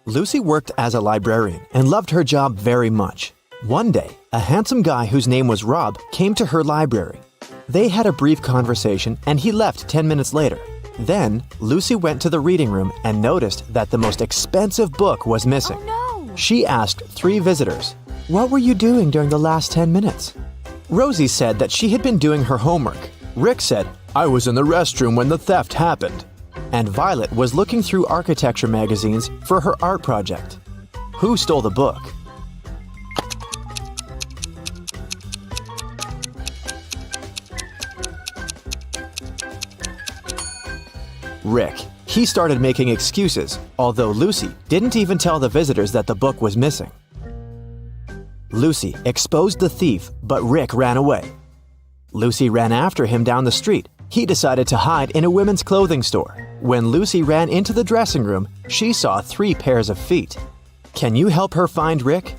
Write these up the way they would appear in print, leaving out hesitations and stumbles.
Lucy worked as a librarian and loved her job very much. One day, a handsome guy whose name was Rob came to her library. They had a brief conversation and he left 10 minutes later. Then, Lucy went to the reading room and noticed that the most expensive book was missing. Oh no! She asked 3 visitors, "What were you doing during the last 10 minutes?" Rosie said that she had been doing her homework. Rick said, "I was in the restroom when the theft happened." And Violet was looking through architecture magazines for her art project. Who stole the book? Rick. He started making excuses, although Lucy didn't even tell the visitors that the book was missing. Lucy exposed the thief, but Rick ran away. Lucy ran after him down the street. He decided to hide in a women's clothing store. When Lucy ran into the dressing room, she saw 3 pairs of feet. Can you help her find Rick?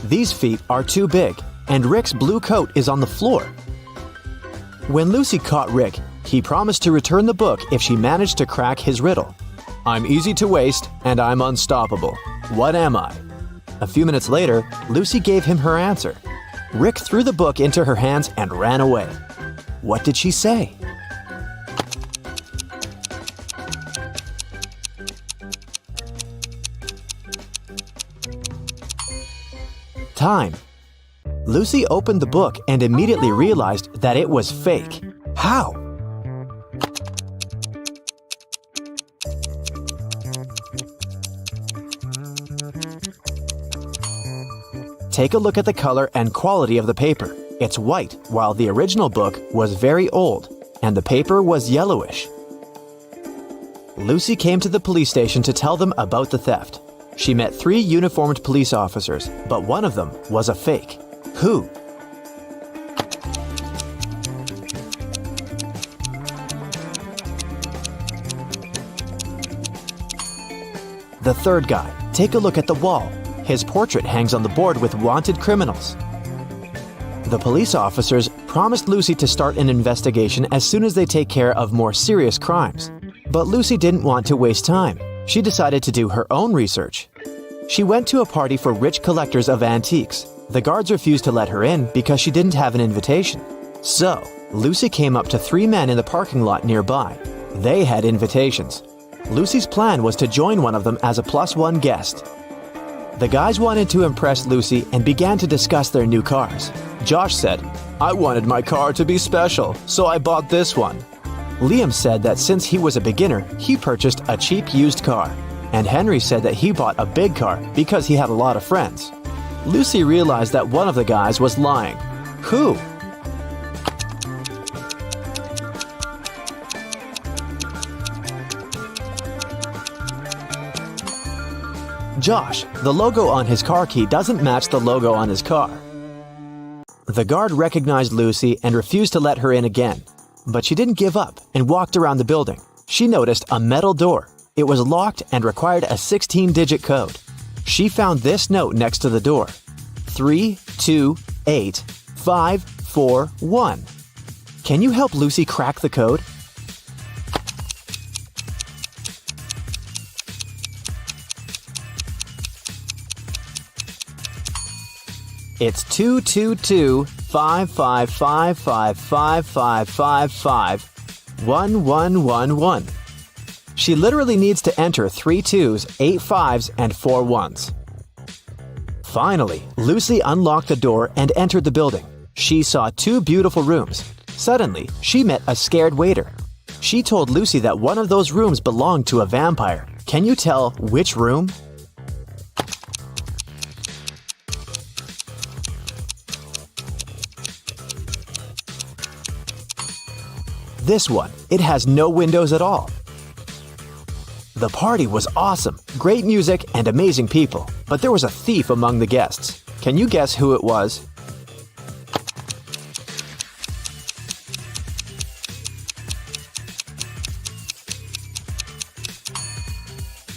These feet are too big, and Rick's blue coat is on the floor. When Lucy caught Rick, he promised to return the book if she managed to crack his riddle. "I'm easy to waste, and I'm unstoppable. What am I?" A few minutes later, Lucy gave him her answer. Rick threw the book into her hands and ran away. What did she say? Time. Lucy opened the book and immediately realized that it was fake. How? Take a look at the color and quality of the paper. It's white, while the original book was very old, and the paper was yellowish. Lucy came to the police station to tell them about the theft. She met 3 uniformed police officers, but one of them was a fake. Who? The third guy. Take a look at the wall. His portrait hangs on the board with wanted criminals. The police officers promised Lucy to start an investigation as soon as they take care of more serious crimes. But Lucy didn't want to waste time. She decided to do her own research. She went to a party for rich collectors of antiques. The guards refused to let her in because she didn't have an invitation. So, Lucy came up to 3 men in the parking lot nearby. They had invitations. Lucy's plan was to join one of them as a +1 guest. The guys wanted to impress Lucy and began to discuss their new cars. Josh said, "I wanted my car to be special, so I bought this one." Liam said that since he was a beginner, he purchased a cheap used car. And Henry said that he bought a big car because he had a lot of friends. Lucy realized that one of the guys was lying. Who? Josh. The logo on his car key doesn't match the logo on his car. The guard recognized Lucy and refused to let her in again. But she didn't give up and walked around the building. She noticed a metal door. It was locked and required a 16-digit code. She found this note next to the door. 328541. Can you help Lucy crack the code? It's 222-5555555551111. She literally needs to enter 3 2s, 8 5s, and 4 1s. Finally, Lucy unlocked the door and entered the building. She saw 2 beautiful rooms. Suddenly, she met a scared waiter. She told Lucy that one of those rooms belonged to a vampire. Can you tell which room? This one. It has no windows at all. The party was awesome, great music and amazing people, but there was a thief among the guests. Can you guess who it was?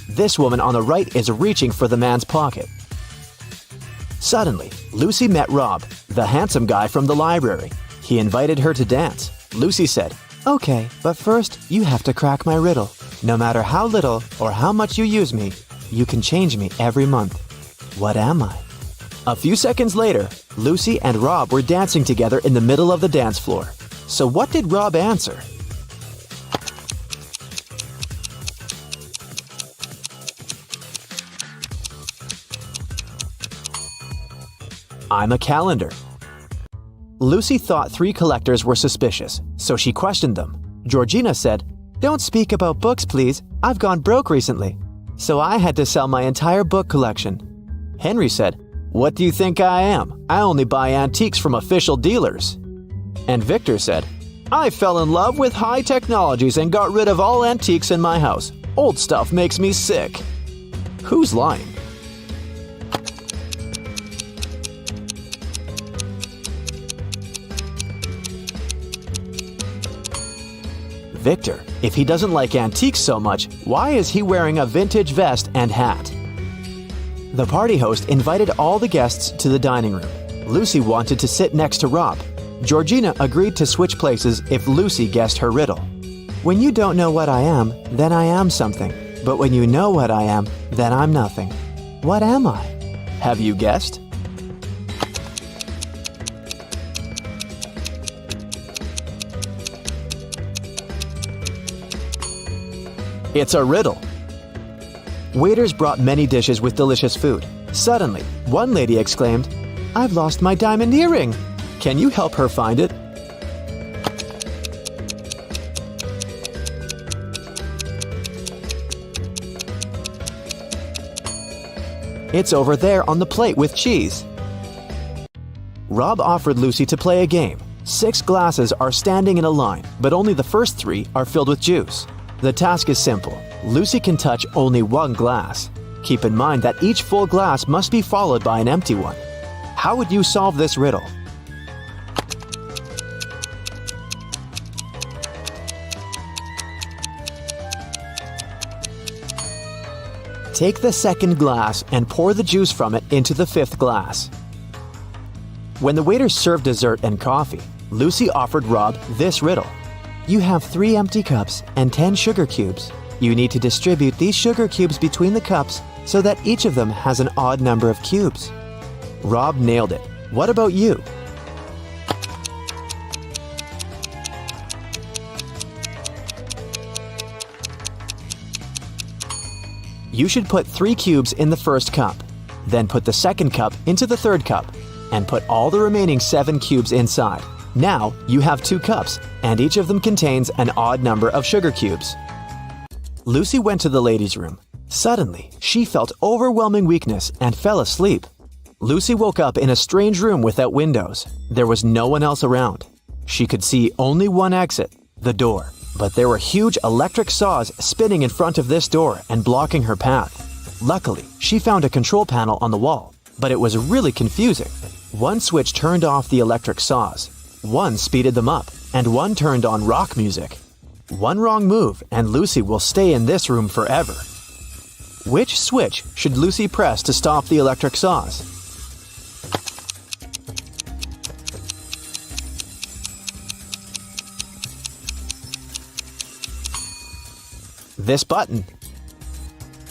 This woman on the right is reaching for the man's pocket. Suddenly, Lucy met Rob, the handsome guy from the library. He invited her to dance. Lucy said, "Okay, but first you have to crack my riddle. No matter how little or how much you use me, you can change me every month. What am I?" A few seconds later, Lucy and Rob were dancing together in the middle of the dance floor. So what did Rob answer? "I'm a calendar." Lucy thought 3 collectors were suspicious, so she questioned them. Georgina said, "Don't speak about books, please. I've gone broke recently, so I had to sell my entire book collection." Henry said, "What do you think I am? I only buy antiques from official dealers." And Victor said, "I fell in love with high technologies and got rid of all antiques in my house. Old stuff makes me sick." Who's lying? Victor. If he doesn't like antiques so much, why is he wearing a vintage vest and hat? The party host invited all the guests to the dining room. Lucy wanted to sit next to Rob. Georgina agreed to switch places if Lucy guessed her riddle. "When you don't know what I am, then I am something. But when you know what I am, then I'm nothing. What am I?" Have you guessed? It's a riddle. Waiters brought many dishes with delicious food. Suddenly, one lady exclaimed, "I've lost my diamond earring. Can you help her find it?" It's over there on the plate with cheese. Rob offered Lucy to play a game. 6 glasses are standing in a line, but only the first 3 are filled with juice. The task is simple. Lucy can touch only 1 glass. Keep in mind that each full glass must be followed by an empty one. How would you solve this riddle? Take the second glass and pour the juice from it into the 5th glass. When the waiters served dessert and coffee, Lucy offered Rob this riddle. "You have 3 empty cups and 10 sugar cubes. You need to distribute these sugar cubes between the cups so that each of them has an odd number of cubes." Rob nailed it. What about you? You should put 3 cubes in the first cup, then put the second cup into the third cup, and put all the remaining 7 cubes inside. Now you have 2 cups, and each of them contains an odd number of sugar cubes. Lucy went to the ladies' room. Suddenly, she felt overwhelming weakness and fell asleep. Lucy woke up in a strange room without windows. There was no one else around. She could see only one exit, the door. But there were huge electric saws spinning in front of this door and blocking her path. Luckily, she found a control panel on the wall, but it was really confusing. One switch turned off the electric saws. One speeded them up, and one turned on rock music. One wrong move, and Lucy will stay in this room forever. Which switch should Lucy press to stop the electric saws? This button.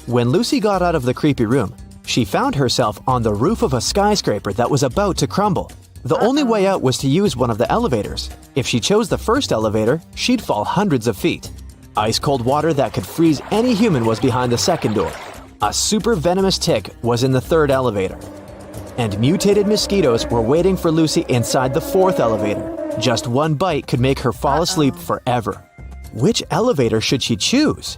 When Lucy got out of the creepy room, she found herself on the roof of a skyscraper that was about to crumble. The only way out was to use one of the elevators. If she chose the first elevator, she'd fall hundreds of feet. Ice-cold water that could freeze any human was behind the second door. A super venomous tick was in the third elevator. And mutated mosquitoes were waiting for Lucy inside the 4th elevator. Just one bite could make her fall asleep forever. Which elevator should she choose?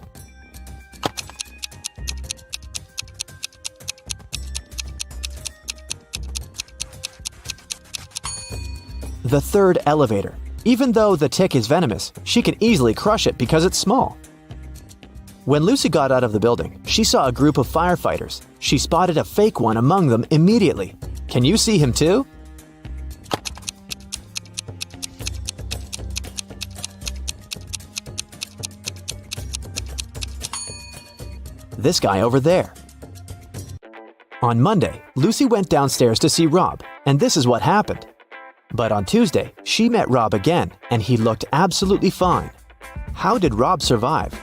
The 3rd elevator. Even though the tick is venomous, she can easily crush it because it's small. When Lucy got out of the building, she saw a group of firefighters. She spotted a fake one among them immediately. Can you see him too? This guy over there. On Monday, Lucy went downstairs to see Rob, and this is what happened. But on Tuesday, she met Rob again, and he looked absolutely fine. How did Rob survive?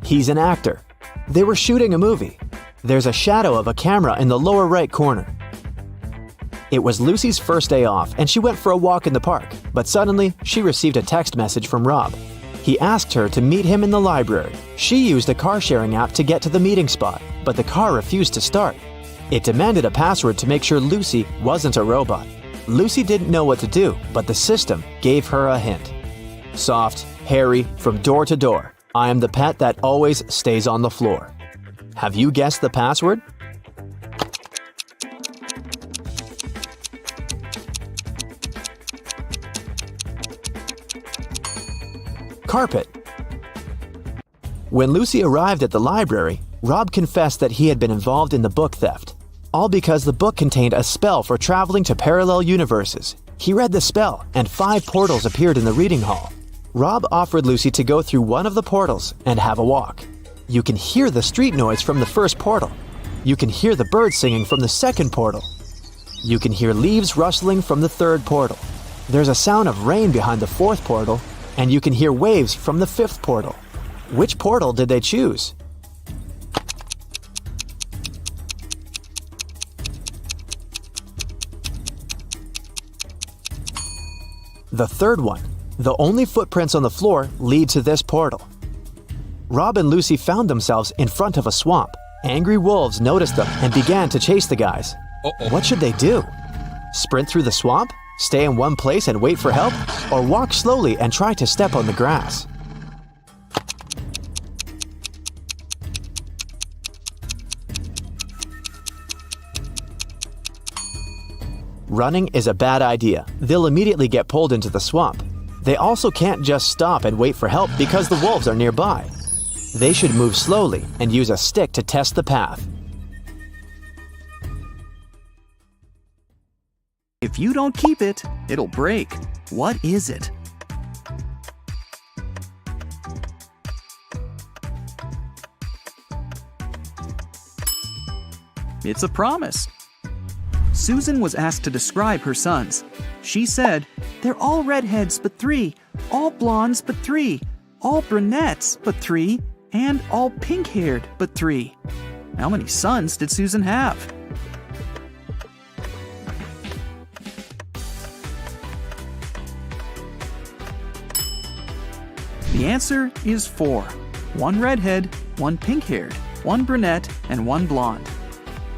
He's an actor. They were shooting a movie. There's a shadow of a camera in the lower right corner. It was Lucy's first day off, and she went for a walk in the park, but suddenly she received a text message from Rob. He asked her to meet him in the library. She used a car-sharing app to get to the meeting spot, but the car refused to start. It demanded a password to make sure Lucy wasn't a robot. Lucy didn't know what to do, but the system gave her a hint. Soft, hairy, from door to door. I am the pet that always stays on the floor. Have you guessed the password? Carpet. When Lucy arrived at the library, Rob confessed that he had been involved in the book theft. All because the book contained a spell for traveling to parallel universes. He read the spell, and 5 portals appeared in the reading hall. Rob offered Lucy to go through one of the portals and have a walk. You can hear the street noise from the first portal. You can hear the birds singing from the second portal. You can hear leaves rustling from the third portal. There's a sound of rain behind the 4th portal, and you can hear waves from the 5th portal. Which portal did they choose? The 3rd one. The only footprints on the floor lead to this portal. Rob and Lucy found themselves in front of a swamp. Angry wolves noticed them and began to chase the guys. What should they do? Sprint through the swamp? Stay in one place and wait for help? Or walk slowly and try to step on the grass? Running is a bad idea. They'll immediately get pulled into the swamp. They also can't just stop and wait for help because the wolves are nearby. They should move slowly and use a stick to test the path. If you don't keep it, it'll break. What is it? It's a promise. Susan was asked to describe her sons. She said, "They're all redheads but 3, all blondes but 3, all brunettes but 3, and all pink-haired but 3. How many sons did Susan have? The answer is 4. 1 redhead, 1 pink-haired, 1 brunette, and 1 blonde.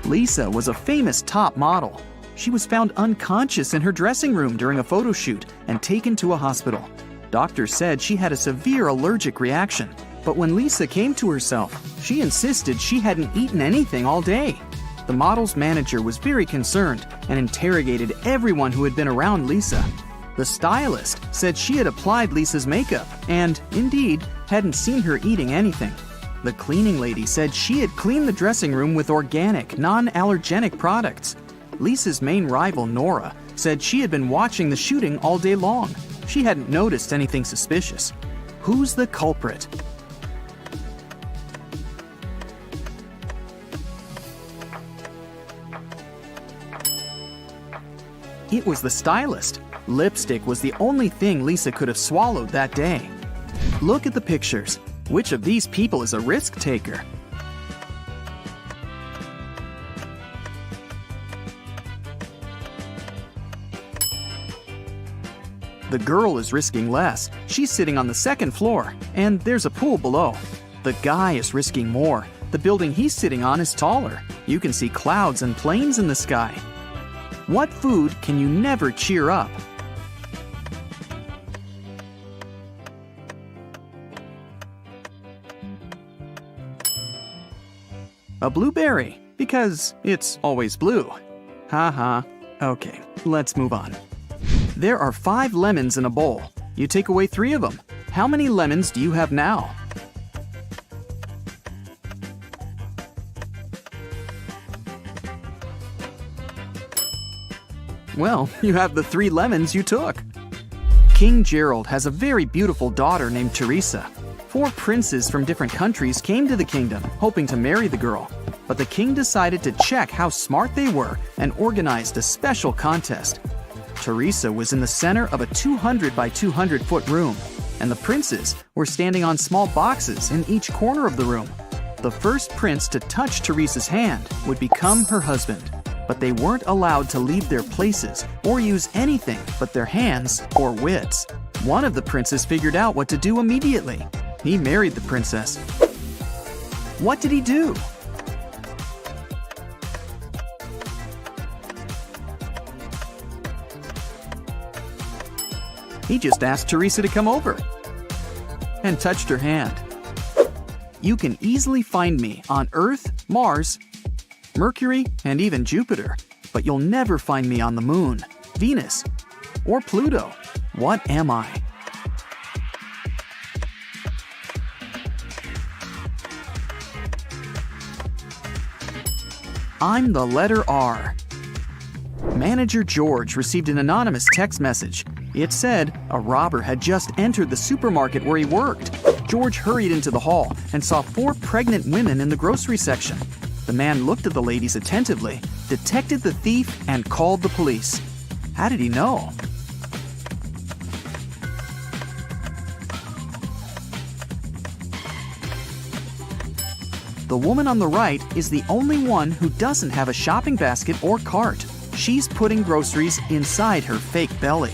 Lisa was a famous top model. She was found unconscious in her dressing room during a photo shoot and taken to a hospital. Doctors said she had a severe allergic reaction, but when Lisa came to herself, she insisted she hadn't eaten anything all day. The model's manager was very concerned and interrogated everyone who had been around Lisa. The stylist said she had applied Lisa's makeup and, indeed, hadn't seen her eating anything. The cleaning lady said she had cleaned the dressing room with organic, non-allergenic products. Lisa's main rival, Nora, said she had been watching the shooting all day long. She hadn't noticed anything suspicious. Who's the culprit? It was the stylist. Lipstick was the only thing Lisa could have swallowed that day. Look at the pictures. Which of these people is a risk taker? The girl is risking less. She's sitting on the 2nd floor, and there's a pool below. The guy is risking more. The building he's sitting on is taller. You can see clouds and planes in the sky. What food can you never cheer up? A blueberry, because it's always blue. Haha. Okay, let's move on. There are 5 lemons in a bowl. You take away 3 of them. How many lemons do you have now? Well, you have the 3 lemons you took. King Gerald has a very beautiful daughter named Teresa. 4 princes from different countries came to the kingdom, hoping to marry the girl. But the king decided to check how smart they were and organized a special contest. Teresa was in the center of a 200 by 200 foot room, and the princes were standing on small boxes in each corner of the room. The first prince to touch Teresa's hand would become her husband, but they weren't allowed to leave their places or use anything but their hands or wits. One of the princes figured out what to do immediately. He married the princess. What did he do? He just asked Teresa to come over and touched her hand. You can easily find me on Earth, Mars, Mercury, and even Jupiter, but you'll never find me on the Moon, Venus, or Pluto. What am I? I'm the letter R. Manager George received an anonymous text message. It said a robber had just entered the supermarket where he worked. George hurried into the hall and saw 4 pregnant women in the grocery section. The man looked at the ladies attentively, detected the thief, and called the police. How did he know? The woman on the right is the only one who doesn't have a shopping basket or cart. She's putting groceries inside her fake belly.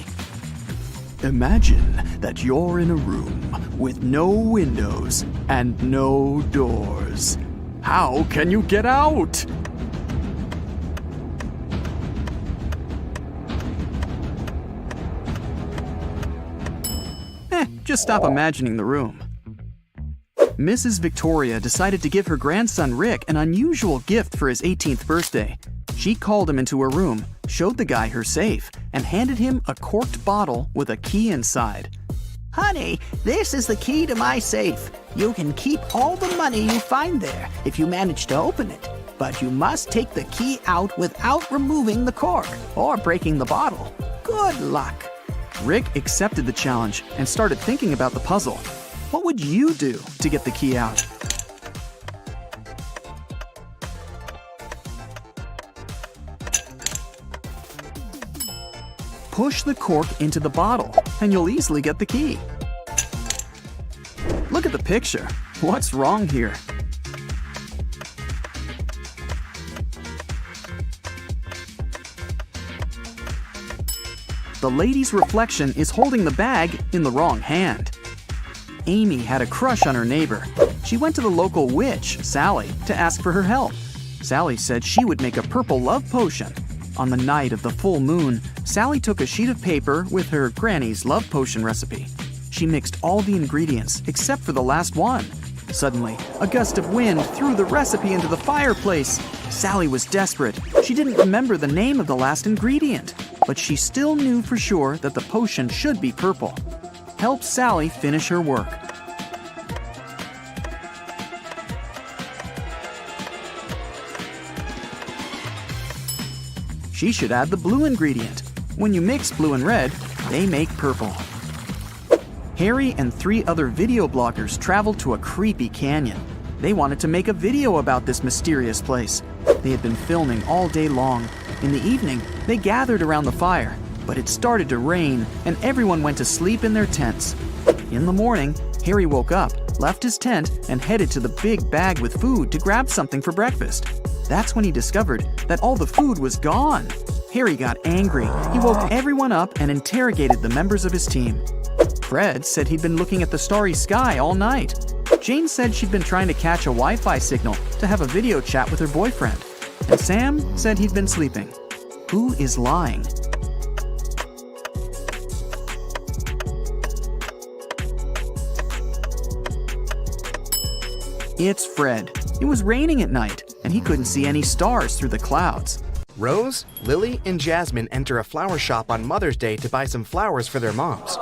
Imagine that you're in a room with no windows and no doors. How can you get out? Just stop imagining the room. Mrs. Victoria decided to give her grandson Rick an unusual gift for his 18th birthday. She called him into her room, showed the guy her safe, and handed him a corked bottle with a key inside. Honey, this is the key to my safe. You can keep all the money you find there if you manage to open it. But you must take the key out without removing the cork or breaking the bottle. Good luck. Rick accepted the challenge and started thinking about the puzzle. What would you do to get the key out? Push the cork into the bottle, and you'll easily get the key. Look at the picture. What's wrong here? The lady's reflection is holding the bag in the wrong hand. Amy had a crush on her neighbor. She went to the local witch, Sally, to ask for her help. Sally said she would make a purple love potion. On the night of the full moon, Sally took a sheet of paper with her granny's love potion recipe. She mixed all the ingredients except for the last one. Suddenly, a gust of wind threw the recipe into the fireplace. Sally was desperate. She didn't remember the name of the last ingredient, but she still knew for sure that the potion should be purple. Help Sally finish her work. She should add the blue ingredient. When you mix blue and red, they make purple. Harry and 3 other video bloggers traveled to a creepy canyon. They wanted to make a video about this mysterious place. They had been filming all day long. In the evening, they gathered around the fire, but it started to rain and everyone went to sleep in their tents. In the morning, Harry woke up, left his tent, and headed to the big bag with food to grab something for breakfast. That's when he discovered that all the food was gone. Harry got angry. He woke everyone up and interrogated the members of his team. Fred said he'd been looking at the starry sky all night. Jane said she'd been trying to catch a Wi-Fi signal to have a video chat with her boyfriend. And Sam said he'd been sleeping. Who is lying? It's Fred. It was raining at night, and he couldn't see any stars through the clouds. Rose, Lily, and Jasmine enter a flower shop on Mother's Day to buy some flowers for their moms.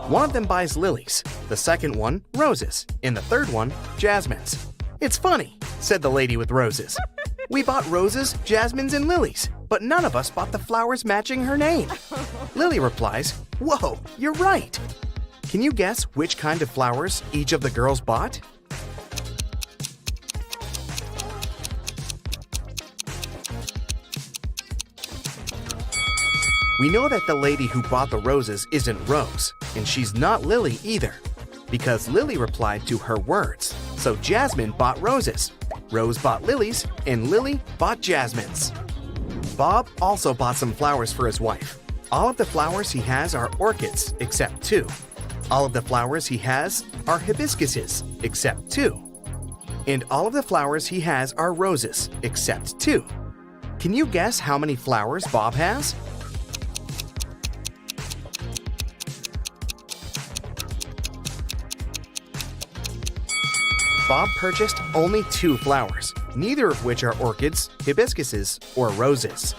One of them buys lilies, the second one, roses, and the third one, jasmines. "It's funny," said the lady with roses. "We bought roses, jasmines, and lilies, but none of us bought the flowers matching her name." Lily replies, "Whoa, you're right." Can you guess which kind of flowers each of the girls bought? We know that the lady who bought the roses isn't Rose, and she's not Lily either, because Lily replied to her words. So Jasmine bought roses, Rose bought lilies, and Lily bought jasmines. Bob also bought some flowers for his wife. All of the flowers he has are orchids, except 2. All of the flowers he has are hibiscuses, except 2. And all of the flowers he has are roses, except 2. Can you guess how many flowers Bob has? Bob purchased only 2 flowers, neither of which are orchids, hibiscuses, or roses.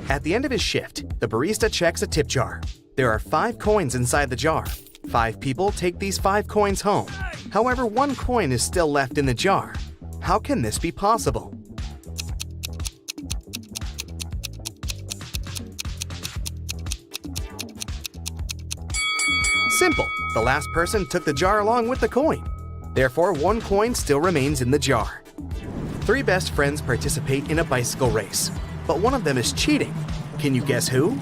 At the end of his shift, the barista checks a tip jar. There are 5 coins inside the jar. 5 people take these 5 coins home. However, 1 coin is still left in the jar. How can this be possible? Simple. The last person took the jar along with the coin. Therefore, 1 coin still remains in the jar. 3 best friends participate in a bicycle race, but one of them is cheating. Can you guess who?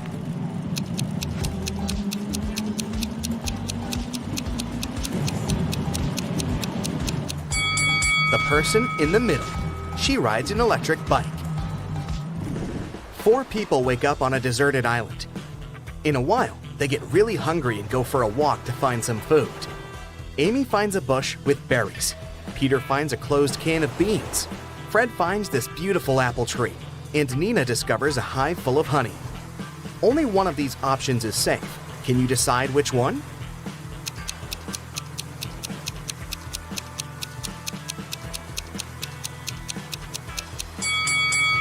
The person in the middle. She rides an electric bike. 4 people wake up on a deserted island. In a while, they get really hungry and go for a walk to find some food. Amy finds a bush with berries. Peter finds a closed can of beans. Fred finds this beautiful apple tree. And Nina discovers a hive full of honey. Only one of these options is safe. Can you decide which one?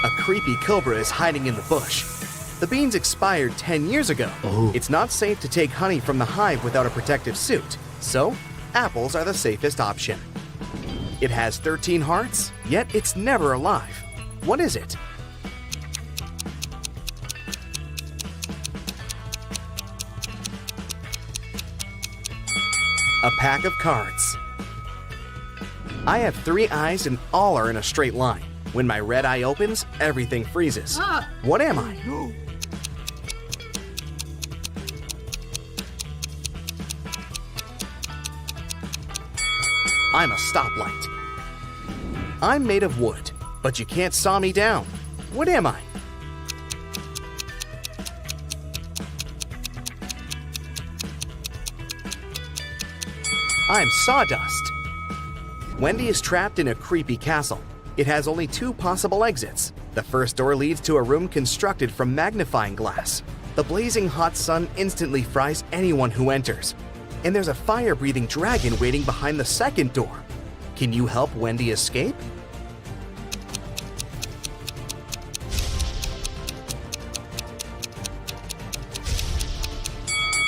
A creepy cobra is hiding in the bush. The beans expired 10 years ago. It's not safe to take honey from the hive without a protective suit. So, apples are the safest option. It has 13 hearts, yet it's never alive. What is it? A pack of cards. I have 3 eyes and all are in a straight line. When my red eye opens, everything freezes. What am I? I'm a stoplight. I'm made of wood, but you can't saw me down. What am I? I'm sawdust. Wendy is trapped in a creepy castle. It has only 2 possible exits. The first door leads to a room constructed from magnifying glass. The blazing hot sun instantly fries anyone who enters. And there's a fire-breathing dragon waiting behind the second door. Can you help Wendy escape?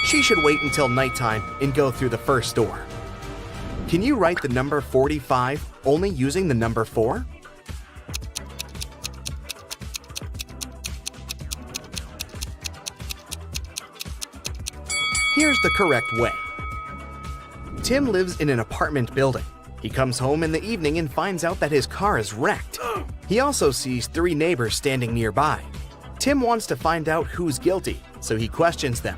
She should wait until nighttime and go through the first door. Can you write the number 45 only using the number 4? Here's the correct way. Tim lives in an apartment building. He comes home in the evening and finds out that his car is wrecked. He also sees 3 neighbors standing nearby. Tim wants to find out who's guilty, so he questions them.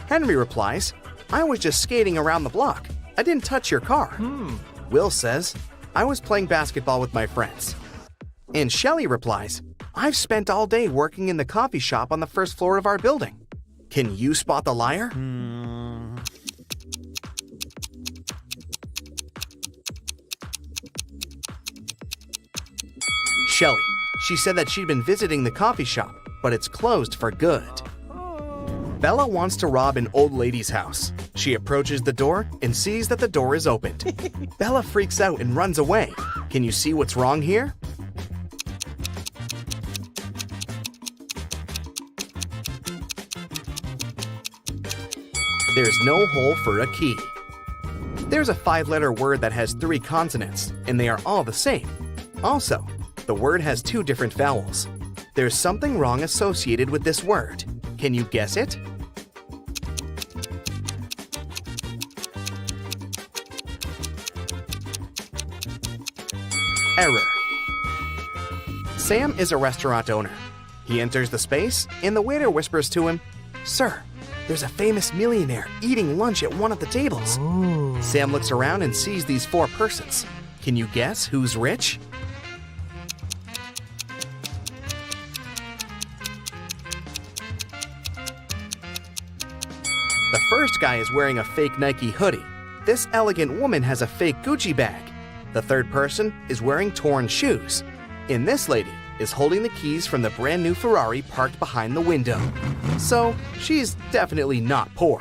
Henry replies, "I was just skating around the block. I didn't touch your car." Will says, "I was playing basketball with my friends." And Shelley replies, "I've spent all day working in the coffee shop on the first floor of our building." Can you spot the liar? Shelley. She said that she'd been visiting the coffee shop, but it's closed for good. Bella wants to rob an old lady's house. She approaches the door and sees that the door is opened. Bella freaks out and runs away. Can you see what's wrong here? There's no hole for a key. There's a 5-letter word that has 3 consonants, and they are all the same. Also, the word has 2 different vowels. There's something wrong associated with this word. Can you guess it? Error. Sam is a restaurant owner. He enters the space, and the waiter whispers to him, "Sir, there's a famous millionaire eating lunch at one of the tables." Sam looks around and sees these 4 persons. Can you guess who's rich? The first guy is wearing a fake Nike hoodie. This elegant woman has a fake Gucci bag. The third person is wearing torn shoes. And this lady is holding the keys from the brand new Ferrari parked behind the window. So, she's definitely not poor.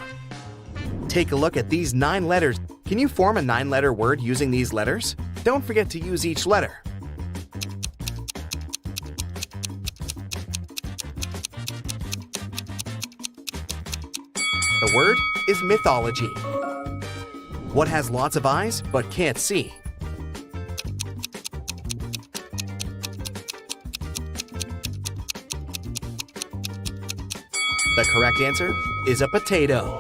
Take a look at these 9 letters. Can you form a 9-letter word using these letters? Don't forget to use each letter. The word is mythology. What has lots of eyes but can't see? The correct answer is a potato.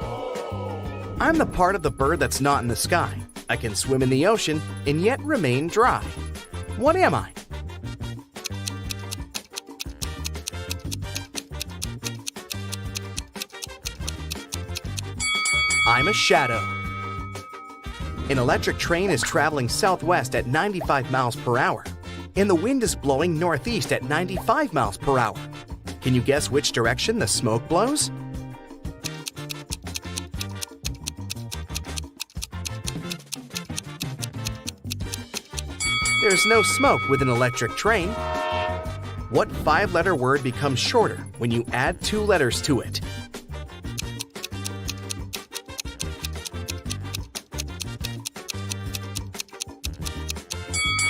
I'm the part of the bird that's not in the sky. I can swim in the ocean and yet remain dry. What am I? I'm a shadow. An electric train is traveling southwest at 95 miles per hour, and the wind is blowing northeast at 95 miles per hour. Can you guess which direction the smoke blows? There's no smoke with an electric train. What 5-letter word becomes shorter when you add 2 letters to it?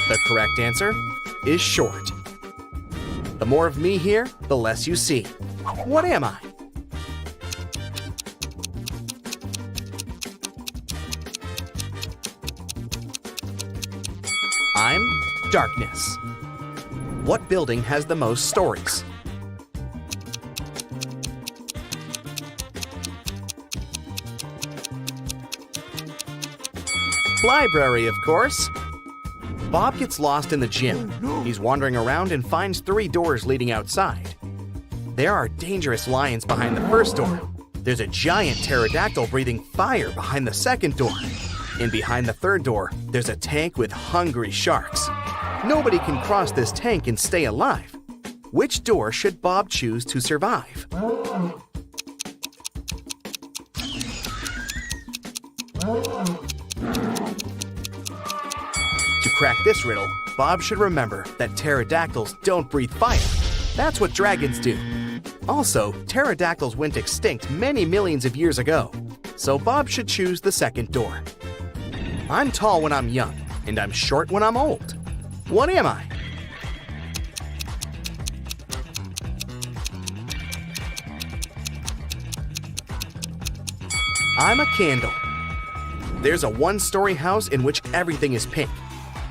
The correct answer is short. The more of me here, the less you see. What am I? I'm darkness. What building has the most stories? Library, of course. Bob gets lost in the gym. He's wandering around and finds 3 doors leading outside. There are dangerous lions behind the first door. There's a giant pterodactyl breathing fire behind the second door. And behind the third door, there's a tank with hungry sharks. Nobody can cross this tank and stay alive. Which door should Bob choose to survive? To crack this riddle, Bob should remember that pterodactyls don't breathe fire. That's what dragons do. Also, pterodactyls went extinct many millions of years ago, so Bob should choose the second door. I'm tall when I'm young, and I'm short when I'm old. What am I? I'm a candle. There's a 1-story house in which everything is pink.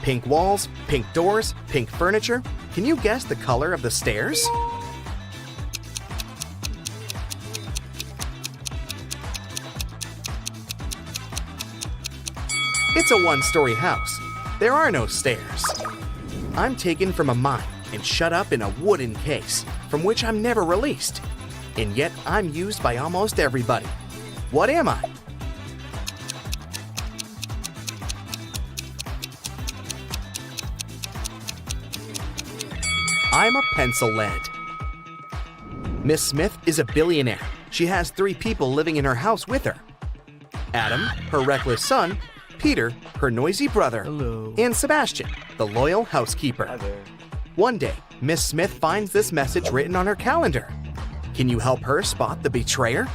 Pink walls, pink doors, pink furniture. Can you guess the color of the stairs? It's a 1-story house. There are no stairs. I'm taken from a mine and shut up in a wooden case from which I'm never released. And yet I'm used by almost everybody. What am I? I'm a pencil lead. Miss Smith is a billionaire. She has 3 people living in her house with her. Adam, her reckless son, Peter, her noisy brother, and Sebastian, the loyal housekeeper. One day, Miss Smith finds this message written on her calendar. Can you help her spot the betrayer?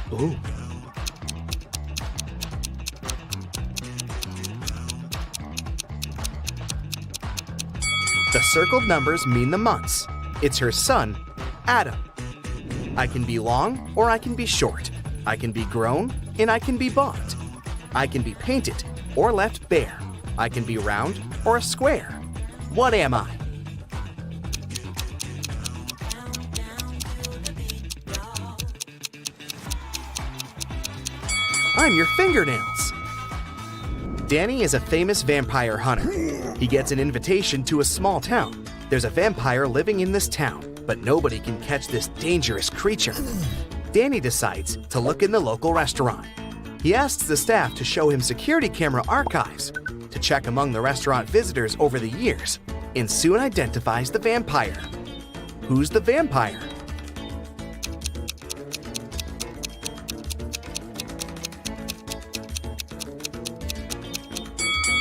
The circled numbers mean the months. It's her son, Adam. I can be long or I can be short. I can be grown and I can be bought. I can be painted or left bare. I can be round or a square. What am I? I'm your fingernails. Danny is a famous vampire hunter. He gets an invitation to a small town. There's a vampire living in this town, but nobody can catch this dangerous creature. Danny decides to look in the local restaurant. He asks the staff to show him security camera archives to check among the restaurant visitors over the years, and soon identifies the vampire. Who's the vampire?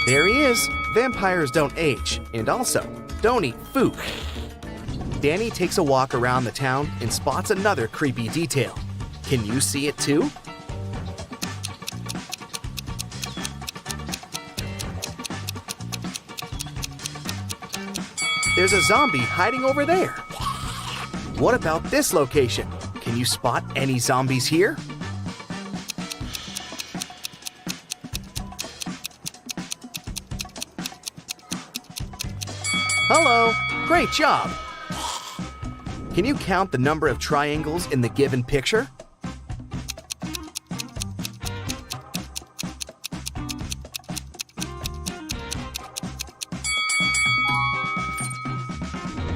There he is. Vampires don't age, and also don't eat food. Danny takes a walk around the town and spots another creepy detail. Can you see it too? There's a zombie hiding over there. What about this location? Can you spot any zombies here? Hello, great job. Can you count the number of triangles in the given picture?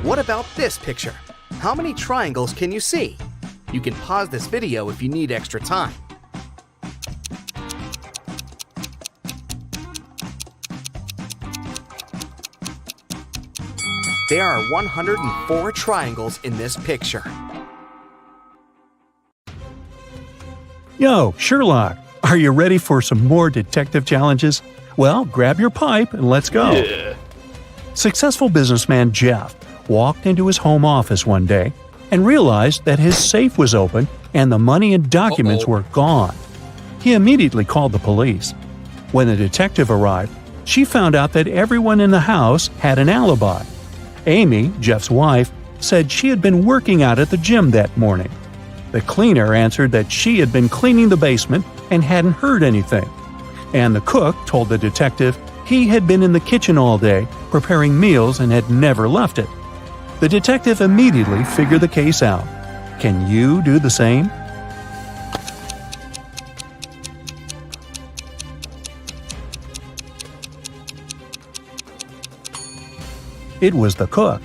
What about this picture? How many triangles can you see? You can pause this video if you need extra time. There are 104 triangles in this picture. Yo, Sherlock, are you ready for some more detective challenges? Well, grab your pipe and let's go. Yeah. Successful businessman Jeff walked into his home office one day and realized that his safe was open and the money and documents were gone. He immediately called the police. When the detective arrived, she found out that everyone in the house had an alibi. Amy, Jeff's wife, said she had been working out at the gym that morning. The cleaner answered that she had been cleaning the basement and hadn't heard anything. And the cook told the detective he had been in the kitchen all day preparing meals and had never left it. The detective immediately figured the case out. Can you do the same? It was the cook.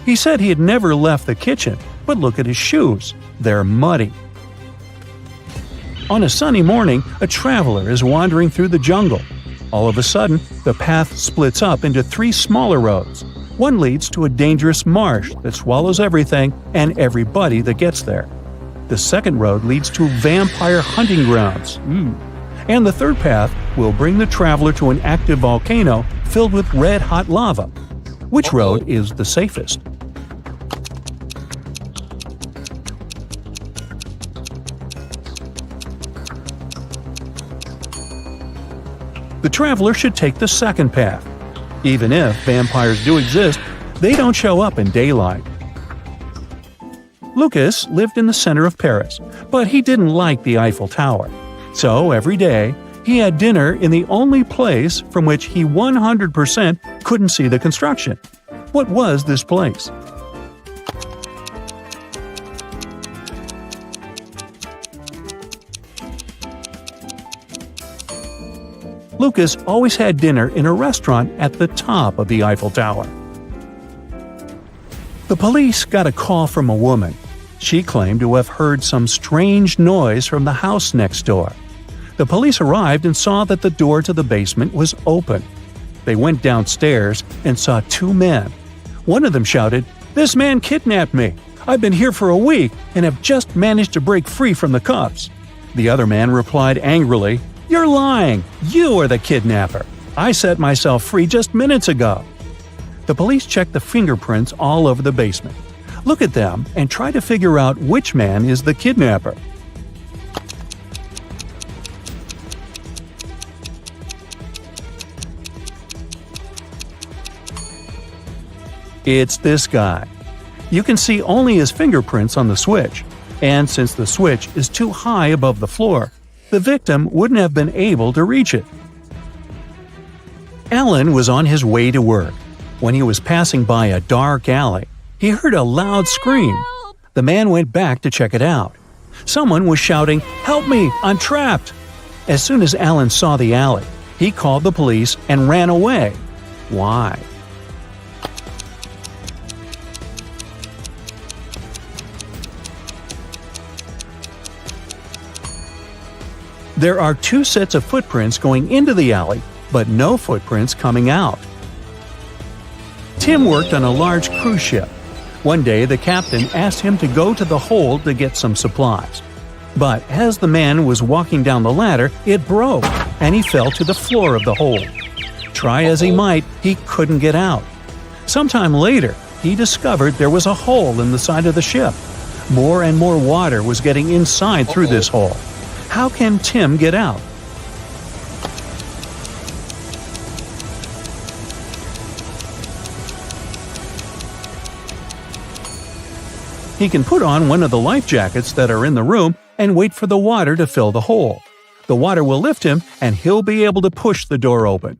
He said he had never left the kitchen, but look at his shoes. They're muddy. On a sunny morning, a traveler is wandering through the jungle. All of a sudden, the path splits up into 3 smaller roads. One leads to a dangerous marsh that swallows everything and everybody that gets there. The second road leads to vampire hunting grounds. And the third path will bring the traveler to an active volcano filled with red-hot lava. Which road is the safest? The traveler should take the second path. Even if vampires do exist, they don't show up in daylight. Lucas lived in the center of Paris, but he didn't like the Eiffel Tower. So every day, he had dinner in the only place from which he 100% couldn't see the construction. What was this place? Lucas always had dinner in a restaurant at the top of the Eiffel Tower. The police got a call from a woman. She claimed to have heard some strange noise from the house next door. The police arrived and saw that the door to the basement was open. They went downstairs and saw 2 men. One of them shouted, "This man kidnapped me. I've been here for a week and have just managed to break free from the cuffs." The other man replied angrily, "You're lying. You are the kidnapper. I set myself free just minutes ago." The police checked the fingerprints all over the basement. Look at them and try to figure out which man is the kidnapper. It's this guy. You can see only his fingerprints on the switch, and since the switch is too high above the floor, the victim wouldn't have been able to reach it. Alan was on his way to work. When he was passing by a dark alley, he heard a loud scream. The man went back to check it out. Someone was shouting, "Help me! I'm trapped!" As soon as Alan saw the alley, He called the police and ran away. Why? There are two sets of footprints going into the alley, but no footprints coming out. Tim worked on a large cruise ship. One day, the captain asked him to go to the hold to get some supplies. But as the man was walking down the ladder, it broke, and he fell to the floor of the hold. Try as he might, he couldn't get out. Sometime later, he discovered there was a hole in the side of the ship. More and more water was getting inside through this hole. How can Tim get out? He can put on one of the life jackets that are in the room and wait for the water to fill the hole. The water will lift him and he'll be able to push the door open.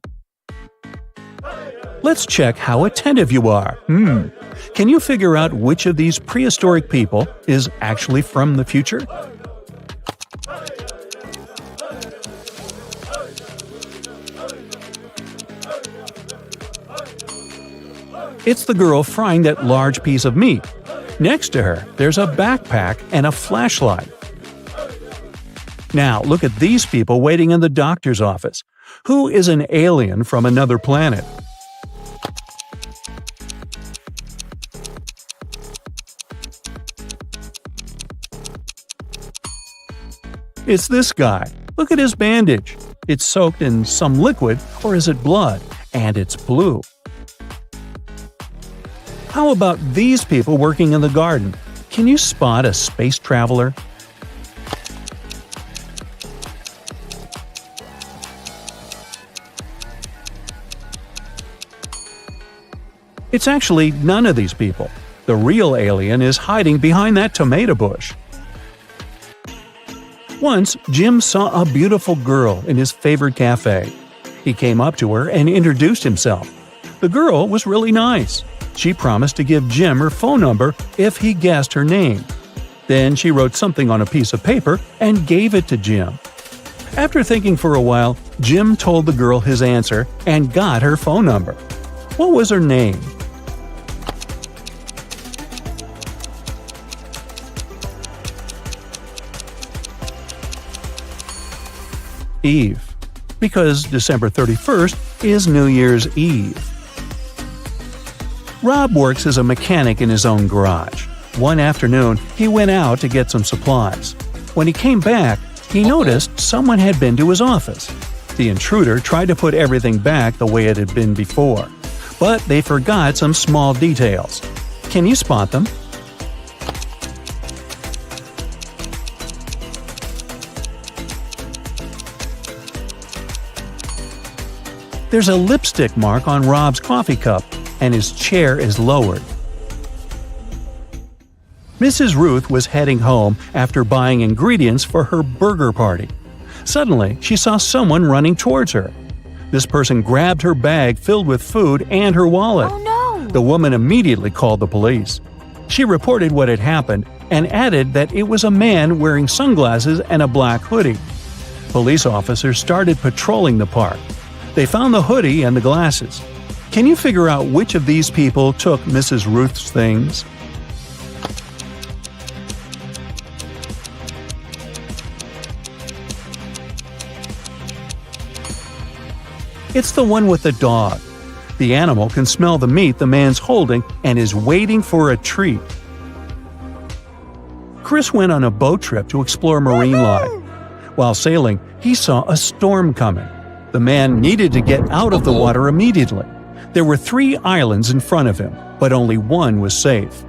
Let's check how attentive you are. Can you figure out which of these prehistoric people is actually from the future? It's the girl frying that large piece of meat. Next to her, there's a backpack and a flashlight. Now, look at these people waiting in the doctor's office. Who is an alien from another planet? It's this guy. Look at his bandage. It's soaked in some liquid, or is it blood? And it's blue. How about these people working in the garden? Can you spot a space traveler? It's actually none of these people. The real alien is hiding behind that tomato bush. Once, Jim saw a beautiful girl in his favorite cafe. He came up to her and introduced himself. The girl was really nice. She promised to give Jim her phone number if he guessed her name. Then she wrote something on a piece of paper and gave it to Jim. After thinking for a while, Jim told the girl his answer and got her phone number. What was her name? Eve, because December 31st is New Year's Eve. Rob works as a mechanic in his own garage. One afternoon, he went out to get some supplies. When he came back, he noticed someone had been to his office. The intruder tried to put everything back the way it had been before, but they forgot some small details. Can you spot them? There's a lipstick mark on Rob's coffee cup, and his chair is lowered. Mrs. Ruth was heading home after buying ingredients for her burger party. Suddenly, she saw someone running towards her. This person grabbed her bag filled with food and her wallet. Oh no! The woman immediately called the police. She reported what had happened and added that it was a man wearing sunglasses and a black hoodie. Police officers started patrolling the park. They found the hoodie and the glasses. Can you figure out which of these people took Mrs. Ruth's things? It's the one with the dog. The animal can smell the meat the man's holding and is waiting for a treat. Chris went on a boat trip to explore marine life. While sailing, he saw a storm coming. The man needed to get out of the water immediately. There were 3 islands in front of him, but only one was safe.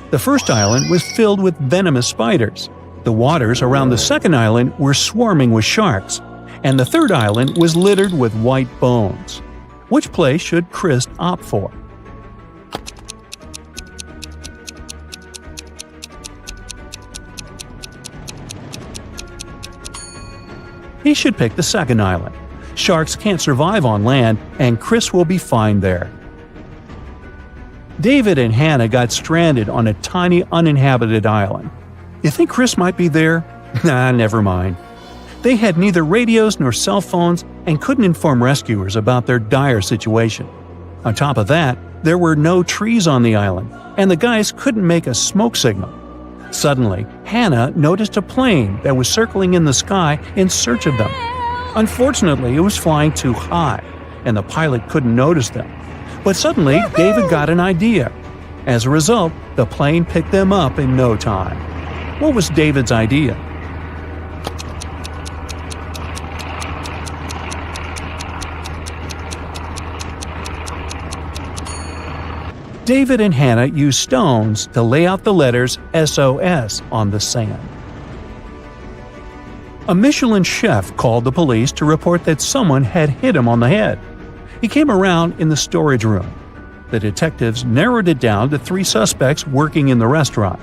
The first island was filled with venomous spiders. The waters around the second island were swarming with sharks. And the third island was littered with white bones. Which place should Chris opt for? He should pick the second island. Sharks can't survive on land, and Chris will be fine there. David and Hannah got stranded on a tiny uninhabited island. You think Chris might be there? Nah, never mind. They had neither radios nor cell phones and couldn't inform rescuers about their dire situation. On top of that, there were no trees on the island, and the guys couldn't make a smoke signal. Suddenly, Hannah noticed a plane that was circling in the sky in search of them. Unfortunately, it was flying too high, and the pilot couldn't notice them. But suddenly, David got an idea. As a result, the plane picked them up in no time. What was David's idea? David and Hannah used stones to lay out the letters SOS on the sand. A Michelin chef called the police to report that someone had hit him on the head. He came around in the storage room. The detectives narrowed it down to 3 suspects working in the restaurant.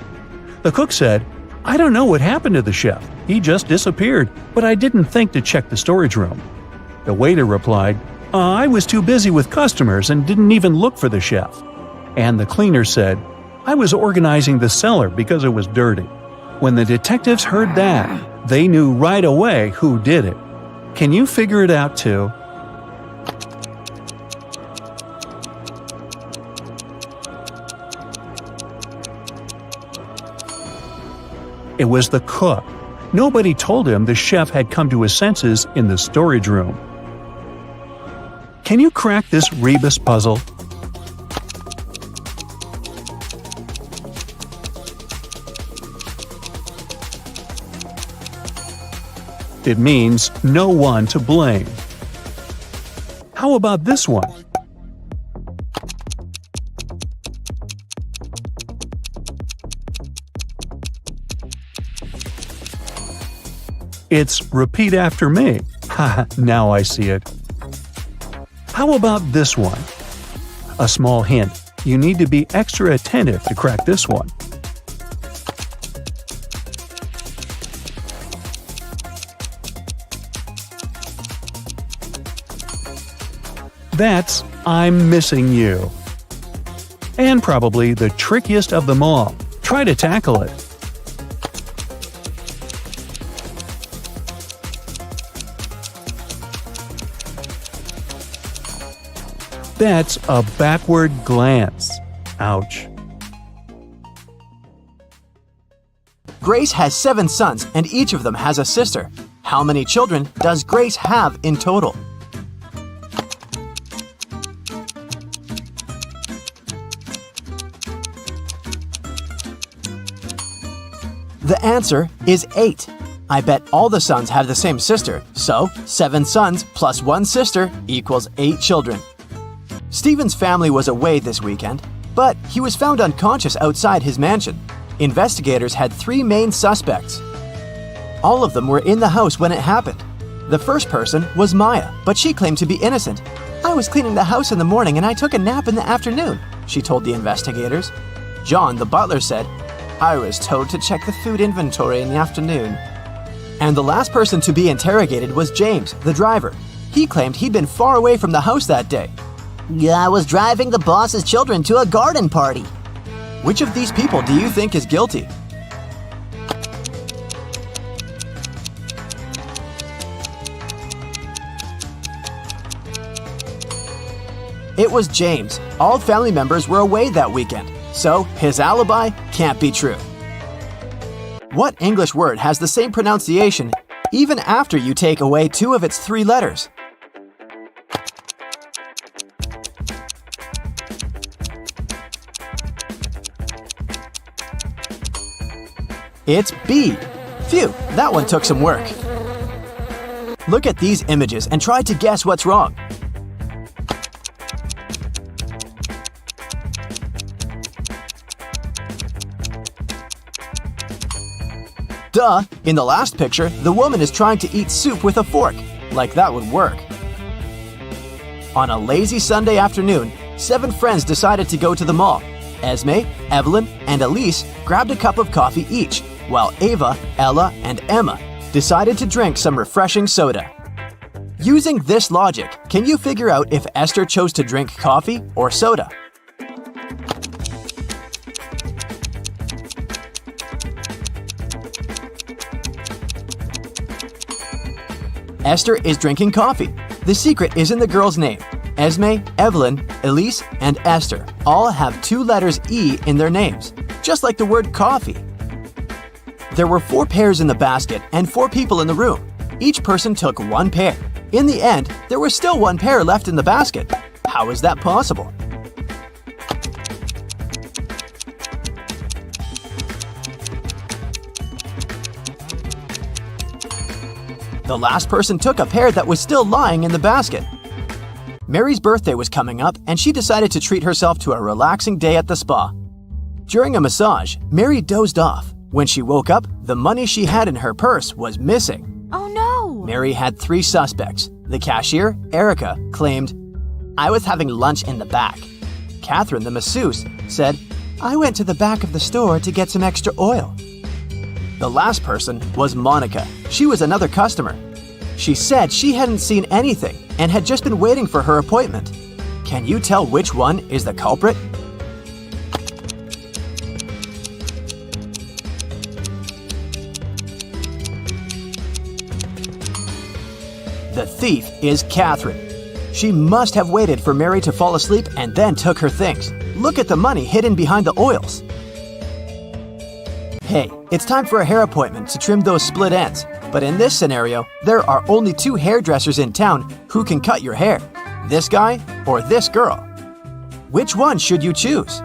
The cook said, "I don't know what happened to the chef. He just disappeared, but I didn't think to check the storage room." The waiter replied, "I was too busy with customers and didn't even look for the chef." And the cleaner said, "I was organizing the cellar because it was dirty." When the detectives heard that, they knew right away who did it. Can you figure it out too? It was the cook. Nobody told him the chef had come to his senses in the storage room. Can you crack this rebus puzzle? It means no one to blame. How about this one? It's repeat after me. Haha, now I see it. How about this one? A small hint. You need to be extra attentive to crack this one. That's I'm missing you. And probably the trickiest of them all. Try to tackle it. That's a backward glance. Ouch. Grace has 7 sons, and each of them has a sister. How many children does Grace have in total? The answer is 8. I bet all the sons have the same sister, so 7 sons plus 1 sister equals 8 children. Stephen's family was away this weekend, but he was found unconscious outside his mansion. Investigators had 3 main suspects. All of them were in the house when it happened. The first person was Maya, but she claimed to be innocent. "I was cleaning the house in the morning and I took a nap in the afternoon," she told the investigators. John, the butler, said, "I was told to check the food inventory in the afternoon." And the last person to be interrogated was James, the driver. He claimed he'd been far away from the house that day. "I was driving the boss's children to a garden party." Which of these people do you think is guilty? It was James. All family members were away that weekend, so his alibi can't be true. What English word has the same pronunciation even after you take away 2 of its 3 letters? It's B. Phew, that one took some work. Look at these images and try to guess what's wrong. Duh! In the last picture, the woman is trying to eat soup with a fork. Like that would work. On a lazy Sunday afternoon, 7 friends decided to go to the mall. Esme, Evelyn, and Elise grabbed a cup of coffee each, while Ava, Ella, and Emma decided to drink some refreshing soda. Using this logic, can you figure out if Esther chose to drink coffee or soda? Esther is drinking coffee. The secret is in the girl's name. Esme, Evelyn, Elise, and Esther all have 2 letters E in their names, just like the word coffee. There were 4 pears in the basket and 4 people in the room. Each person took 1 pear. In the end, there was still 1 pear left in the basket. How is that possible? The last person took a pear that was still lying in the basket. Mary's birthday was coming up, and she decided to treat herself to a relaxing day at the spa. During a massage, Mary dozed off. When she woke up, the money she had in her purse was missing. Oh no! Mary had 3 suspects. The cashier, Erica, claimed, "I was having lunch in the back." Catherine, the masseuse, said, "I went to the back of the store to get some extra oil." The last person was Monica. She was another customer. She said she hadn't seen anything and had just been waiting for her appointment. Can you tell which one is the culprit? The thief is Catherine. She must have waited for Mary to fall asleep and then took her things. Look at the money hidden behind the oils. Hey, it's time for a hair appointment to trim those split ends. But in this scenario, there are only 2 hairdressers in town who can cut your hair. This guy or this girl. Which one should you choose?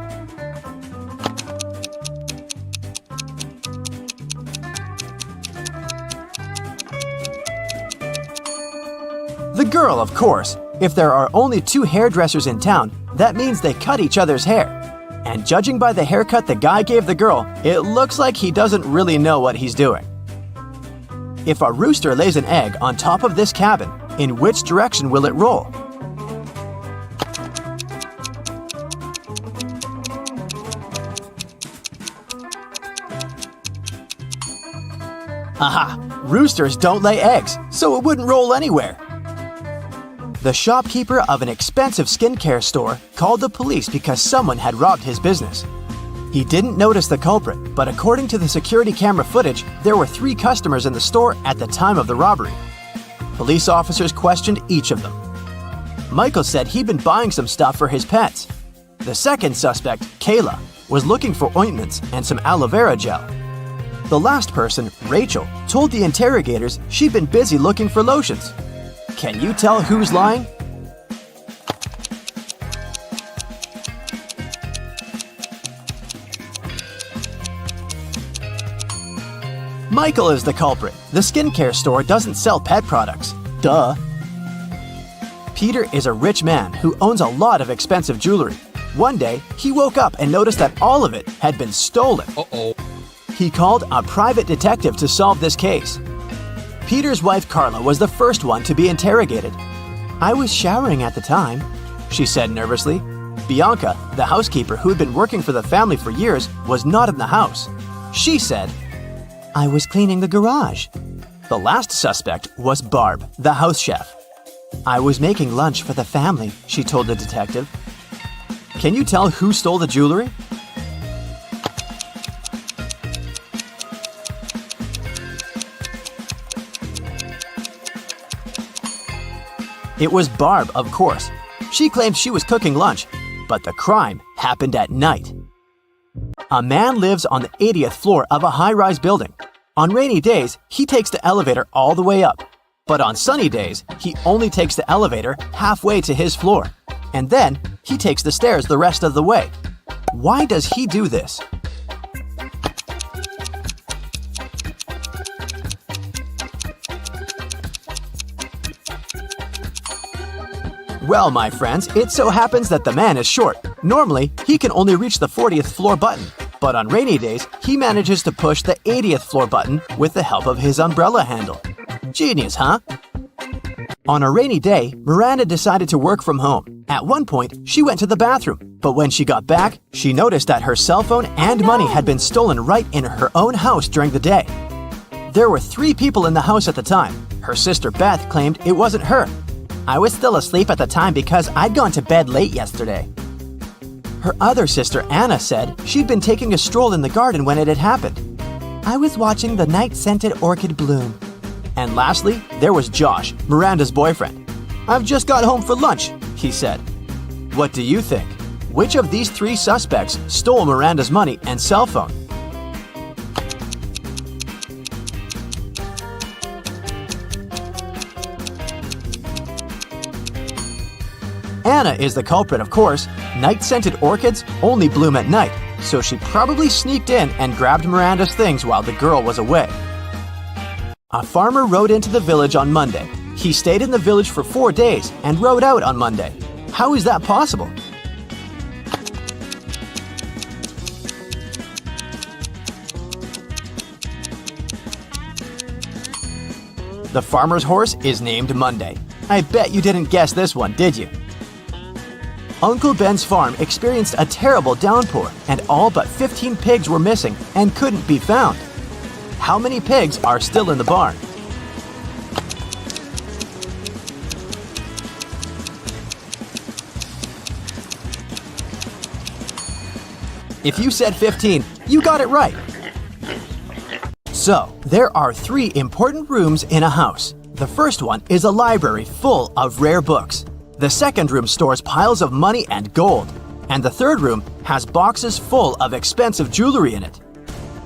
The girl, of course. If there are only 2 hairdressers in town, that means they cut each other's hair. And judging by the haircut the guy gave the girl, it looks like he doesn't really know what he's doing. If a rooster lays an egg on top of this cabin, in which direction will it roll? Aha! Roosters don't lay eggs, so it wouldn't roll anywhere. The shopkeeper of an expensive skincare store called the police because someone had robbed his business. He didn't notice the culprit, but according to the security camera footage, there were 3 customers in the store at the time of the robbery. Police officers questioned each of them. Michael said he'd been buying some stuff for his pets. The second suspect, Kayla, was looking for ointments and some aloe vera gel. The last person, Rachel, told the interrogators she'd been busy looking for lotions. Can you tell who's lying? Michael is the culprit. The skincare store doesn't sell pet products. Duh. Peter is a rich man who owns a lot of expensive jewelry. One day, he woke up and noticed that all of it had been stolen. Uh-oh. He called a private detective to solve this case. Peter's wife Carla was the first one to be interrogated. "I was showering at the time," she said nervously. Bianca, the housekeeper who had been working for the family for years, was not in the house. She said, "I was cleaning the garage." The last suspect was Barb, the house chef. "I was making lunch for the family," she told the detective. Can you tell who stole the jewelry? It was Barb, of course. She claimed she was cooking lunch, but the crime happened at night. A man lives on the 80th floor of a high-rise building. On rainy days, he takes the elevator all the way up. But on sunny days, he only takes the elevator halfway to his floor. And then, he takes the stairs the rest of the way. Why does he do this? Well, my friends, it so happens that the man is short. Normally, he can only reach the 40th floor button. But on rainy days, he manages to push the 80th floor button with the help of his umbrella handle. Genius, huh? On a rainy day, Miranda decided to work from home. At one point, she went to the bathroom. But when she got back, she noticed that her cell phone and money had been stolen right in her own house during the day. There were 3 people in the house at the time. Her sister Beth claimed it wasn't her. "I was still asleep at the time because I'd gone to bed late yesterday." Her other sister Anna said she'd been taking a stroll in the garden when it had happened. "I was watching the night-scented orchid bloom." And lastly, there was Josh, Miranda's boyfriend. "I've just got home for lunch," he said. What do you think? Which of these three suspects stole Miranda's money and cell phone? Anna is the culprit, of course. Night-scented orchids only bloom at night, so she probably sneaked in and grabbed Miranda's things while the girl was away. A farmer rode into the village on Monday. He stayed in the village for 4 days and rode out on Monday. How is that possible? The farmer's horse is named Monday. I bet you didn't guess this one, did you? Uncle Ben's farm experienced a terrible downpour, and all but 15 pigs were missing and couldn't be found. How many pigs are still in the barn? If you said 15, you got it right. So, there are 3 important rooms in a house. The first one is a library full of rare books. The second room stores piles of money and gold. And the third room has boxes full of expensive jewelry in it.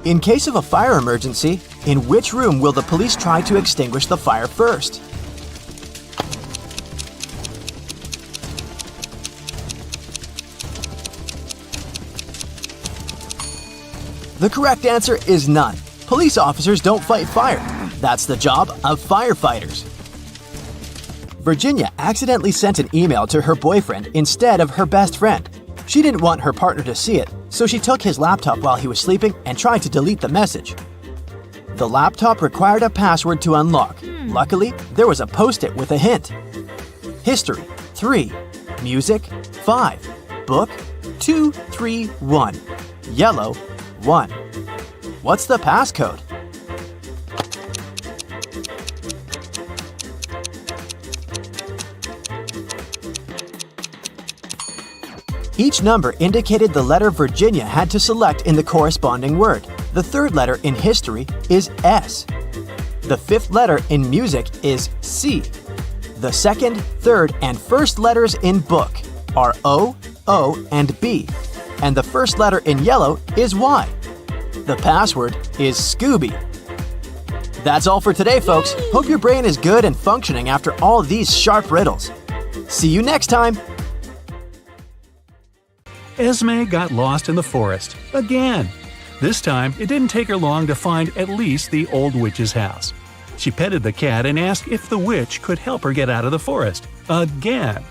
In case of a fire emergency, in which room will the police try to extinguish the fire first? The correct answer is none. Police officers don't fight fire. That's the job of firefighters. Virginia accidentally sent an email to her boyfriend instead of her best friend. She didn't want her partner to see it, so she took his laptop while he was sleeping and tried to delete the message. The laptop required a password to unlock. Luckily, there was a post-it with a hint. History, 3. Music, 5. Book, 2, 3, 1. Yellow, 1. What's the passcode? Each number indicated the letter Virginia had to select in the corresponding word. The third letter in history is S. The fifth letter in music is C. The second, third, and first letters in book are O, O, and B. And the first letter in yellow is Y. The password is Scooby. That's all for today, folks. Hope your brain is good and functioning after all these sharp riddles. See you next time! Esme got lost in the forest again. This time, it didn't take her long to find at least the old witch's house. She petted the cat and asked if the witch could help her get out of the forest again.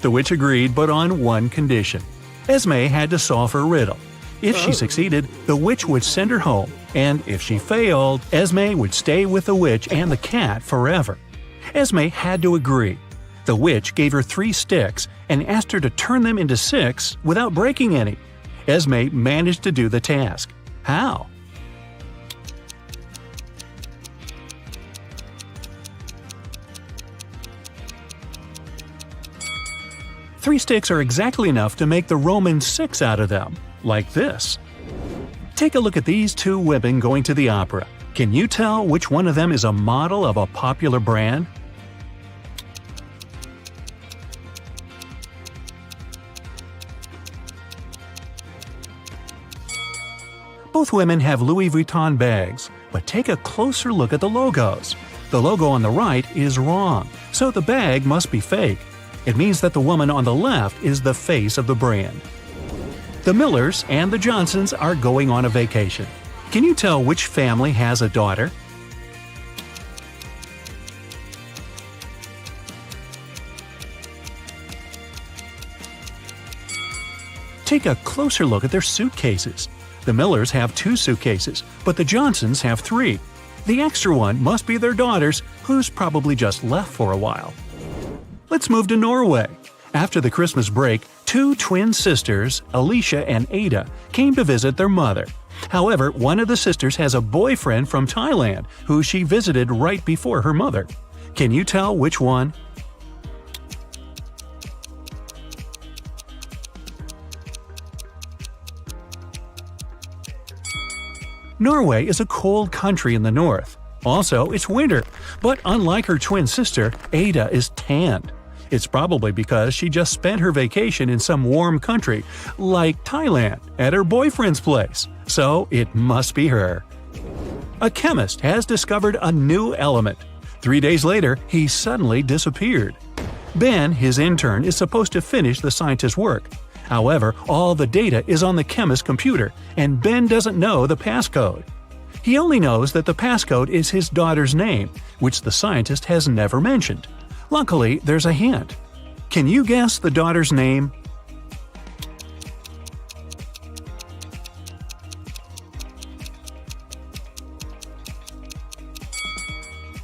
The witch agreed, but on one condition. Esme had to solve her riddle. If she succeeded, the witch would send her home, and if she failed, Esme would stay with the witch and the cat forever. Esme had to agree. The witch gave her 3 sticks and asked her to turn them into 6 without breaking any. Esme managed to do the task. How? Three sticks are exactly enough to make the Roman 6 out of them, like this. Take a look at these 2 women going to the opera. Can you tell which one of them is a model of a popular brand? Both women have Louis Vuitton bags, but take a closer look at the logos. The logo on the right is wrong, so the bag must be fake. It means that the woman on the left is the face of the brand. The Millers and the Johnsons are going on a vacation. Can you tell which family has a daughter? Take a closer look at their suitcases. The Millers have 2 suitcases, but the Johnsons have 3. The extra one must be their daughter's, who's probably just left for a while. Let's move to Norway. After the Christmas break, 2 twin sisters, Alicia and Ada, came to visit their mother. However, one of the sisters has a boyfriend from Thailand who she visited right before her mother. Can you tell which one? Norway is a cold country in the north. Also, it's winter, but unlike her twin sister, Ada is tanned. It's probably because she just spent her vacation in some warm country, like Thailand, at her boyfriend's place. So it must be her. A chemist has discovered a new element. 3 days later, he suddenly disappeared. Ben, his intern, is supposed to finish the scientist's work. However, all the data is on the chemist's computer, and Ben doesn't know the passcode. He only knows that the passcode is his daughter's name, which the scientist has never mentioned. Luckily, there's a hint. Can you guess the daughter's name?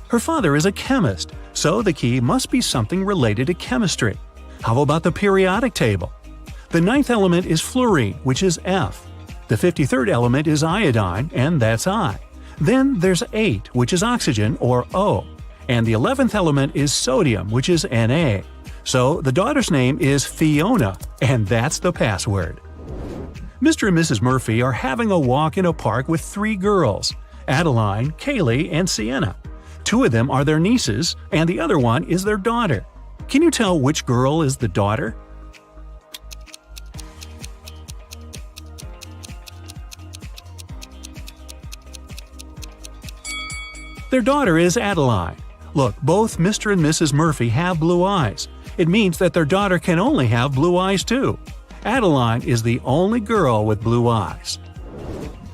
Her father is a chemist, so the key must be something related to chemistry. How about the periodic table? The 9th element is fluorine, which is F. The 53rd element is iodine, and that's I. Then there's 8, which is oxygen, or O. And the 11th element is sodium, which is Na. So the daughter's name is Fiona, and that's the password. Mr. and Mrs. Murphy are having a walk in a park with 3 girls, Adeline, Kaylee, and Sienna. 2 of them are their nieces, and the other one is their daughter. Can you tell which girl is the daughter? Their daughter is Adeline. Look, both Mr. and Mrs. Murphy have blue eyes. It means that their daughter can only have blue eyes too. Adeline is the only girl with blue eyes.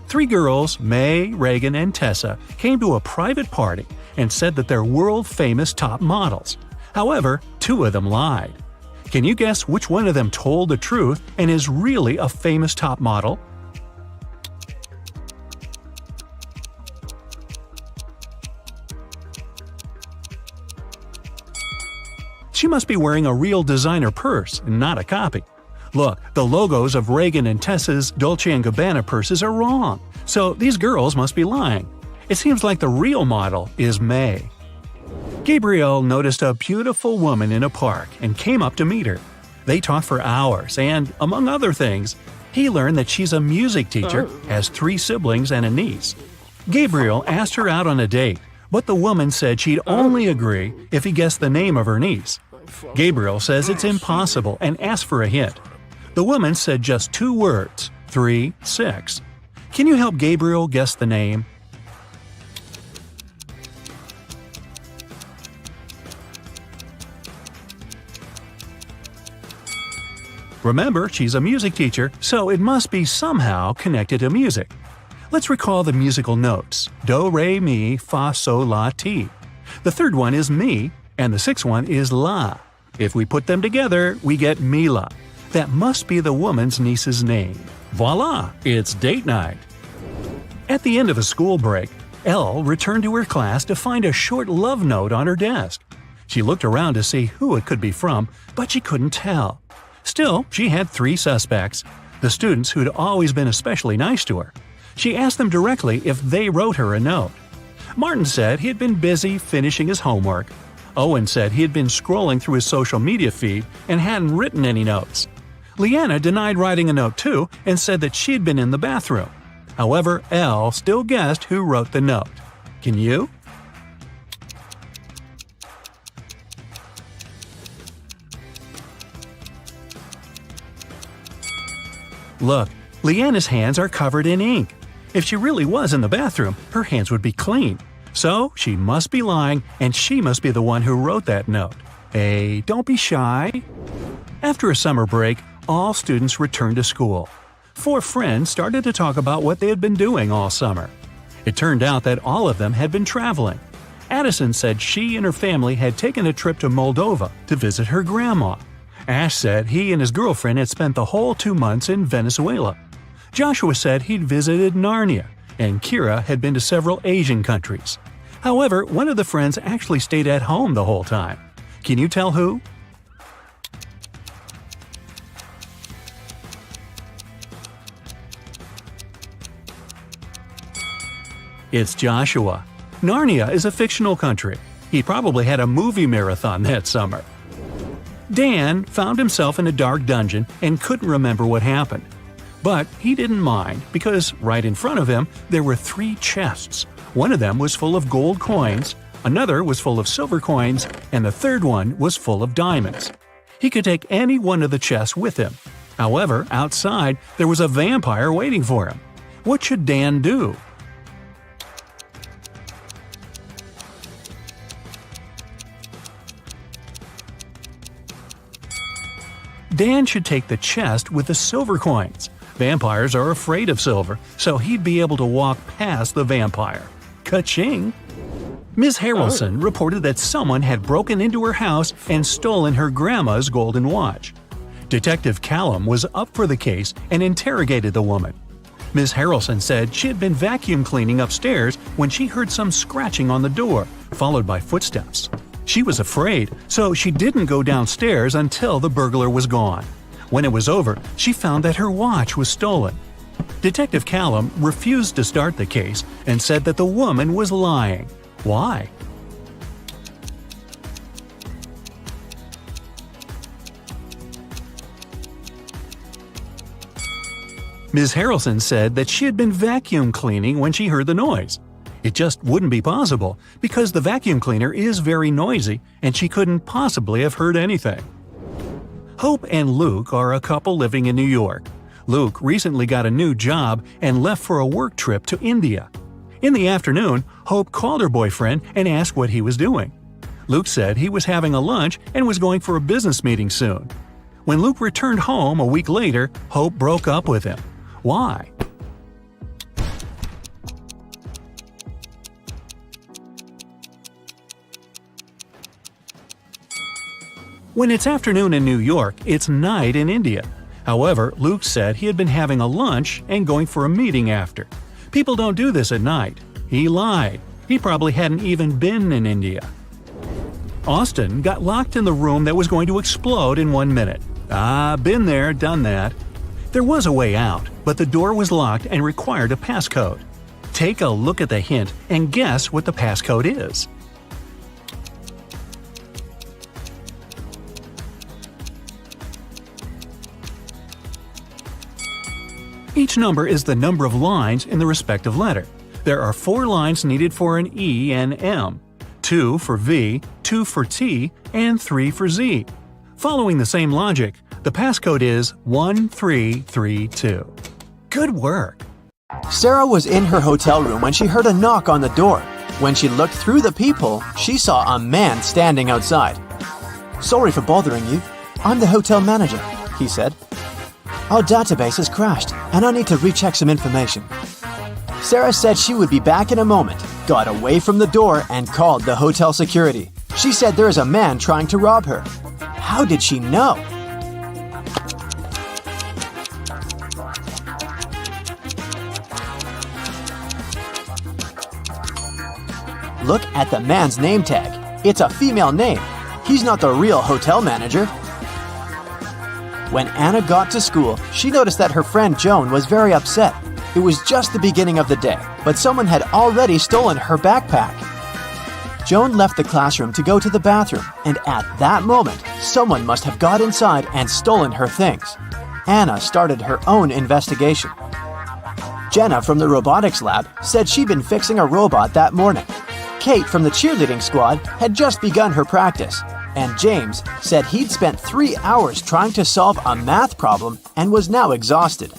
3 girls, May, Reagan, and Tessa, came to a private party and said that they're world-famous top models. However, 2 of them lied. Can you guess which one of them told the truth and is really a famous top model? She must be wearing a real designer purse and not a copy. Look, the logos of Reagan and Tessa's Dolce & Gabbana purses are wrong, so these girls must be lying. It seems like the real model is May. Gabriel noticed a beautiful woman in a park and came up to meet her. They talked for hours and, among other things, he learned that she's a music teacher, has 3 siblings and a niece. Gabriel asked her out on a date, but the woman said she'd only agree if he guessed the name of her niece. Gabriel says it's impossible and asked for a hint. The woman said just 2 words, 3, 6. Can you help Gabriel guess the name? Remember, she's a music teacher, so it must be somehow connected to music. Let's recall the musical notes: do, re, mi, fa, sol, la, ti. The 3rd one is mi, and the 6th one is la. If we put them together, we get Mila. That must be the woman's niece's name. Voila! It's date night. At the end of a school break, Elle returned to her class to find a short love note on her desk. She looked around to see who it could be from, but she couldn't tell. Still, she had 3 suspects, the students who'd always been especially nice to her. She asked them directly if they wrote her a note. Martin said he had been busy finishing his homework. Owen said he had been scrolling through his social media feed and hadn't written any notes. Leanna denied writing a note too and said that she'd been in the bathroom. However, Elle still guessed who wrote the note. Can you? Look, Leanna's hands are covered in ink. If she really was in the bathroom, her hands would be clean. So she must be lying, and she must be the one who wrote that note. Hey, don't be shy. After a summer break, all students returned to school. 4 friends started to talk about what they had been doing all summer. It turned out that all of them had been traveling. Addison said she and her family had taken a trip to Moldova to visit her grandma. Ash said he and his girlfriend had spent the whole 2 months in Venezuela. Joshua said he'd visited Narnia, and Kira had been to several Asian countries. However, one of the friends actually stayed at home the whole time. Can you tell who? It's Joshua. Narnia is a fictional country. He probably had a movie marathon that summer. Dan found himself in a dark dungeon and couldn't remember what happened. But he didn't mind because right in front of him there were 3 chests. One of them was full of gold coins, another was full of silver coins, and the third one was full of diamonds. He could take any one of the chests with him. However, outside there was a vampire waiting for him. What should Dan do? Dan should take the chest with the silver coins. Vampires are afraid of silver, so he'd be able to walk past the vampire. Ka-ching! Ms. Harrelson reported that someone had broken into her house and stolen her grandma's golden watch. Detective Callum was up for the case and interrogated the woman. Ms. Harrelson said she had been vacuum cleaning upstairs when she heard some scratching on the door, followed by footsteps. She was afraid, so she didn't go downstairs until the burglar was gone. When it was over, she found that her watch was stolen. Detective Callum refused to start the case and said that the woman was lying. Why? Ms. Harrelson said that she had been vacuum cleaning when she heard the noise. It just wouldn't be possible because the vacuum cleaner is very noisy and she couldn't possibly have heard anything. Hope and Luke are a couple living in New York. Luke recently got a new job and left for a work trip to India. In the afternoon, Hope called her boyfriend and asked what he was doing. Luke said he was having a lunch and was going for a business meeting soon. When Luke returned home a week later, Hope broke up with him. Why? When it's afternoon in New York, it's night in India. However, Luke said he had been having a lunch and going for a meeting after. People don't do this at night. He lied. He probably hadn't even been in India. Austin got locked in the room that was going to explode in 1 minute. Been there, done that. There was a way out, but the door was locked and required a passcode. Take a look at the hint and guess what the passcode is. Each number is the number of lines in the respective letter. There are 4 lines needed for an E and M, 2 for V, 2 for T, and 3 for Z. Following the same logic, the passcode is 1332. Good work! Sarah was in her hotel room when she heard a knock on the door. When she looked through the peephole, she saw a man standing outside. "Sorry for bothering you. I'm the hotel manager," he said. "Our database has crashed, and I need to recheck some information." Sarah said she would be back in a moment, got away from the door, and called the hotel security. She said there is a man trying to rob her. How did she know? Look at the man's name tag. It's a female name. He's not the real hotel manager. When Anna got to school, she noticed that her friend Joan was very upset. It was just the beginning of the day, but someone had already stolen her backpack. Joan left the classroom to go to the bathroom, and at that moment, someone must have got inside and stolen her things. Anna started her own investigation. Jenna from the robotics lab said she'd been fixing a robot that morning. Kate from the cheerleading squad had just begun her practice. And James said he'd spent 3 hours trying to solve a math problem and was now exhausted.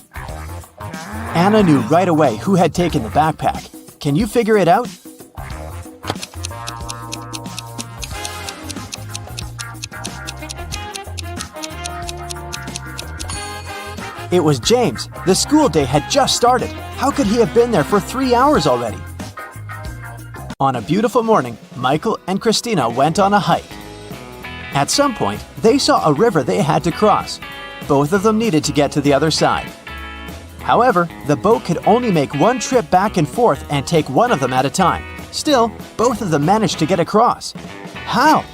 Anna knew right away who had taken the backpack. Can you figure it out? It was James. The school day had just started. How could he have been there for 3 hours already? On a beautiful morning, Michael and Christina went on a hike. At some point, they saw a river they had to cross. Both of them needed to get to the other side. However, the boat could only make one trip back and forth and take one of them at a time. Still, both of them managed to get across. How?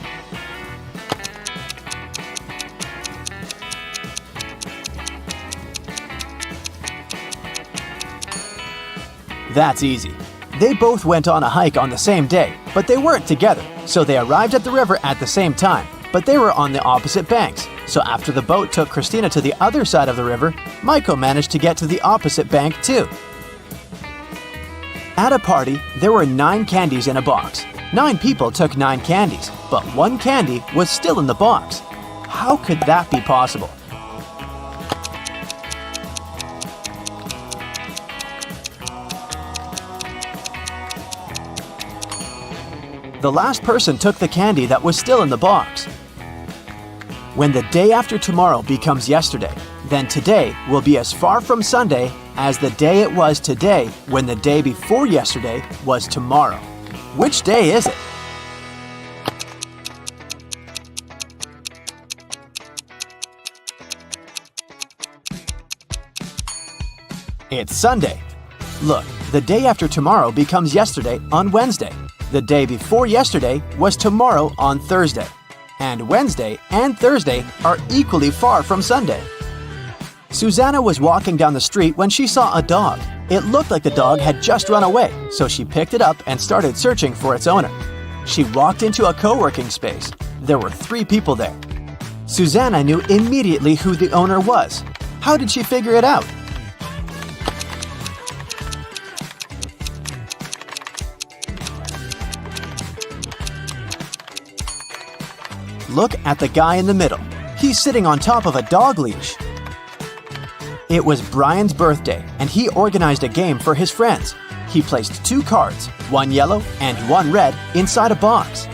That's easy. They both went on a hike on the same day, but they weren't together, so they arrived at the river at the same time, but they were on the opposite banks. So after the boat took Christina to the other side of the river, Michael managed to get to the opposite bank too. At a party, there were 9 candies in a box. 9 people took 9 candies, but 1 candy was still in the box. How could that be possible? The last person took the candy that was still in the box. When the day after tomorrow becomes yesterday, then today will be as far from Sunday as the day it was today when the day before yesterday was tomorrow. Which day is it? It's Sunday. Look, the day after tomorrow becomes yesterday on Wednesday. The day before yesterday was tomorrow on Thursday. And Wednesday and Thursday are equally far from Sunday. Susanna was walking down the street when she saw a dog. It looked like the dog had just run away, so she picked it up and started searching for its owner. She walked into a co-working space. There were 3 people there. Susanna knew immediately who the owner was. How did she figure it out? Look at the guy in the middle. He's sitting on top of a dog leash. It was Brian's birthday, and he organized a game for his friends. He placed 2 cards, 1 yellow and 1 red, inside a box.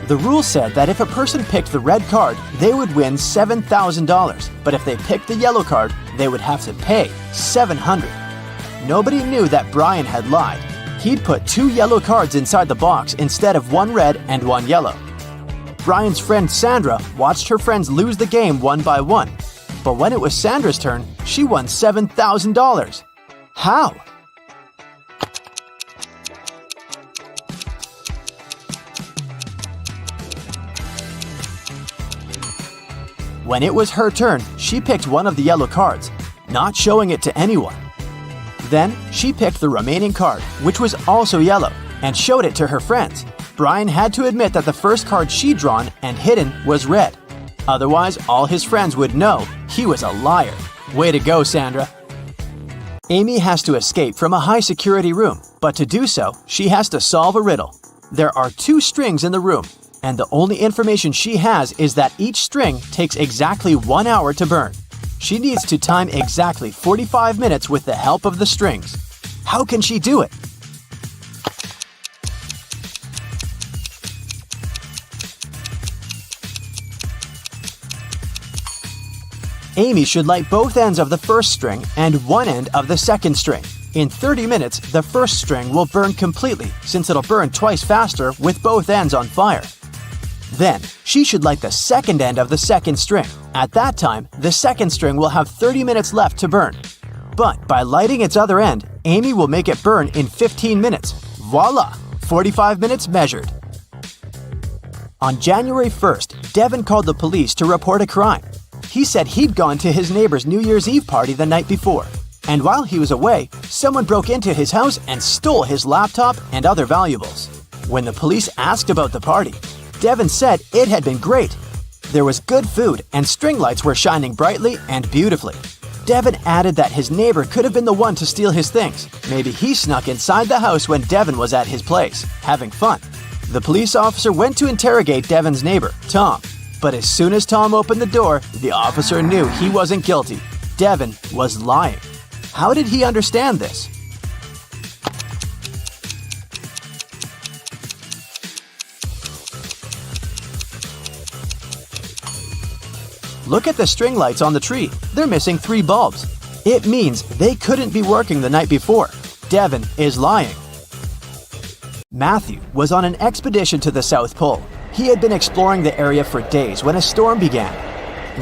The rule said that if a person picked the red card, they would win $7,000, but if they picked the yellow card, they would have to pay $700. Nobody knew that Brian had lied. He'd put 2 yellow cards inside the box instead of 1 red and 1 yellow. Brian's friend Sandra watched her friends lose the game one by one. But when it was Sandra's turn, she won $7,000. How? When it was her turn, she picked one of the yellow cards, not showing it to anyone. Then, she picked the remaining card, which was also yellow, and showed it to her friends. Brian had to admit that the first card she'd drawn and hidden was red. Otherwise, all his friends would know he was a liar. Way to go, Sandra. Amy has to escape from a high-security room, but to do so, she has to solve a riddle. There are 2 strings in the room, and the only information she has is that each string takes exactly 1 hour to burn. She needs to time exactly 45 minutes with the help of the strings. How can she do it? Amy should light both ends of the first string and one end of the second string. In 30 minutes, the first string will burn completely since it'll burn twice faster with both ends on fire. Then, she should light the second end of the second string. At that time, the second string will have 30 minutes left to burn. But by lighting its other end, Amy will make it burn in 15 minutes. Voila! 45 minutes measured. On January 1st, Devin called the police to report a crime. He said he'd gone to his neighbor's New Year's Eve party the night before. And while he was away, someone broke into his house and stole his laptop and other valuables. When the police asked about the party, Devin said it had been great. There was good food and string lights were shining brightly and beautifully. Devin added that his neighbor could have been the one to steal his things. Maybe he snuck inside the house when Devin was at his place, having fun. The police officer went to interrogate Devin's neighbor, Tom. But as soon as Tom opened the door, the officer knew he wasn't guilty. Devin was lying. How did he understand this? Look at the string lights on the tree. They're missing 3 bulbs. It means they couldn't be working the night before. Devin is lying. Matthew was on an expedition to the South Pole. He had been exploring the area for days when a storm began.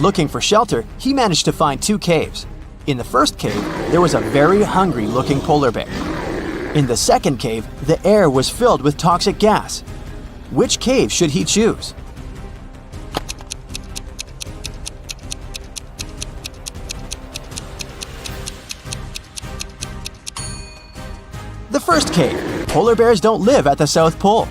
Looking for shelter, he managed to find 2 caves. In the first cave, there was a very hungry-looking polar bear. In the second cave, the air was filled with toxic gas. Which cave should he choose? The first cave. Polar bears don't live at the South Pole.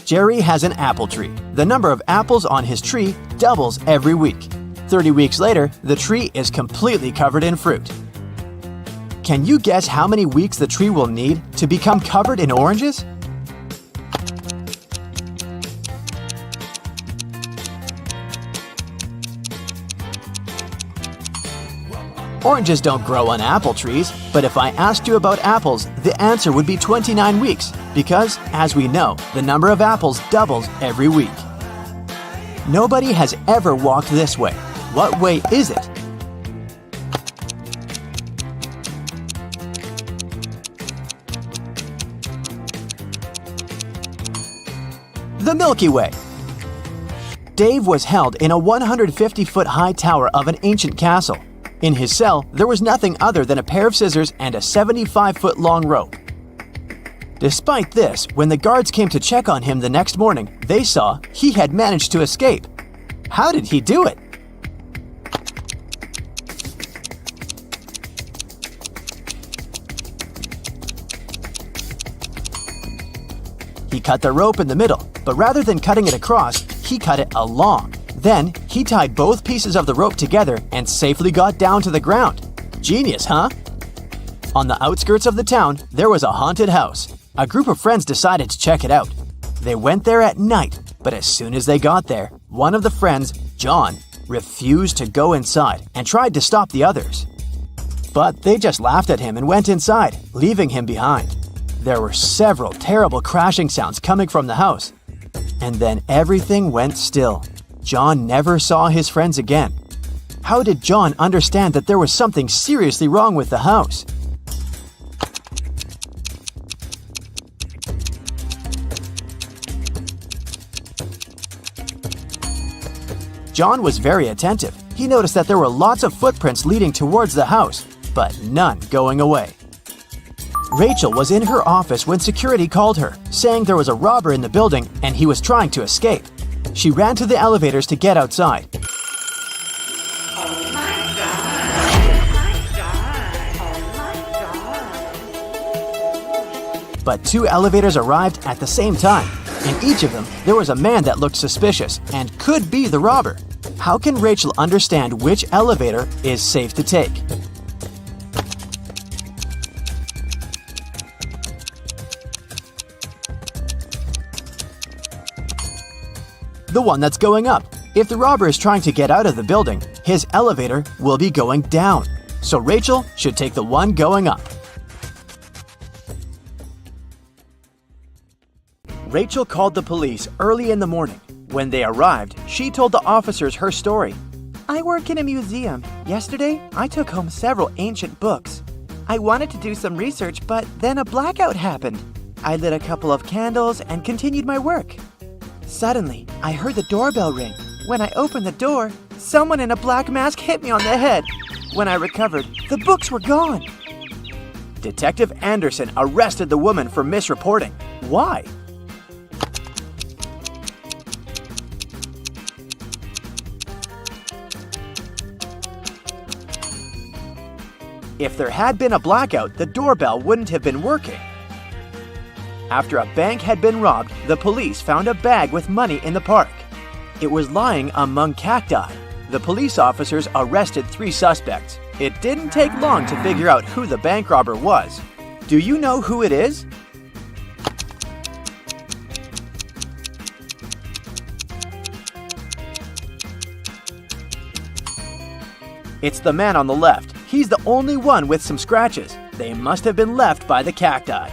Jerry has an apple tree. The number of apples on his tree doubles every week. 30 weeks later, the tree is completely covered in fruit. Can you guess how many weeks the tree will need to become covered in oranges? Oranges don't grow on apple trees, but if I asked you about apples, the answer would be 29 weeks, because, as we know, the number of apples doubles every week. Nobody has ever walked this way. What way is it? The Milky Way. Dave was held in a 150-foot high tower of an ancient castle. In his cell, there was nothing other than a pair of scissors and a 75-foot long rope. Despite this, when the guards came to check on him the next morning, they saw he had managed to escape. How did he do it? He cut the rope in the middle, but rather than cutting it across, he cut it along. Then, he tied both pieces of the rope together and safely got down to the ground. Genius, huh? On the outskirts of the town, there was a haunted house. A group of friends decided to check it out. They went there at night, but as soon as they got there, one of the friends, John, refused to go inside and tried to stop the others. But they just laughed at him and went inside, leaving him behind. There were several terrible crashing sounds coming from the house. And then everything went still. John never saw his friends again. How did John understand that there was something seriously wrong with the house? John was very attentive. He noticed that there were lots of footprints leading towards the house, but none going away. Rachel was in her office when security called her, saying there was a robber in the building and he was trying to escape. She ran to the elevators to get outside. But two elevators arrived at the same time. In each of them, there was a man that looked suspicious and could be the robber. How can Rachel understand which elevator is safe to take? The one that's going up. If the robber is trying to get out of the building, his elevator will be going down. So Rachel should take the one going up. Rachel called the police early in the morning. When they arrived, she told the officers her story. I work in a museum. Yesterday, I took home several ancient books. I wanted to do some research, but then a blackout happened. I lit a couple of candles and continued my work. Suddenly, I heard the doorbell ring. When I opened the door, someone in a black mask hit me on the head. When I recovered, the books were gone. Detective Anderson arrested the woman for misreporting. Why? If there had been a blackout, the doorbell wouldn't have been working. After a bank had been robbed, the police found a bag with money in the park. It was lying among cacti. The police officers arrested 3 suspects. It didn't take long to figure out who the bank robber was. Do you know who it is? It's the man on the left. He's the only one with some scratches. They must have been left by the cacti.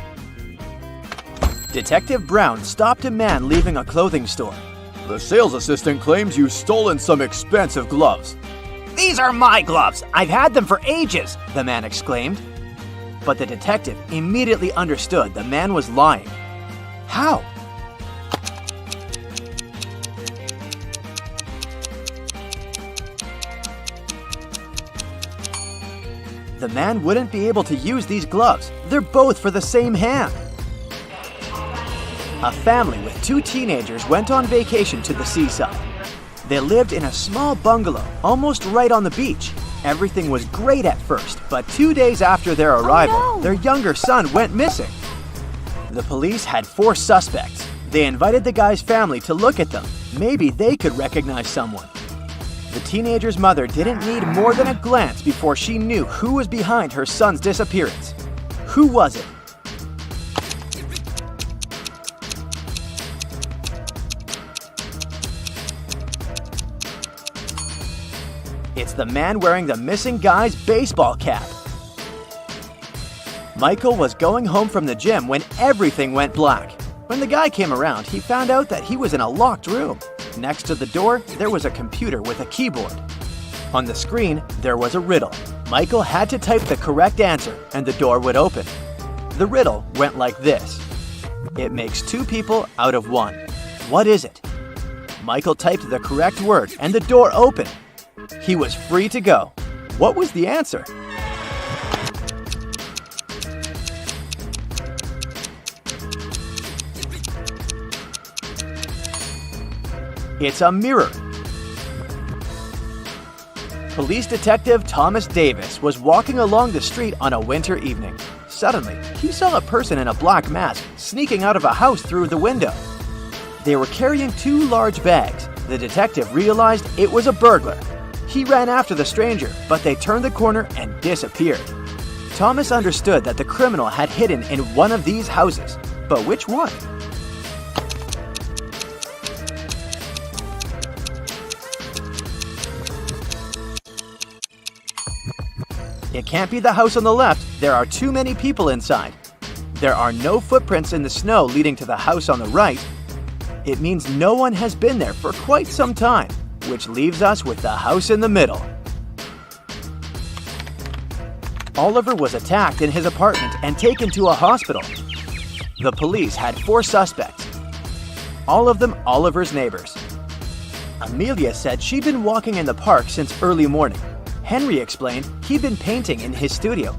Detective Brown stopped a man leaving a clothing store. The sales assistant claims you've stolen some expensive gloves. These are my gloves! I've had them for ages! The man exclaimed. But the detective immediately understood the man was lying. How? The man wouldn't be able to use these gloves. They're both for the same hand. A family with 2 teenagers went on vacation to the seaside. They lived in a small bungalow, almost right on the beach. Everything was great at first, but 2 days after their arrival, their younger son went missing. The police had 4 suspects. They invited the guy's family to look at them. Maybe they could recognize someone. The teenager's mother didn't need more than a glance before she knew who was behind her son's disappearance. Who was it? It's the man wearing the missing guy's baseball cap. Michael was going home from the gym when everything went black. When the guy came around, he found out that he was in a locked room. Next to the door, there was a computer with a keyboard. On the screen, there was a riddle. Michael had to type the correct answer and the door would open. The riddle went like this. It makes two people out of one. What is it? Michael typed the correct word and the door opened. He was free to go. What was the answer? It's a mirror. Police detective Thomas Davis was walking along the street on a winter evening. Suddenly, he saw a person in a black mask sneaking out of a house through the window. They were carrying two large bags. The detective realized it was a burglar. He ran after the stranger, but they turned the corner and disappeared. Thomas understood that the criminal had hidden in one of these houses, but which one? It can't be the house on the left. There are too many people inside. There are no footprints in the snow leading to the house on the right. It means no one has been there for quite some time, which leaves us with the house in the middle. Oliver was attacked in his apartment and taken to a hospital. The police had 4 suspects, all of them Oliver's neighbors. Amelia said she'd been walking in the park since early morning. Henry explained he'd been painting in his studio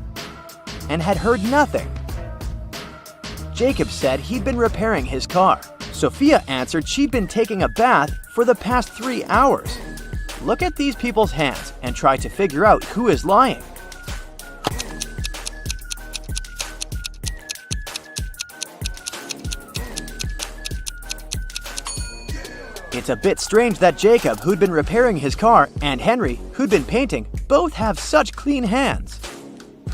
and had heard nothing. Jacob said he'd been repairing his car. Sophia answered she'd been taking a bath for the past 3 hours. Look at these people's hands and try to figure out who is lying. It's a bit strange that Jacob, who'd been repairing his car, and Henry, who'd been painting, both have such clean hands.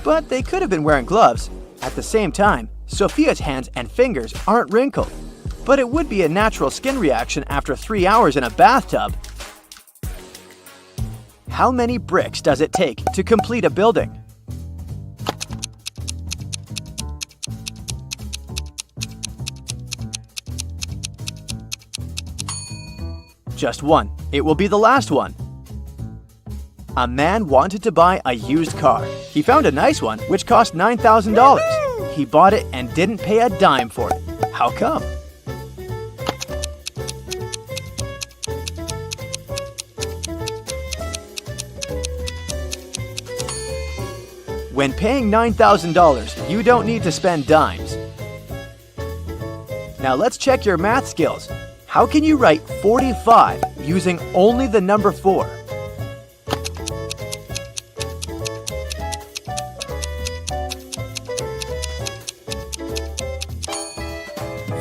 But they could have been wearing gloves. At the same time, Sophia's hands and fingers aren't wrinkled. But it would be a natural skin reaction after 3 hours in a bathtub. How many bricks does it take to complete a building? Just one. It will be the last one. A man wanted to buy a used car. He found a nice one which cost $9,000. He bought it and didn't pay a dime for it. How come? When paying $9,000, you don't need to spend dimes. Now let's check your math skills. How can you write 45 using only the number 4?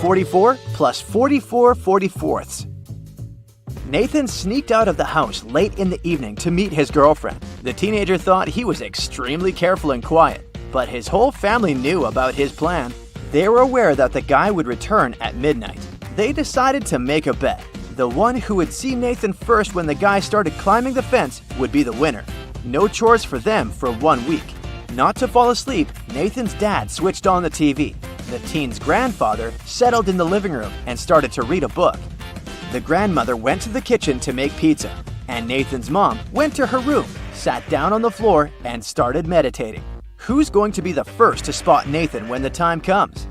(44 plus 44 44ths). Nathan sneaked out of the house late in the evening to meet his girlfriend. The teenager thought he was extremely careful and quiet, but his whole family knew about his plan. They were aware that the guy would return at midnight. They decided to make a bet. The one who would see Nathan first when the guy started climbing the fence would be the winner. No chores for them for 1 week. Not to fall asleep, Nathan's dad switched on the TV. The teen's grandfather settled in the living room and started to read a book. The grandmother went to the kitchen to make pizza, and Nathan's mom went to her room, sat down on the floor, and started meditating. Who's going to be the first to spot Nathan when the time comes?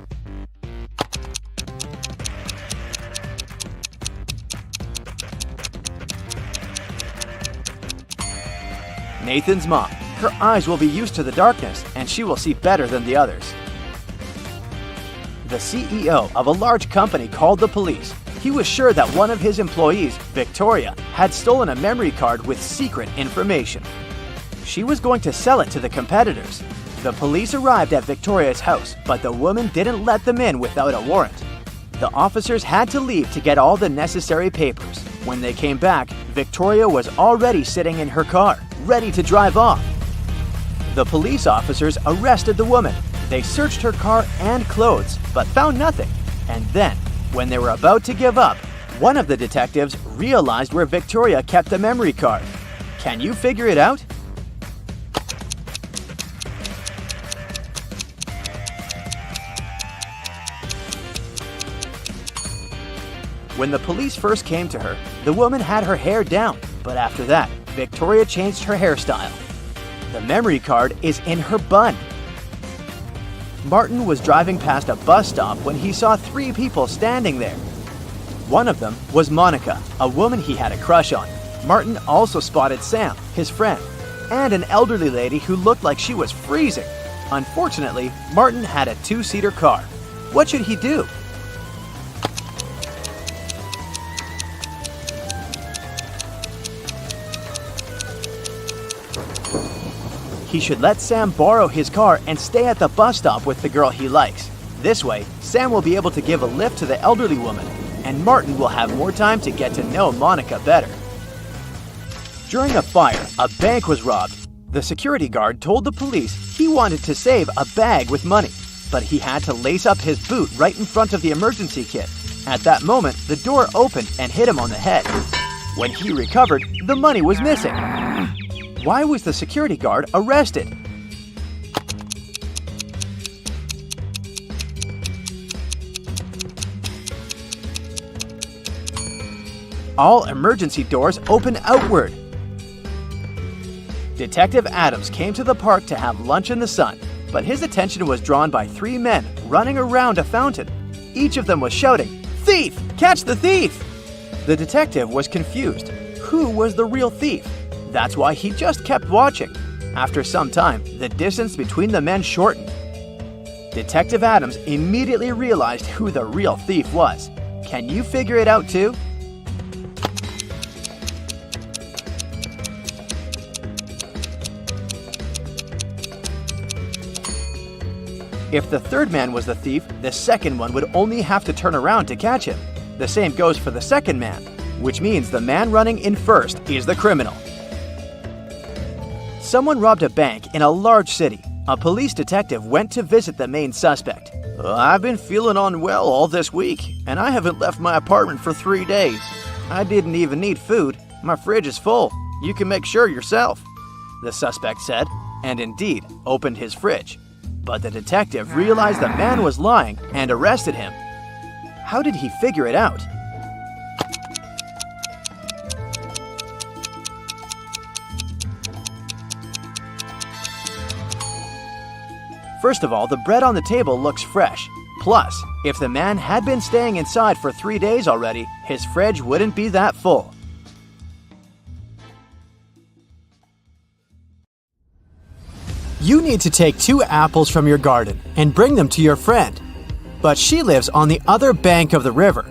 Nathan's mom. Her eyes will be used to the darkness, and she will see better than the others. The CEO of a large company called the police. He was sure that one of his employees, Victoria, had stolen a memory card with secret information. She was going to sell it to the competitors. The police arrived at Victoria's house, but the woman didn't let them in without a warrant. The officers had to leave to get all the necessary papers. When they came back, Victoria was already sitting in her car, ready to drive off. The police officers arrested the woman. They searched her car and clothes, but found nothing. And then, when they were about to give up, one of the detectives realized where Victoria kept the memory card. Can you figure it out? When the police first came to her, the woman had her hair down, but after that, Victoria changed her hairstyle. The memory card is in her bun. Martin was driving past a bus stop when he saw 3 people standing there. One of them was Monica, a woman he had a crush on. Martin also spotted Sam, his friend, and an elderly lady who looked like she was freezing. Unfortunately, Martin had a 2-seater car. What should he do? He should let Sam borrow his car and stay at the bus stop with the girl he likes. This way, Sam will be able to give a lift to the elderly woman, and Martin will have more time to get to know Monica better. During a fire, a bank was robbed. The security guard told the police he wanted to save a bag with money, but he had to lace up his boot right in front of the emergency kit. At that moment, the door opened and hit him on the head. When he recovered, the money was missing. Why was the security guard arrested? All emergency doors open outward. Detective Adams came to the park to have lunch in the sun, but his attention was drawn by 3 men running around a fountain. Each of them was shouting, "Thief! Catch the thief!" The detective was confused. Who was the real thief? That's why he just kept watching. After some time, the distance between the men shortened. Detective Adams immediately realized who the real thief was. Can you figure it out too? If the third man was the thief, the second one would only have to turn around to catch him. The same goes for the second man, which means the man running in first is the criminal. Someone robbed a bank in a large city. A police detective went to visit the main suspect. "I've been feeling unwell all this week, and I haven't left my apartment for 3 days. I didn't even need food. My fridge is full. You can make sure yourself," the suspect said, and indeed opened his fridge. But the detective realized the man was lying and arrested him. How did he figure it out? First of all, the bread on the table looks fresh. Plus, if the man had been staying inside for 3 days already, his fridge wouldn't be that full. You need to take 2 apples from your garden and bring them to your friend. But she lives on the other bank of the river.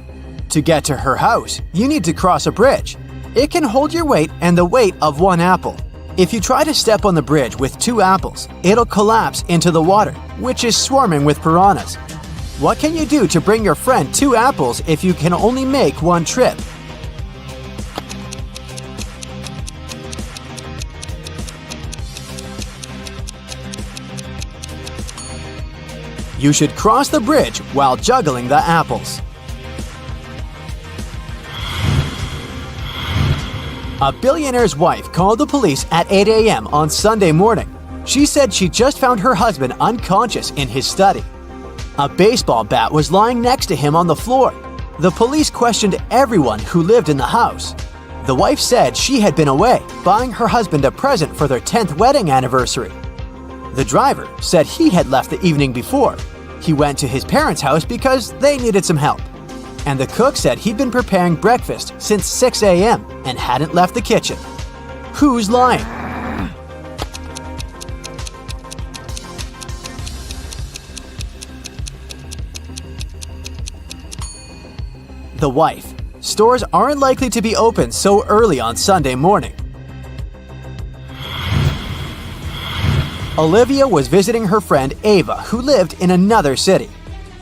To get to her house, you need to cross a bridge. It can hold your weight and the weight of 1 apple. If you try to step on the bridge with 2 apples, it'll collapse into the water, which is swarming with piranhas. What can you do to bring your friend 2 apples if you can only make 1 trip? You should cross the bridge while juggling the apples. A billionaire's wife called the police at 8 a.m. on Sunday morning. She said she just found her husband unconscious in his study. A baseball bat was lying next to him on the floor. The police questioned everyone who lived in the house. The wife said she had been away, buying her husband a present for their 10th wedding anniversary. The driver said he had left the evening before. He went to his parents' house because they needed some help. And the cook said he'd been preparing breakfast since 6 a.m. and hadn't left the kitchen. Who's lying? The wife. Stores aren't likely to be open so early on Sunday morning. Olivia was visiting her friend Ava, who lived in another city.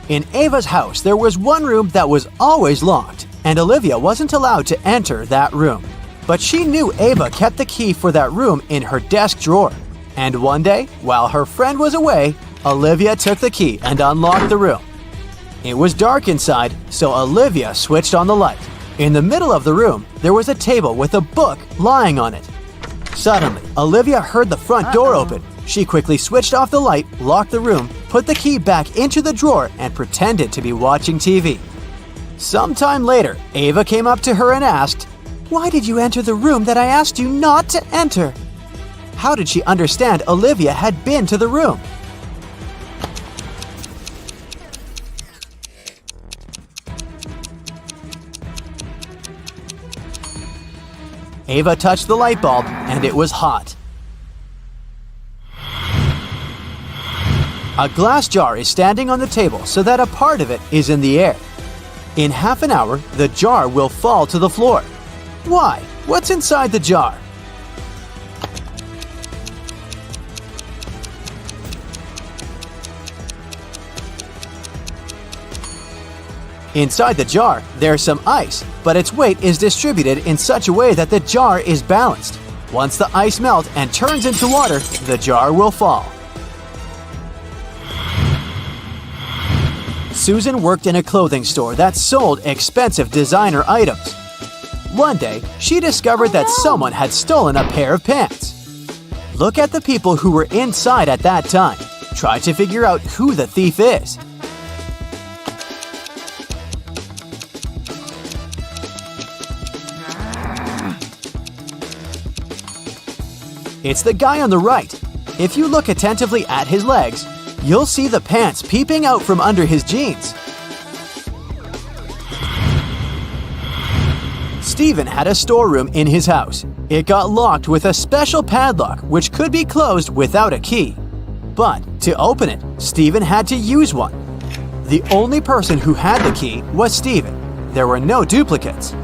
In Ava's house, there was one room that was always locked, and Olivia wasn't allowed to enter that room. But she knew Ava kept the key for that room in her desk drawer. And one day, while her friend was away, Olivia took the key and unlocked the room. It was dark inside, so Olivia switched on the light. In the middle of the room, there was a table with a book lying on it. Suddenly, Olivia heard the front door open. She quickly switched off the light, locked the room, put the key back into the drawer, and pretended to be watching TV. Sometime later, Ava came up to her and asked, "Why did you enter the room that I asked you not to enter?" How did she understand Olivia had been to the room? Ava touched the light bulb, and it was hot. A glass jar is standing on the table so that a part of it is in the air. In half an hour, the jar will fall to the floor. Why? What's inside the jar? Inside the jar, there's some ice, but its weight is distributed in such a way that the jar is balanced. Once the ice melts and turns into water, the jar will fall. Susan worked in a clothing store that sold expensive designer items. One day, she discovered that someone had stolen a pair of pants. Look at the people who were inside at that time. Try to figure out who the thief is. It's the guy on the right. If you look attentively at his legs, you'll see the pants peeping out from under his jeans. Stephen had a storeroom in his house. It got locked with a special padlock which could be closed without a key. But to open it, Stephen had to use one. The only person who had the key was Stephen. There were no duplicates.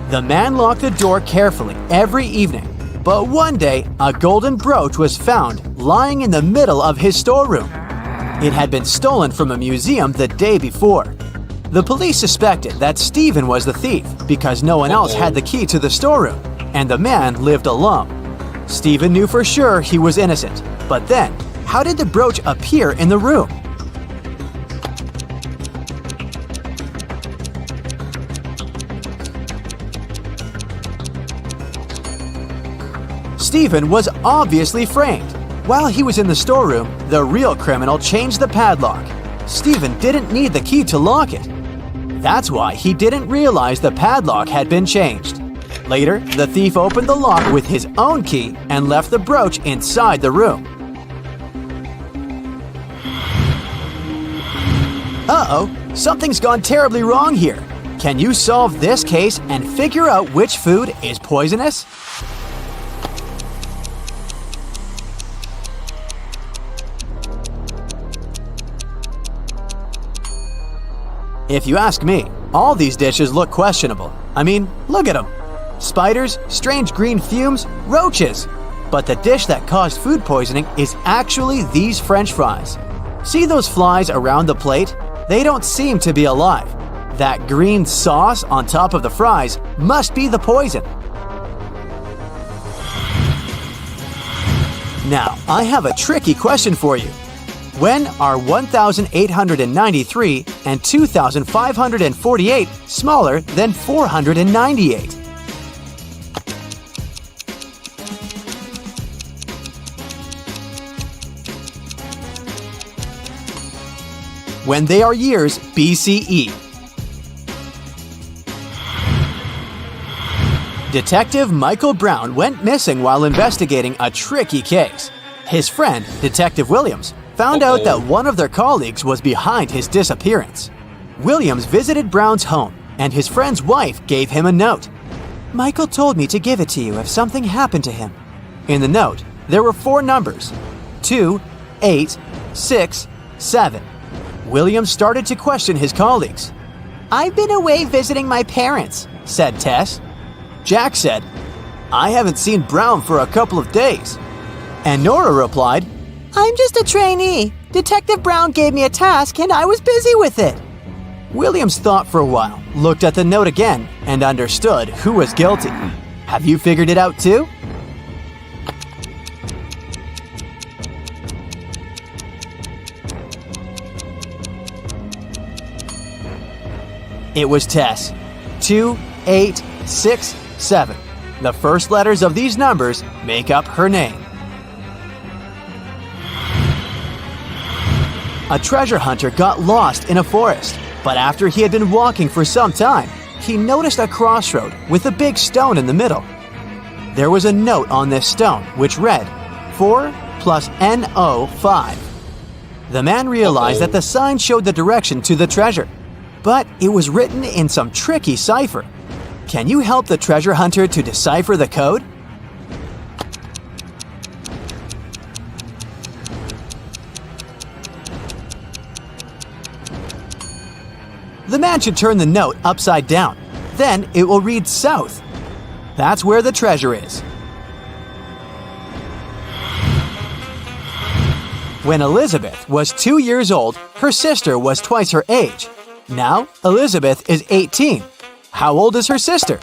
The man locked the door carefully every evening. But one day, a golden brooch was found lying in the middle of his storeroom. It had been stolen from a museum the day before. The police suspected that Stephen was the thief because no one else had the key to the storeroom, and the man lived alone. Stephen knew for sure he was innocent, but then, how did the brooch appear in the room? Stephen was obviously framed. While he was in the storeroom, the real criminal changed the padlock. Stephen didn't need the key to lock it. That's why he didn't realize the padlock had been changed. Later, the thief opened the lock with his own key and left the brooch inside the room. Uh-oh, something's gone terribly wrong here. Can you solve this case and figure out which food is poisonous? If you ask me, all these dishes look questionable. I mean, look at them. Spiders, strange green fumes, roaches. But the dish that caused food poisoning is actually these French fries. See those flies around the plate? They don't seem to be alive. That green sauce on top of the fries must be the poison. Now, I have a tricky question for you. When are 1,893 and 2,548 smaller than 498? When they are years BCE. Detective Michael Brown went missing while investigating a tricky case. His friend, Detective Williams, found out that one of their colleagues was behind his disappearance. Williams visited Brown's home, and his friend's wife gave him a note. "Michael told me to give it to you if something happened to him." In the note, there were 4 numbers: 2, 8, 6, 7. Williams started to question his colleagues. "I've been away visiting my parents," said Tess. Jack said, "I haven't seen Brown for a couple of days." And Nora replied, "I'm just a trainee. Detective Brown gave me a task and I was busy with it." Williams thought for a while, looked at the note again, and understood who was guilty. Have you figured it out too? It was Tess. 2, 8, 6, 7. The first letters of these numbers make up her name. A treasure hunter got lost in a forest, but after he had been walking for some time, he noticed a crossroad with a big stone in the middle. There was a note on this stone which read, 4 plus NO 5. The man realized that the sign showed the direction to the treasure, but it was written in some tricky cipher. Can you help the treasure hunter to decipher the code? The man should turn the note upside down. Then it will read south. That's where the treasure is. When Elizabeth was 2 years old, her sister was twice her age. Now, Elizabeth is 18. How old is her sister?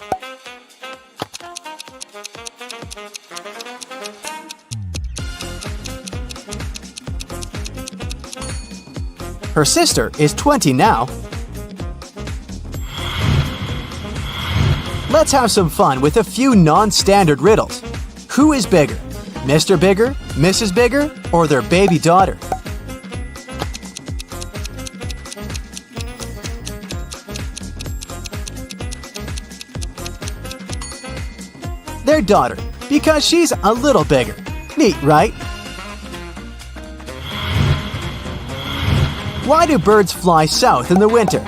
Her sister is 20 now. Let's have some fun with a few non-standard riddles. Who is bigger? Mr. Bigger, Mrs. Bigger, or their baby daughter? Their daughter, because she's a little bigger. Neat, right? Why do birds fly south in the winter?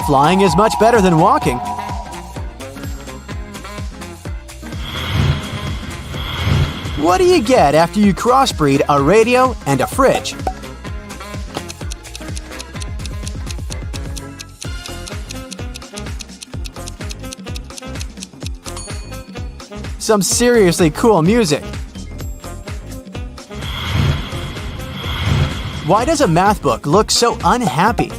Flying is much better than walking. What do you get after you crossbreed a radio and a fridge? Some seriously cool music. Why does a math book look so unhappy?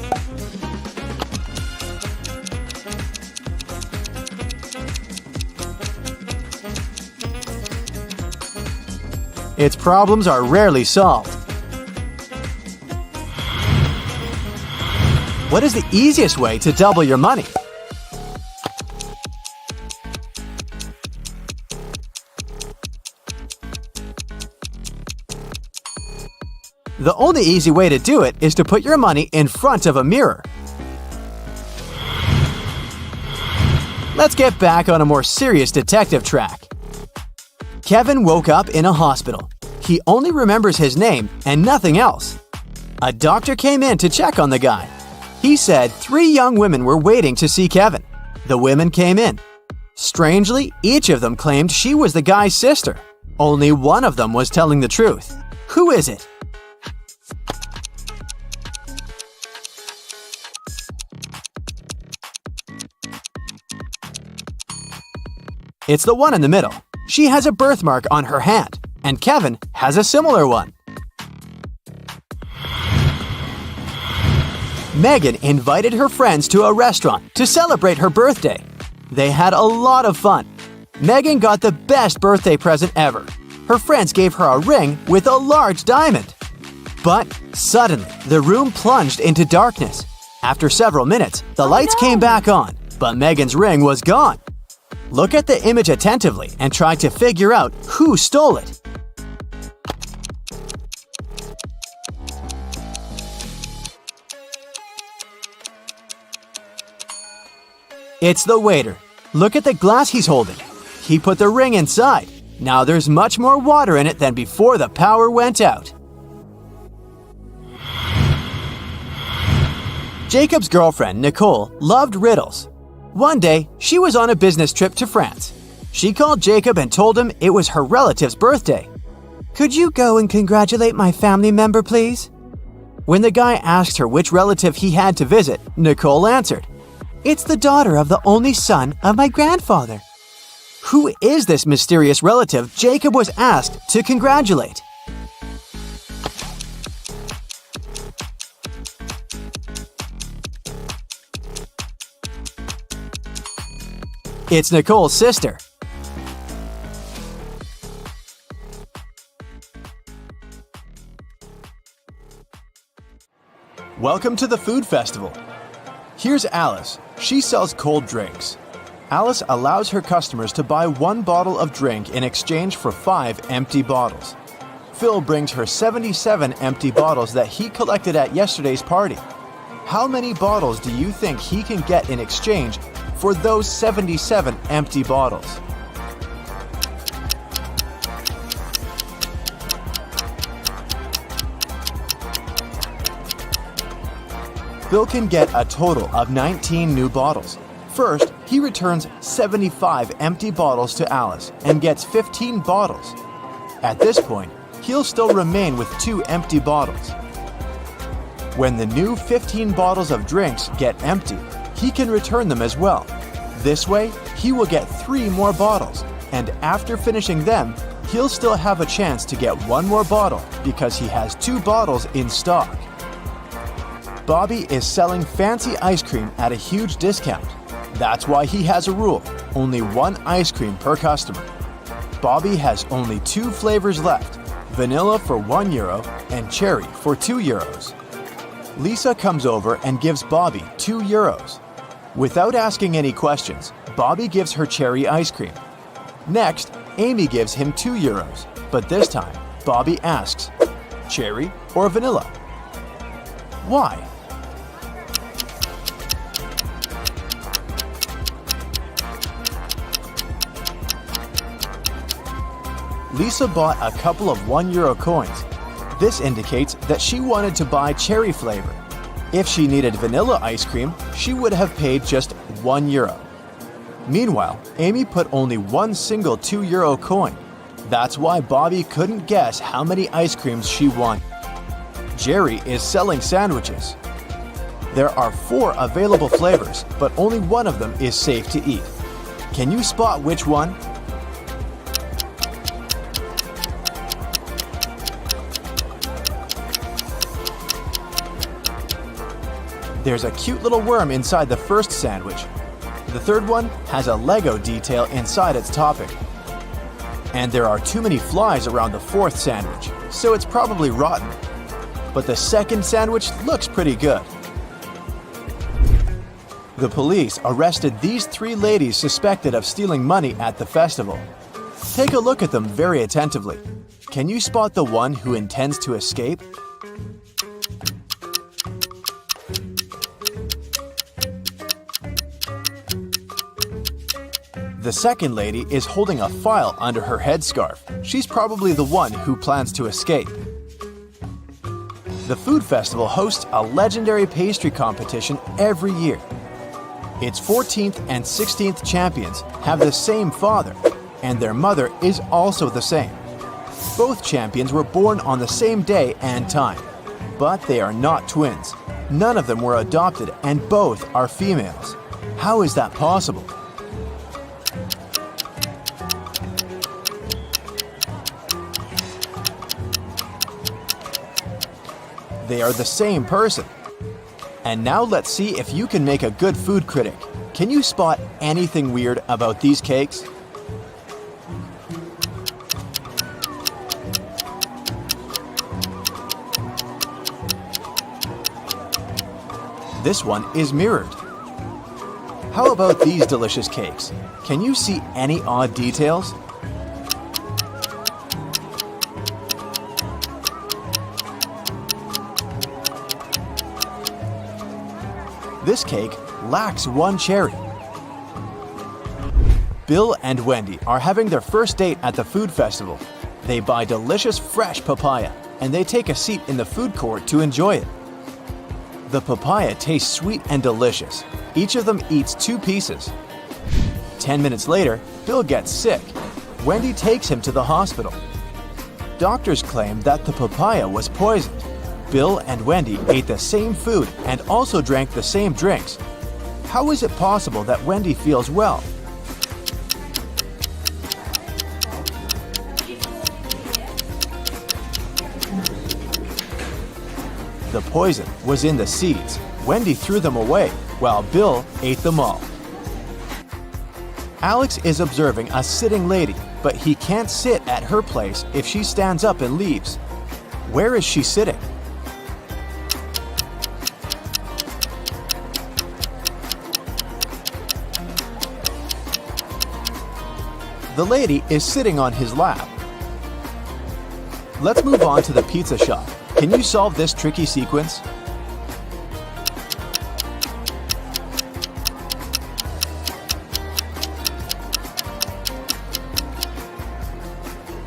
Its problems are rarely solved. What is the easiest way to double your money? The only easy way to do it is to put your money in front of a mirror. Let's get back on a more serious detective track. Kevin woke up in a hospital. He only remembers his name and nothing else. A doctor came in to check on the guy. He said 3 young women were waiting to see Kevin. The women came in. Strangely, each of them claimed she was the guy's sister. Only one of them was telling the truth. Who is it? It's the one in the middle. She has a birthmark on her hand, and Kevin has a similar one. Megan invited her friends to a restaurant to celebrate her birthday. They had a lot of fun. Megan got the best birthday present ever. Her friends gave her a ring with a large diamond. But suddenly, the room plunged into darkness. After several minutes, the lights came back on, but Megan's ring was gone. Look at the image attentively and try to figure out who stole it. It's the waiter. Look at the glass he's holding. He put the ring inside. Now there's much more water in it than before the power went out. Jacob's girlfriend, Nicole, loved riddles. One day, she was on a business trip to France. She called Jacob and told him it was her relative's birthday. "Could you go and congratulate my family member, please?" When the guy asked her which relative he had to visit, Nicole answered, "It's the daughter of the only son of my grandfather." Who is this mysterious relative Jacob was asked to congratulate? It's Nicole's sister. Welcome to the food festival. Here's Alice. She sells cold drinks. Alice allows her customers to buy 1 bottle of drink in exchange for 5 empty bottles. Phil brings her 77 empty bottles that he collected at yesterday's party. How many bottles do you think he can get in exchange for those 77 empty bottles? Bill can get a total of 19 new bottles. First, he returns 75 empty bottles to Alice and gets 15 bottles. At this point, he'll still remain with 2 empty bottles. When the new 15 bottles of drinks get empty, he can return them as well. This way, he will get 3 more bottles, and after finishing them, he'll still have a chance to get 1 more bottle because he has 2 bottles in stock. Bobby is selling fancy ice cream at a huge discount. That's why he has a rule: only 1 ice cream per customer. Bobby has only 2 flavors left: vanilla for €1 and cherry for €2. Lisa comes over and gives Bobby €2. Without asking any questions, Bobby gives her cherry ice cream. Next, Amy gives him €2, but this time, Bobby asks, cherry or vanilla? Why? Lisa bought a couple of €1 coins. This indicates that she wanted to buy cherry flavor. If she needed vanilla ice cream, she would have paid just €1. Meanwhile, Amy put only 1 single €2 coin. That's why Bobby couldn't guess how many ice creams she wanted. Jerry is selling sandwiches. There are 4 available flavors, but only one of them is safe to eat. Can you spot which one? There's a cute little worm inside the first sandwich. The third one has a Lego detail inside its topping. And there are too many flies around the 4th sandwich, so it's probably rotten. But the second sandwich looks pretty good. The police arrested these 3 ladies suspected of stealing money at the festival. Take a look at them very attentively. Can you spot the one who intends to escape? The second lady is holding a file under her headscarf. She's probably the one who plans to escape. The food festival hosts a legendary pastry competition every year. Its 14th and 16th champions have the same father, and their mother is also the same. Both champions were born on the same day and time, but they are not twins. None of them were adopted, and both are females. How is that possible? They are the same person. And now let's see if you can make a good food critic. Can you spot anything weird about these cakes? This one is mirrored. How about these delicious cakes? Can you see any odd details? This cake lacks 1 cherry. Bill and Wendy are having their first date at the food festival. They buy delicious fresh papaya, and they take a seat in the food court to enjoy it. The papaya tastes sweet and delicious. Each of them eats 2 pieces. 10 minutes later, Bill gets sick. Wendy takes him to the hospital. Doctors claim that the papaya was poisoned. Bill and Wendy ate the same food and also drank the same drinks. How is it possible that Wendy feels well? The poison was in the seeds. Wendy threw them away, while Bill ate them all. Alex is observing a sitting lady, but he can't sit at her place if she stands up and leaves. Where is she sitting? The lady is sitting on his lap. Let's move on to the pizza shop. Can you solve this tricky sequence?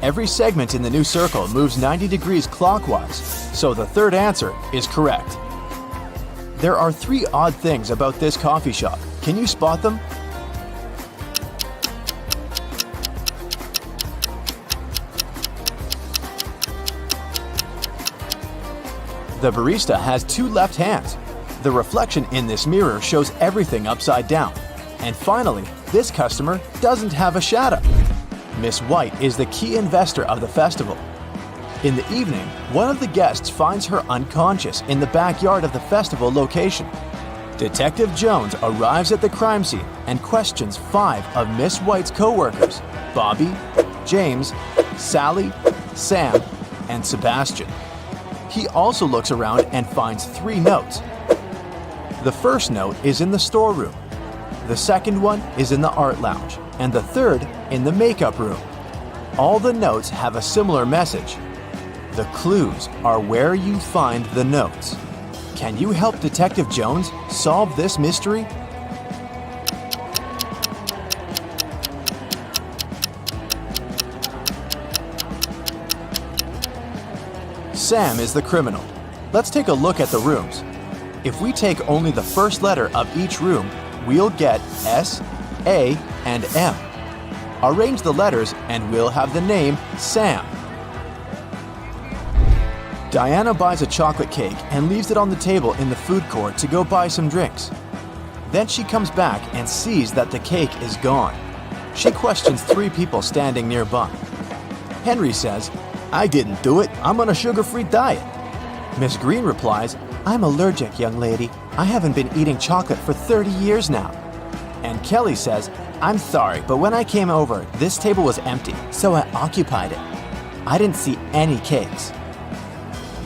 Every segment in the new circle moves 90 degrees clockwise, so the third answer is correct. There are 3 odd things about this coffee shop. Can you spot them? The barista has 2 left hands. The reflection in this mirror shows everything upside down. And finally, this customer doesn't have a shadow. Miss White is the key investor of the festival. In the evening, one of the guests finds her unconscious in the backyard of the festival location. Detective Jones arrives at the crime scene and questions 5 of Miss White's co-workers: Bobby, James, Sally, Sam, and Sebastian. He also looks around and finds 3 notes. The first note is in the storeroom. The second one is in the art lounge, and the third in the makeup room. All the notes have a similar message. The clues are where you find the notes. Can you help Detective Jones solve this mystery? Sam is the criminal. Let's take a look at the rooms. If we take only the first letter of each room, we'll get S, A, and M. Arrange the letters and we'll have the name Sam. Diana buys a chocolate cake and leaves it on the table in the food court to go buy some drinks. Then she comes back and sees that the cake is gone. She questions 3 people standing nearby. Henry says, "I didn't do it. I'm on a sugar-free diet." Miss Green replies, "I'm allergic, young lady. I haven't been eating chocolate for 30 years now." And Kelly says, "I'm sorry, but when I came over, this table was empty, so I occupied it. I didn't see any cakes."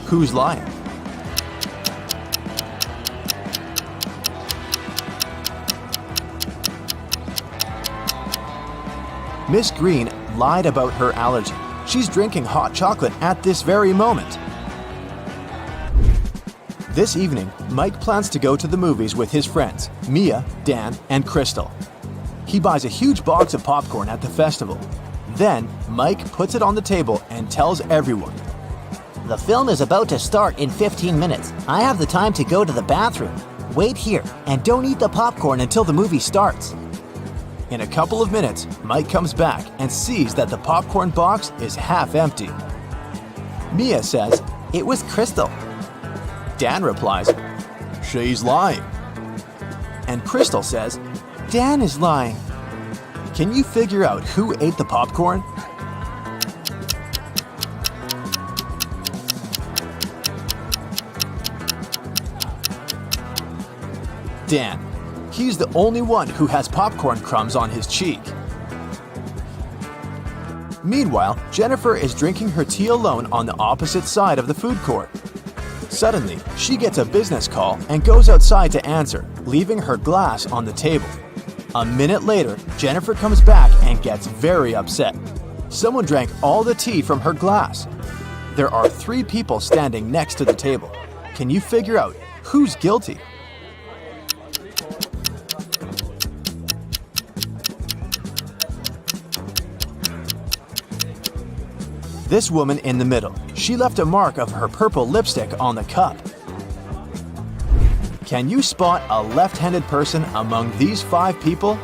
Who's lying? Miss Green lied about her allergy. She's drinking hot chocolate at this very moment. This evening, Mike plans to go to the movies with his friends, Mia, Dan, and Crystal. He buys a huge box of popcorn at the festival. Then, Mike puts it on the table and tells everyone, The film is about to start in 15 minutes. I have the time to go to the bathroom. Wait here and don't eat the popcorn until the movie starts. In a couple of minutes, Mike comes back and sees that the popcorn box is half empty. Mia says, It was Crystal. Dan replies, "She's lying." And Crystal says, "Dan is lying." Can you figure out who ate the popcorn? Dan. He's the only one who has popcorn crumbs on his cheek. Meanwhile, Jennifer is drinking her tea alone on the opposite side of the food court. Suddenly, she gets a business call and goes outside to answer, leaving her glass on the table. A minute later, Jennifer comes back and gets very upset. Someone drank all the tea from her glass. There are 3 people standing next to the table. Can you figure out who's guilty? This woman in the middle. She left a mark of her purple lipstick on the cup. Can you spot a left-handed person among these 5 people?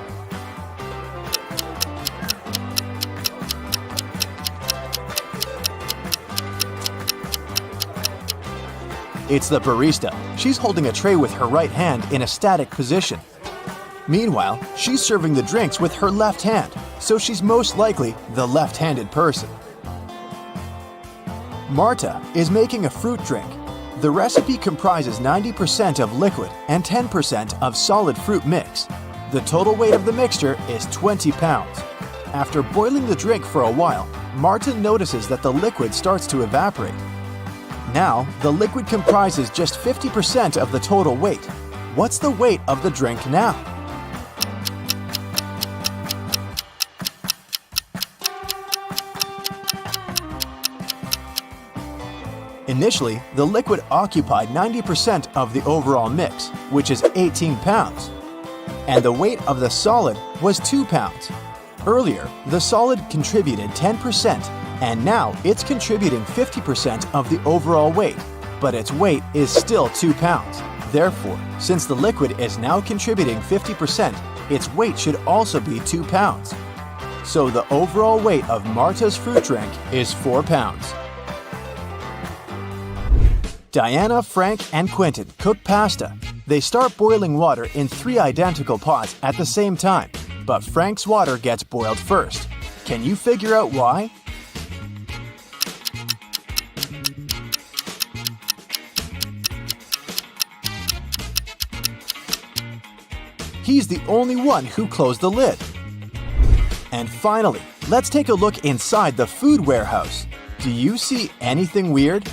It's the barista. She's holding a tray with her right hand in a static position. Meanwhile, she's serving the drinks with her left hand, so she's most likely the left-handed person. Marta is making a fruit drink. The recipe comprises 90% of liquid and 10% of solid fruit mix. The total weight of the mixture is 20 pounds. After boiling the drink for a while, Martin notices that the liquid starts to evaporate. Now, the liquid comprises just 50% of the total weight. What's the weight of the drink now? Initially, the liquid occupied 90% of the overall mix, which is 18 pounds. And the weight of the solid was 2 pounds. Earlier, the solid contributed 10%, and now it's contributing 50% of the overall weight, but its weight is still 2 pounds. Therefore, since the liquid is now contributing 50%, its weight should also be 2 pounds. So the overall weight of Marta's fruit drink is 4 pounds. Diana, Frank, and Quentin cook pasta. They start boiling water in 3 identical pots at the same time, but Frank's water gets boiled first. Can you figure out why? He's the only one who closed the lid. And finally, let's take a look inside the food warehouse. Do you see anything weird?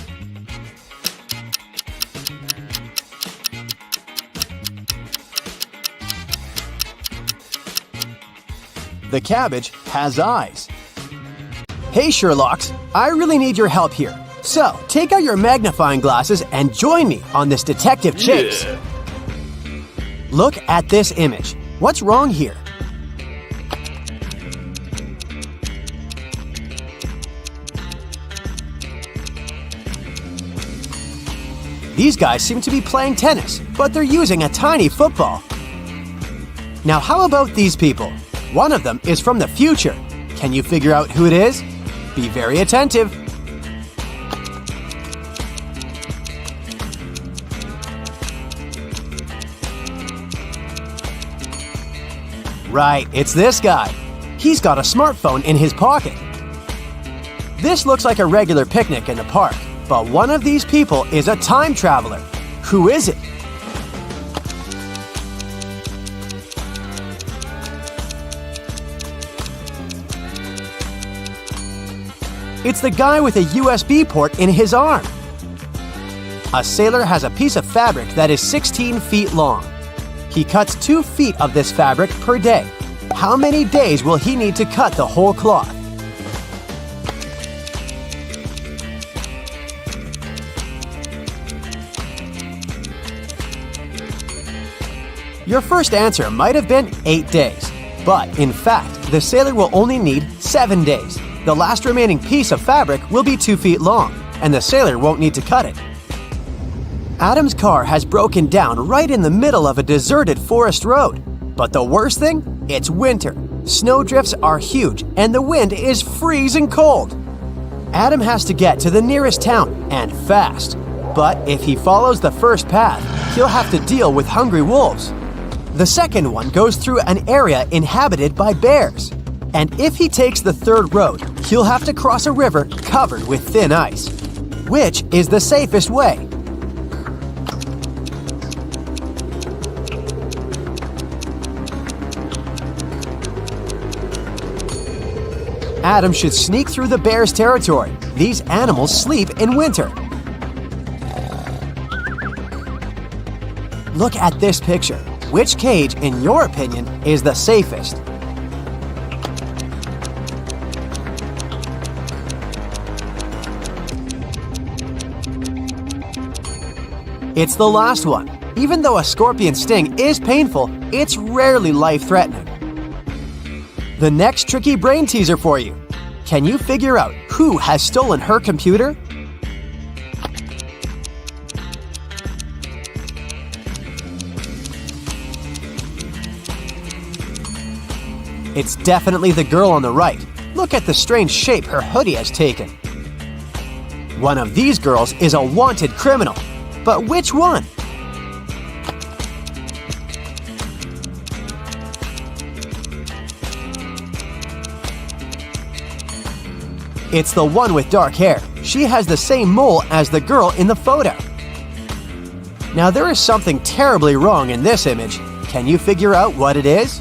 The cabbage has eyes. Hey Sherlocks, I really need your help here. So, take out your magnifying glasses and join me on this detective chase. Yeah. Look at this image. What's wrong here? These guys seem to be playing tennis, but they're using a tiny football. Now how about these people? One of them is from the future. Can you figure out who it is? Be very attentive. Right, it's this guy. He's got a smartphone in his pocket. This looks like a regular picnic in the park, but one of these people is a time traveler. Who is it? It's the guy with a USB port in his arm. A sailor has a piece of fabric that is 16 feet long. He cuts 2 feet of this fabric per day. How many days will he need to cut the whole cloth? Your first answer might have been 8 days, but in fact, the sailor will only need 7 days. The last remaining piece of fabric will be 2 feet long, and the sailor won't need to cut it. Adam's car has broken down right in the middle of a deserted forest road. But the worst thing? It's winter. Snowdrifts are huge, and the wind is freezing cold. Adam has to get to the nearest town, and fast. But if he follows the first path, he'll have to deal with hungry wolves. The second one goes through an area inhabited by bears. And if he takes the third road, he'll have to cross a river covered with thin ice. Which is the safest way? Adam should sneak through the bear's territory. These animals sleep in winter. Look at this picture. Which cage, in your opinion, is the safest? It's the last one. Even though a scorpion sting is painful, it's rarely life-threatening. The next tricky brain teaser for you. Can you figure out who has stolen her computer? It's definitely the girl on the right. Look at the strange shape her hoodie has taken. One of these girls is a wanted criminal. But which one? It's the one with dark hair. She has the same mole as the girl in the photo. Now there is something terribly wrong in this image. Can you figure out what it is?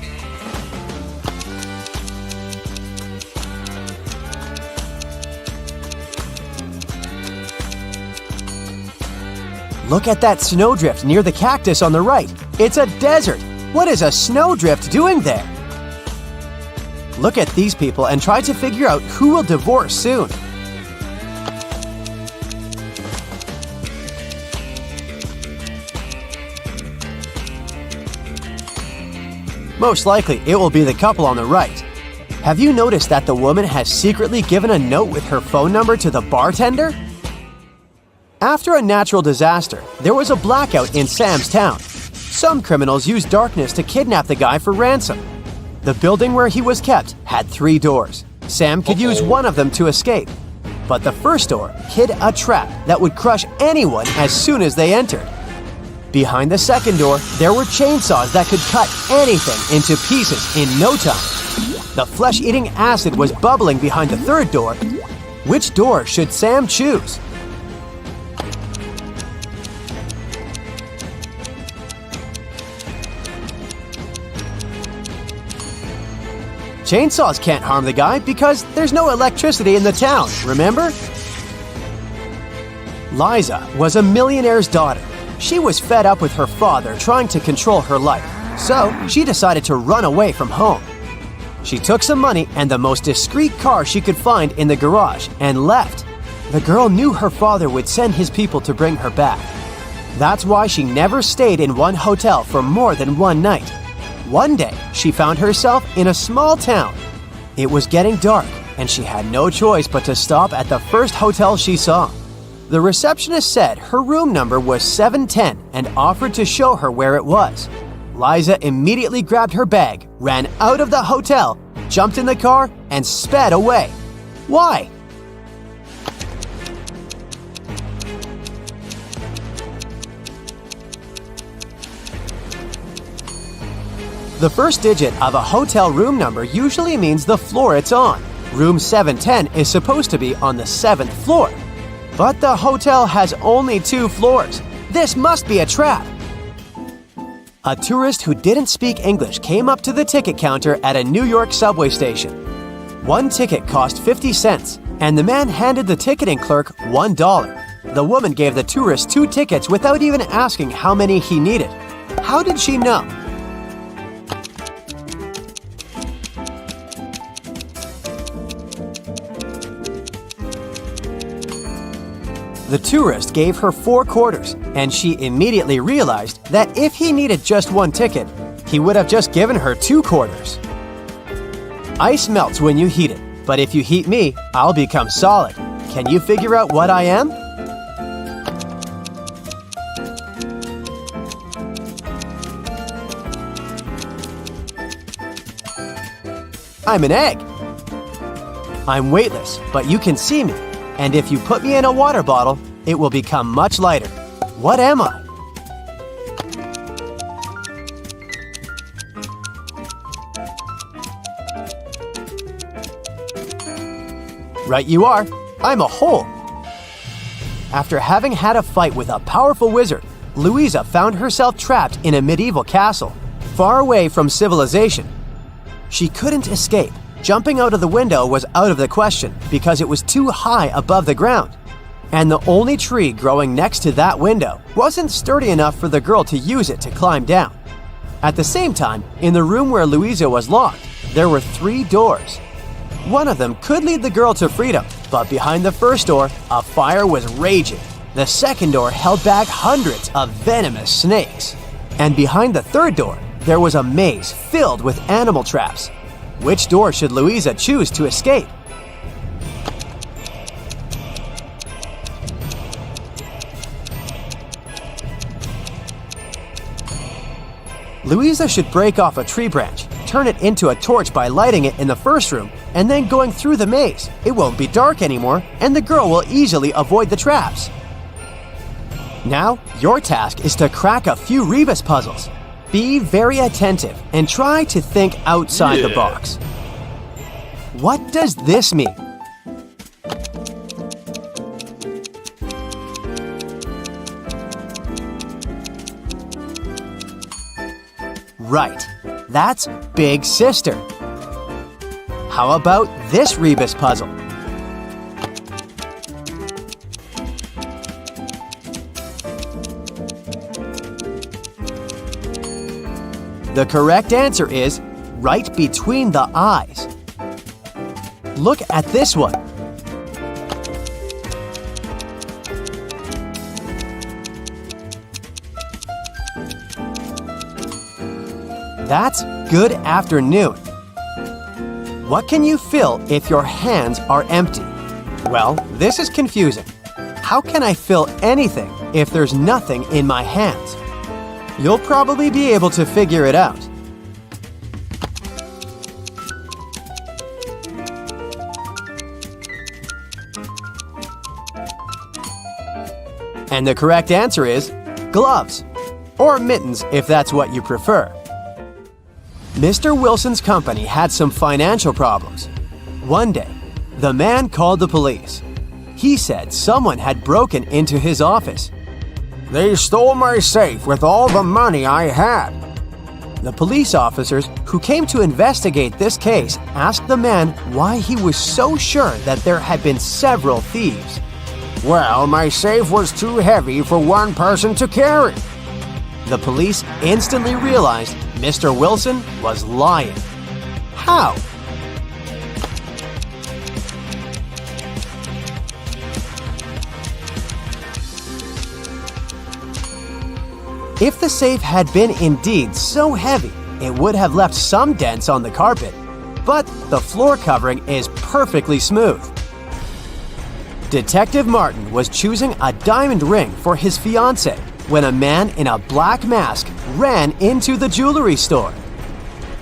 Look at that snowdrift near the cactus on the right. It's a desert. What is a snowdrift doing there? Look at these people and try to figure out who will divorce soon. Most likely, it will be the couple on the right. Have you noticed that the woman has secretly given a note with her phone number to the bartender? After a natural disaster, there was a blackout in Sam's town. Some criminals used darkness to kidnap the guy for ransom. The building where he was kept had 3 doors. Sam could use one of them to escape. But the first door hid a trap that would crush anyone as soon as they entered. Behind the second door, there were chainsaws that could cut anything into pieces in no time. The flesh-eating acid was bubbling behind the third door. Which door should Sam choose? Chainsaws can't harm the guy because there's no electricity in the town, remember? Liza was a millionaire's daughter. She was fed up with her father trying to control her life, so she decided to run away from home. She took some money and the most discreet car she could find in the garage and left. The girl knew her father would send his people to bring her back. That's why she never stayed in one hotel for more than one night. One day, she found herself in a small town. It was getting dark, and she had no choice but to stop at the first hotel she saw. The receptionist said her room number was 710 and offered to show her where it was. Liza immediately grabbed her bag, ran out of the hotel, jumped in the car, and sped away. Why? The first digit of a hotel room number usually means the floor it's on. Room 710 is supposed to be on the 7th floor. But the hotel has only 2 floors. This must be a trap. A tourist who didn't speak English came up to the ticket counter at a New York subway station. One ticket cost 50 cents, and the man handed the ticketing clerk $1. The woman gave the tourist 2 tickets without even asking how many he needed. How did she know? The tourist gave her 4 quarters, and she immediately realized that if he needed just 1 ticket, he would have just given her 2 quarters. Ice melts when you heat it, but if you heat me, I'll become solid. Can you figure out what I am? I'm an egg. I'm weightless, but you can see me. And if you put me in a water bottle, it will become much lighter. What am I? Right you are. I'm a hole. After having had a fight with a powerful wizard, Louisa found herself trapped in a medieval castle, far away from civilization. She couldn't escape. Jumping out of the window was out of the question because it was too high above the ground. And the only tree growing next to that window wasn't sturdy enough for the girl to use it to climb down. At the same time, in the room where Louisa was locked, there were 3 doors. One of them could lead the girl to freedom, but behind the first door, a fire was raging. The second door held back hundreds of venomous snakes. And behind the third door, there was a maze filled with animal traps. Which door should Louisa choose to escape? Louisa should break off a tree branch, turn it into a torch by lighting it in the first room, and then going through the maze. It won't be dark anymore, and the girl will easily avoid the traps. Now, your task is to crack a few rebus puzzles. Be very attentive and try to think outside the box. What does this mean? Right, that's Big Sister. How about this rebus puzzle? The correct answer is right between the eyes. Look at this one. That's good afternoon. What can you fill if your hands are empty? Well, this is confusing. How can I fill anything if there's nothing in my hands? You'll probably be able to figure it out. And the correct answer is gloves, or mittens if that's what you prefer. Mr. Wilson's company had some financial problems. One day, the man called the police. He said someone had broken into his office. They stole my safe with all the money I had. The police officers who came to investigate this case asked the man why he was so sure that there had been several thieves. Well, my safe was too heavy for one person to carry. The police instantly realized Mr. Wilson was lying. How? If the safe had been indeed so heavy, it would have left some dents on the carpet, but the floor covering is perfectly smooth. Detective Martin was choosing a diamond ring for his fiancée when a man in a black mask ran into the jewelry store.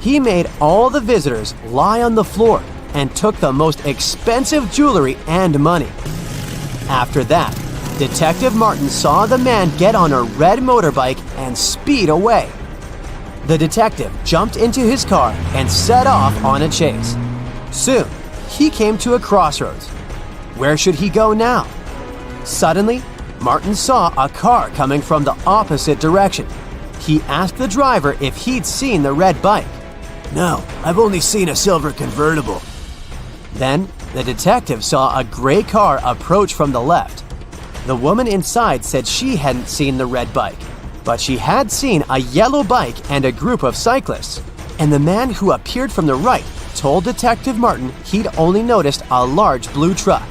He made all the visitors lie on the floor and took the most expensive jewelry and money. After that, Detective Martin saw the man get on a red motorbike and speed away. The detective jumped into his car and set off on a chase. Soon, he came to a crossroads. Where should he go now? Suddenly, Martin saw a car coming from the opposite direction. He asked the driver if he'd seen the red bike. No, I've only seen a silver convertible. Then, the detective saw a gray car approach from the left. The woman inside said she hadn't seen the red bike, but she had seen a yellow bike and a group of cyclists. And the man who appeared from the right told Detective Martin he'd only noticed a large blue truck.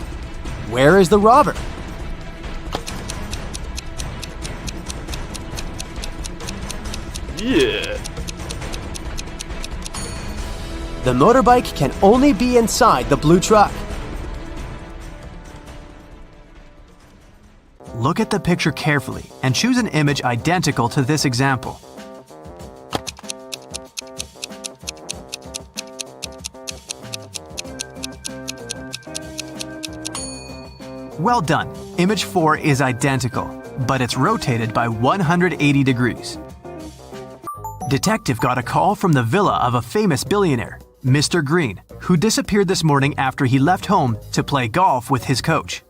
Where is the robber? Yeah. The motorbike can only be inside the blue truck. Look at the picture carefully and choose an image identical to this example. Well done. Image 4 is identical, but it's rotated by 180 degrees. Detective got a call from the villa of a famous billionaire, Mr. Green, who disappeared this morning after he left home to play golf with his coach.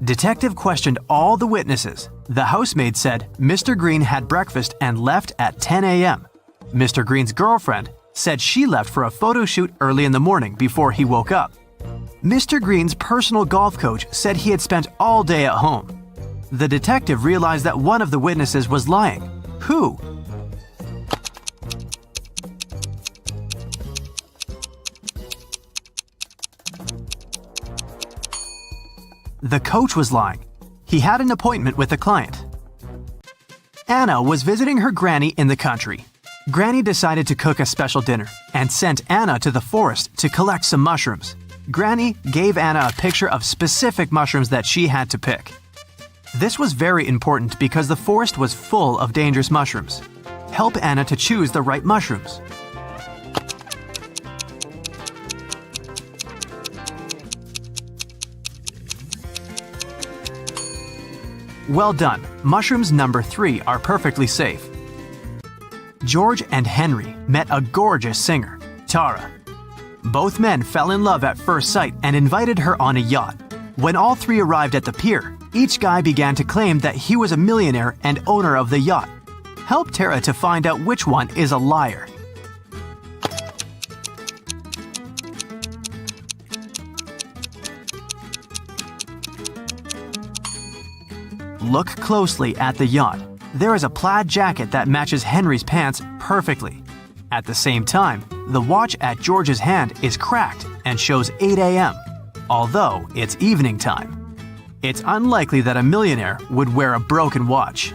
Detective questioned all the witnesses. The housemaid said Mr. Green had breakfast and left at 10 a.m. Mr. Green's girlfriend said she left for a photo shoot early in the morning before he woke up. Mr. Green's personal golf coach said he had spent all day at home. The detective realized that one of the witnesses was lying. Who? The coach was lying. He had an appointment with a client. Anna was visiting her granny in the country. Granny decided to cook a special dinner and sent Anna to the forest to collect some mushrooms. Granny gave Anna a picture of specific mushrooms that she had to pick. This was very important because the forest was full of dangerous mushrooms. Help Anna to choose the right mushrooms. Well done. Mushrooms number 3 are perfectly safe. George and Henry met a gorgeous singer, Tara. Both men fell in love at first sight and invited her on a yacht. When all three arrived at the pier, each guy began to claim that he was a millionaire and owner of the yacht. Help Tara to find out which one is a liar. Look closely at the yacht. There is a plaid jacket that matches Henry's pants perfectly. At the same time, the watch at George's hand is cracked and shows 8 a.m., although it's evening time. It's unlikely that a millionaire would wear a broken watch.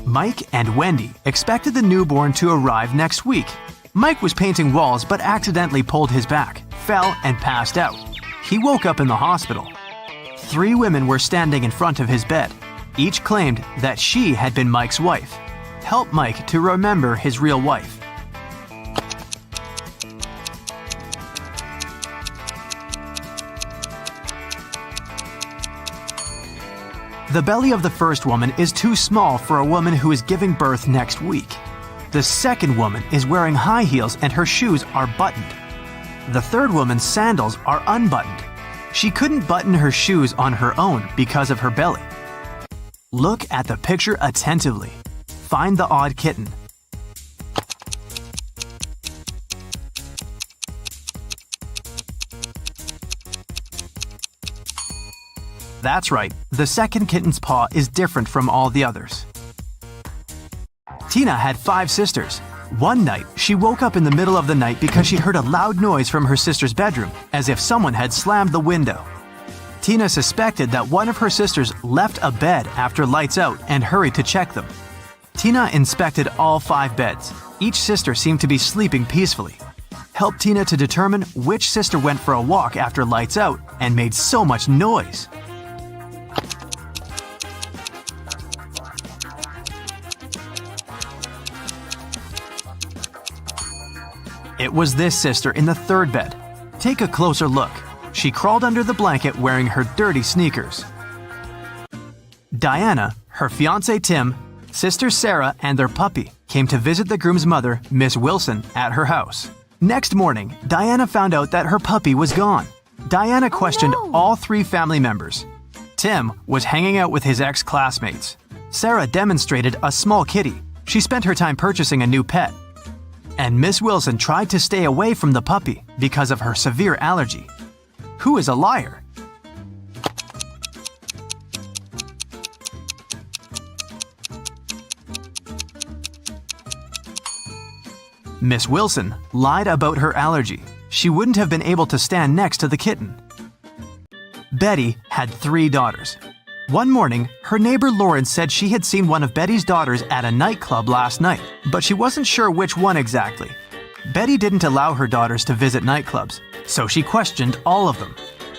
Mike and Wendy expected the newborn to arrive next week. Mike was painting walls but accidentally pulled his back, fell, and passed out. He woke up in the hospital. 3 women were standing in front of his bed. Each claimed that she had been Mike's wife. Help Mike to remember his real wife. The belly of the first woman is too small for a woman who is giving birth next week. The second woman is wearing high heels and her shoes are buttoned. The third woman's sandals are unbuttoned. She couldn't button her shoes on her own because of her belly. Look at the picture attentively. Find the odd kitten. That's right, the second kitten's paw is different from all the others. Tina had 5 sisters. One night, she woke up in the middle of the night because she heard a loud noise from her sister's bedroom, as if someone had slammed the window. Tina suspected that one of her sisters left a bed after lights out and hurried to check them. Tina inspected all 5 beds. Each sister seemed to be sleeping peacefully. Help Tina to determine which sister went for a walk after lights out and made so much noise. It was this sister in the third bed. Take a closer look. She crawled under the blanket wearing her dirty sneakers. Diana, her fiancé Tim, sister Sarah, and their puppy came to visit the groom's mother, Miss Wilson, at her house. Next morning, Diana found out that her puppy was gone. Diana questioned all 3 family members. Tim was hanging out with his ex-classmates. Sarah demonstrated a small kitty. She spent her time purchasing a new pet. And Miss Wilson tried to stay away from the puppy because of her severe allergy. Who is a liar? Miss Wilson lied about her allergy. She wouldn't have been able to stand next to the kitten. Betty had 3 daughters. One morning, her neighbor Lauren said she had seen one of Betty's daughters at a nightclub last night, but she wasn't sure which one exactly. Betty didn't allow her daughters to visit nightclubs, so she questioned all of them.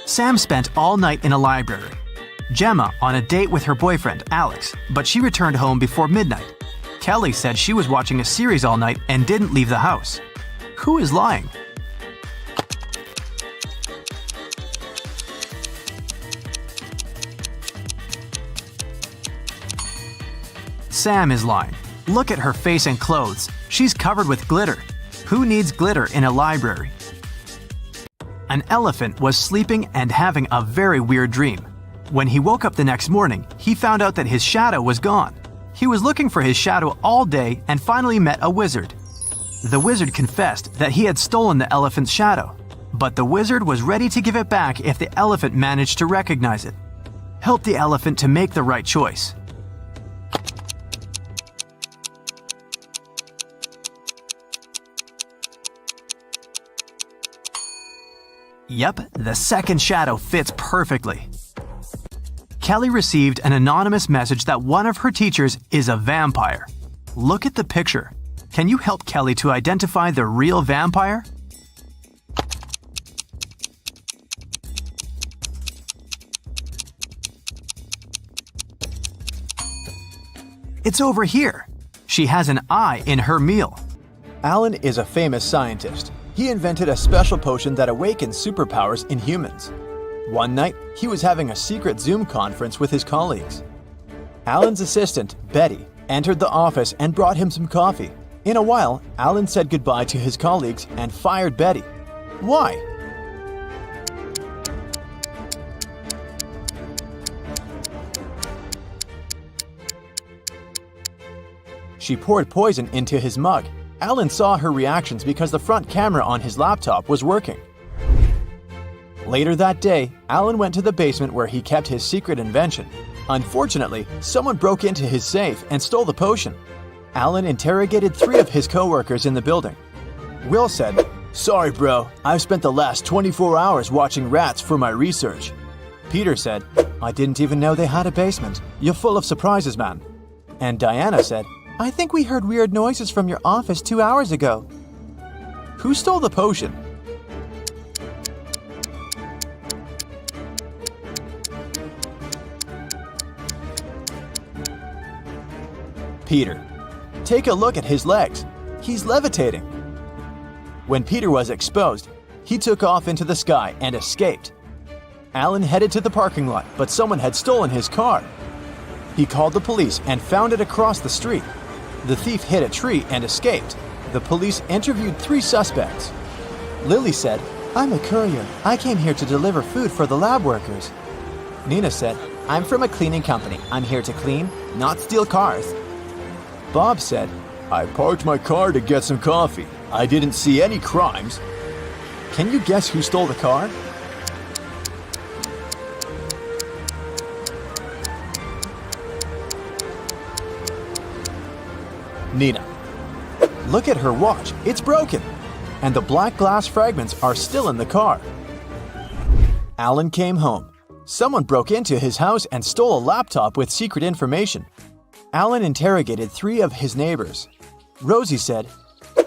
Sam spent all night in a library. Gemma on a date with her boyfriend, Alex, but she returned home before midnight. Kelly said she was watching a series all night and didn't leave the house. Who is lying? Sam is lying. Look at her face and clothes. She's covered with glitter. Who needs glitter in a library? An elephant was sleeping and having a very weird dream. When he woke up the next morning, he found out that his shadow was gone. He was looking for his shadow all day and finally met a wizard. The wizard confessed that he had stolen the elephant's shadow, but the wizard was ready to give it back if the elephant managed to recognize it. Help the elephant to make the right choice. Yep, the second shadow fits perfectly. Kelly received an anonymous message that one of her teachers is a vampire. Look at the picture. Can you help Kelly to identify the real vampire? It's over here. She has an eye in her meal. Alan is a famous scientist. He invented a special potion that awakens superpowers in humans. One night, he was having a secret Zoom conference with his colleagues. Alan's assistant, Betty, entered the office and brought him some coffee. In a while, Alan said goodbye to his colleagues and fired Betty. Why? she poured poison into his mug. Alan saw her reactions because the front camera on his laptop was working. Later that day, Alan went to the basement where he kept his secret invention. Unfortunately, someone broke into his safe and stole the potion. Alan interrogated 3 of his co-workers in the building. Will said, "Sorry bro, I've spent the last 24 hours watching rats for my research." Peter said, "I didn't even know they had a basement. You're full of surprises, man." And Diana said, I think we heard weird noises from your office 2 hours ago. "Who stole the potion?" Peter. Take a look at his legs. He's levitating. When Peter was exposed, he took off into the sky and escaped. Alan headed to the parking lot, but someone had stolen his car. He called the police and found it across the street. The thief hit a tree and escaped. The police interviewed 3 suspects. Lily said, I'm a courier. I came here to deliver food for the lab workers. Nina said, I'm from a cleaning company. I'm here to clean, not steal cars. Bob said, I parked my car to get some coffee. I didn't see any crimes. Can you guess who stole the car? Nina. Look at her watch. It's broken. And the black glass fragments are still in the car. Alan came home. Someone broke into his house and stole a laptop with secret information. Alan interrogated 3 of his neighbors. Rosie said,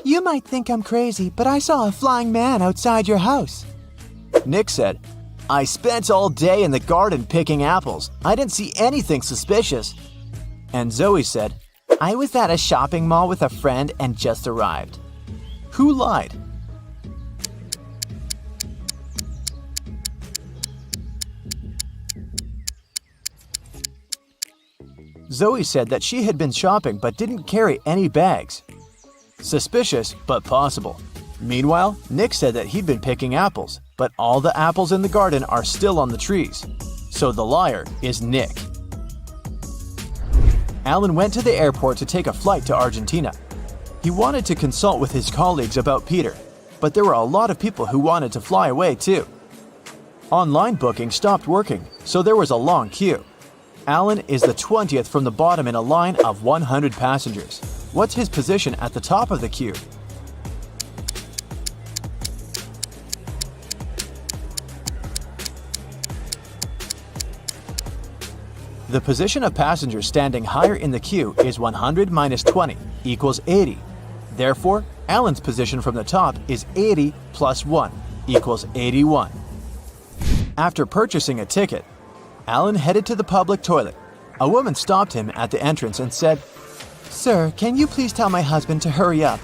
You might think I'm crazy, but I saw a flying man outside your house. Nick said, I spent all day in the garden picking apples. I didn't see anything suspicious. And Zoe said, I was at a shopping mall with a friend and just arrived. Who lied? Zoe said that she had been shopping but didn't carry any bags. Suspicious, but possible. Meanwhile, Nick said that he'd been picking apples, but all the apples in the garden are still on the trees. So the liar is Nick. Alan went to the airport to take a flight to Argentina. He wanted to consult with his colleagues about Peter, but there were a lot of people who wanted to fly away too. Online booking stopped working, so there was a long queue. Alan is the 20th from the bottom in a line of 100 passengers. What's his position at the top of the queue? The position of passengers standing higher in the queue is 100 minus 20 equals 80. Therefore, Alan's position from the top is 80 plus 1 equals 81. After purchasing a ticket, Alan headed to the public toilet. A woman stopped him at the entrance and said, Sir, can you please tell my husband to hurry up?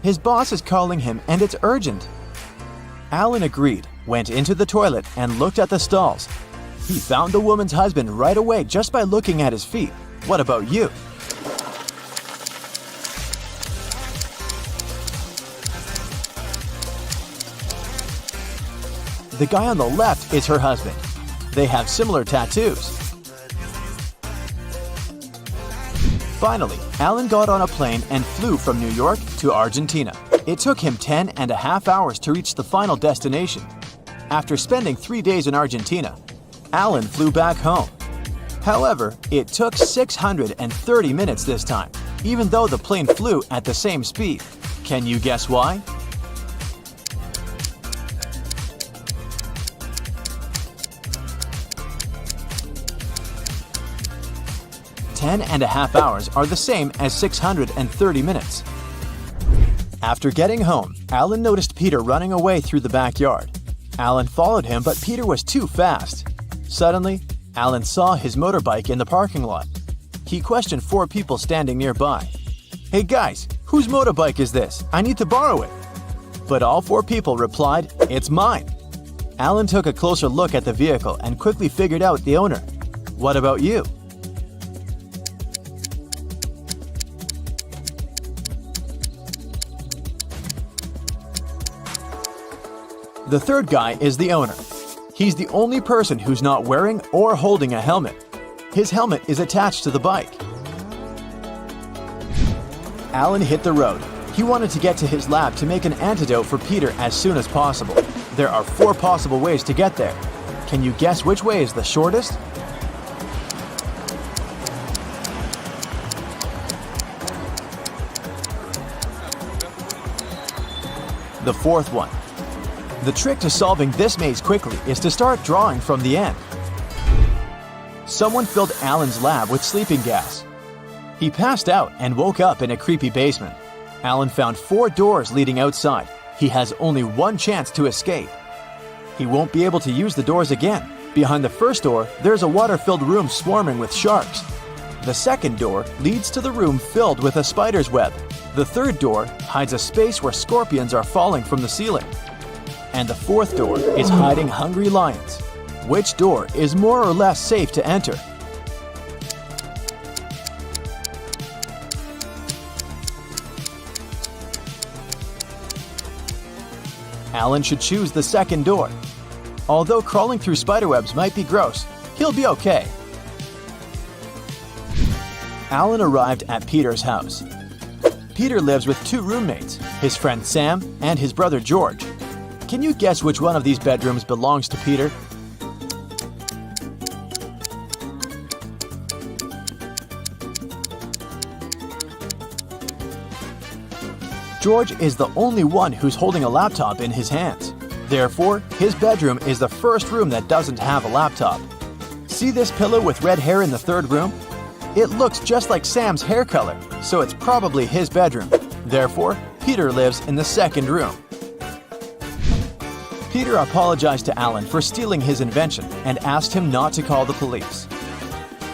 His boss is calling him and it's urgent. Alan agreed, went into the toilet and looked at the stalls. He found the woman's husband right away just by looking at his feet. What about you? The guy on the left is her husband. They have similar tattoos. Finally, Alan got on a plane and flew from New York to Argentina. It took him 10.5 hours to reach the final destination. After spending 3 days in Argentina, Alan flew back home. However, it took 630 minutes this time, even though the plane flew at the same speed. Can you guess why? Ten and a half hours are the same as 630 minutes. After getting home, Alan noticed Peter running away through the backyard. Alan followed him, but Peter was too fast. Suddenly, Alan saw his motorbike in the parking lot. He questioned 4 people standing nearby. Hey guys, whose motorbike is this? I need to borrow it. But all 4 people replied, it's mine. Alan took a closer look at the vehicle and quickly figured out the owner. What about you? The third guy is the owner. He's the only person who's not wearing or holding a helmet. His helmet is attached to the bike. Alan hit the road. He wanted to get to his lab to make an antidote for Peter as soon as possible. There are 4 possible ways to get there. Can you guess which way is the shortest? The 4th one. The trick to solving this maze quickly is to start drawing from the end. Someone filled Alan's lab with sleeping gas. He passed out and woke up in a creepy basement. Alan found 4 doors leading outside. He has only 1 chance to escape. He won't be able to use the doors again. Behind the first door, there's a water-filled room swarming with sharks. The second door leads to the room filled with a spider's web. The third door hides a space where scorpions are falling from the ceiling. And the 4th door is hiding hungry lions. Which door is more or less safe to enter? Alan should choose the second door. Although crawling through spiderwebs might be gross, he'll be okay. Alan arrived at Peter's house. Peter lives with 2 roommates, his friend Sam and his brother George. Can you guess which one of these bedrooms belongs to Peter? George is the only one who's holding a laptop in his hands. Therefore, his bedroom is the first room that doesn't have a laptop. See this pillow with red hair in the 3rd room? It looks just like Sam's hair color, so it's probably his bedroom. Therefore, Peter lives in the 2nd room. Peter apologized to Alan for stealing his invention and asked him not to call the police.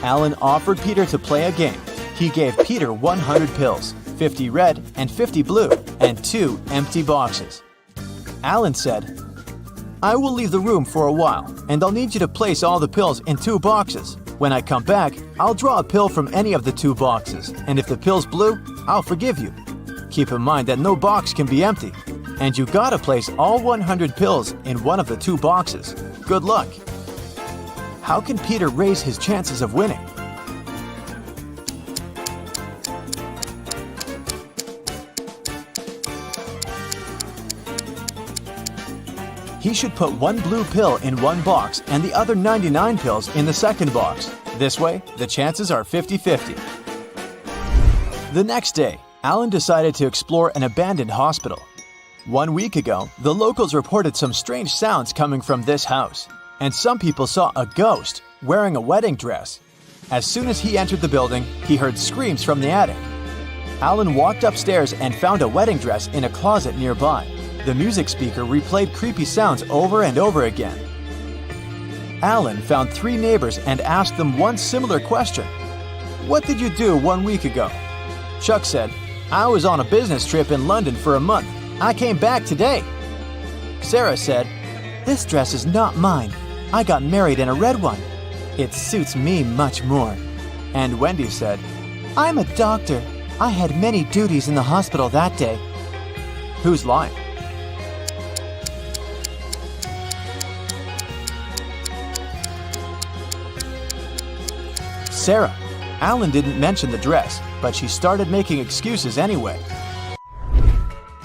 Alan offered Peter to play a game. He gave Peter 100 pills, 50 red and 50 blue, and 2 empty boxes. Alan said, "I will leave the room for a while, and I'll need you to place all the pills in 2 boxes. When I come back, I'll draw a pill from any of the 2 boxes, and if the pill's blue, I'll forgive you. Keep in mind that no box can be empty, and you gotta place all 100 pills in one of the 2 boxes. Good luck." How can Peter raise his chances of winning? He should put 1 blue pill in 1 box and the other 99 pills in the 2nd box. This way, the chances are 50-50. The next day, Alan decided to explore an abandoned hospital. 1 week ago, the locals reported some strange sounds coming from this house, and some people saw a ghost wearing a wedding dress. As soon as he entered the building, he heard screams from the attic. Alan walked upstairs and found a wedding dress in a closet nearby. The music speaker replayed creepy sounds over and over again. Alan found 3 neighbors and asked them one similar question. "What did you do 1 week ago?" Chuck said, "I was on a business trip in London for a month. I came back today." Sarah said, "This dress is not mine. I got married in a red one. It suits me much more." And Wendy said, "I'm a doctor. I had many duties in the hospital that day." Who's lying? Sarah. Alan didn't mention the dress, but she started making excuses anyway.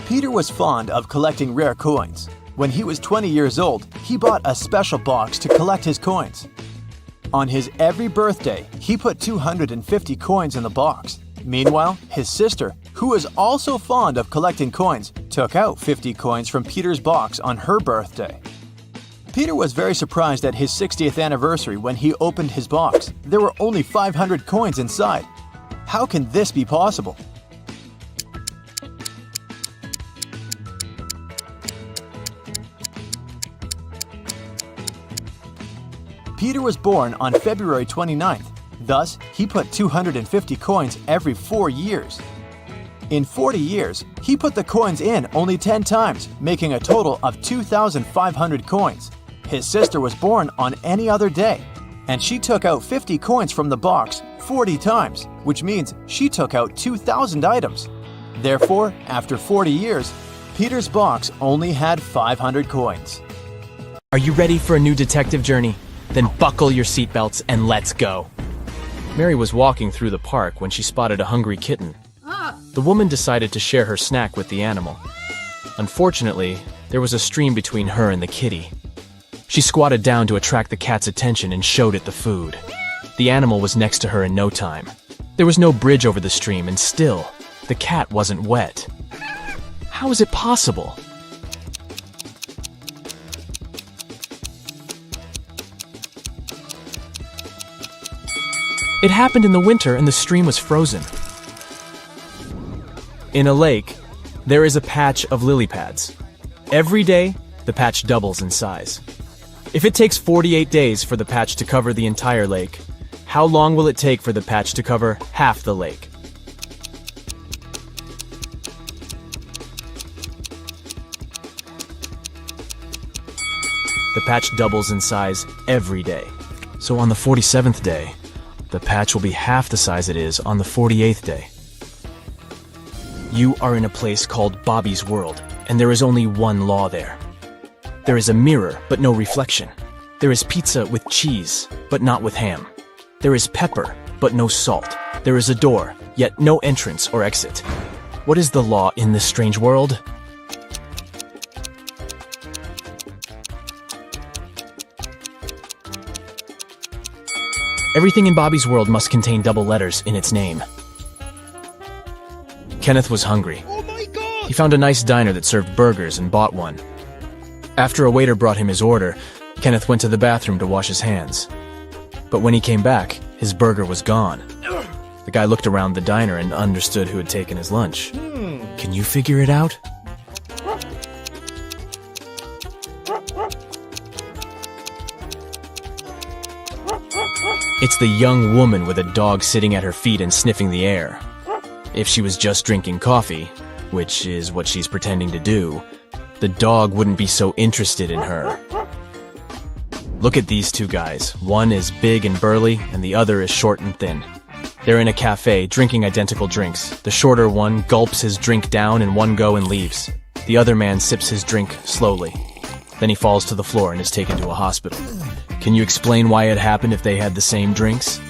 Peter was fond of collecting rare coins. When he was 20 years old, he bought a special box to collect his coins. On his every birthday, he put 250 coins in the box. Meanwhile, his sister, who was also fond of collecting coins, took out 50 coins from Peter's box on her birthday. Peter was very surprised at his 60th anniversary when he opened his box. There were only 500 coins inside. How can this be possible? Peter was born on February 29th. Thus, he put 250 coins every 4 years. In 40 years, he put the coins in only 10 times, making a total of 2,500 coins. His sister was born on any other day, and she took out 50 coins from the box 40 times, which means she took out 2,000 items. Therefore, after 40 years, Peter's box only had 500 coins. Are you ready for a new detective journey? Then buckle your seatbelts and let's go. Mary was walking through the park when she spotted a hungry kitten. The woman decided to share her snack with the animal. Unfortunately, there was a stream between her and the kitty. She squatted down to attract the cat's attention and showed it the food. The animal was next to her in no time. There was no bridge over the stream, and still, the cat wasn't wet. How is it possible? It happened in the winter and the stream was frozen. In a lake, there is a patch of lily pads. Every day, the patch doubles in size. If it takes 48 days for the patch to cover the entire lake, how long will it take for the patch to cover half the lake? The patch doubles in size every day. So on the 47th day, the patch will be half the size it is on the 48th day. You are in a place called Bobby's World, and there is only one law there. There is a mirror, but no reflection. There is pizza with cheese, but not with ham. There is pepper, but no salt. There is a door, yet no entrance or exit. What is the law in this strange world? Everything in Bobby's World must contain double letters in its name. Kenneth was hungry. He found a nice diner that served burgers and bought one. After a waiter brought him his order, Kenneth went to the bathroom to wash his hands. But when he came back, his burger was gone. The guy looked around the diner and understood who had taken his lunch. Can you figure it out? It's the young woman with a dog sitting at her feet and sniffing the air. If she was just drinking coffee, which is what she's pretending to do, the dog wouldn't be so interested in her. Look at these two guys. One is big and burly, and the other is short and thin. They're in a cafe, drinking identical drinks. The shorter one gulps his drink down in one go and leaves. The other man sips his drink slowly. Then he falls to the floor and is taken to a hospital. Can you explain why it happened if they had the same drinks?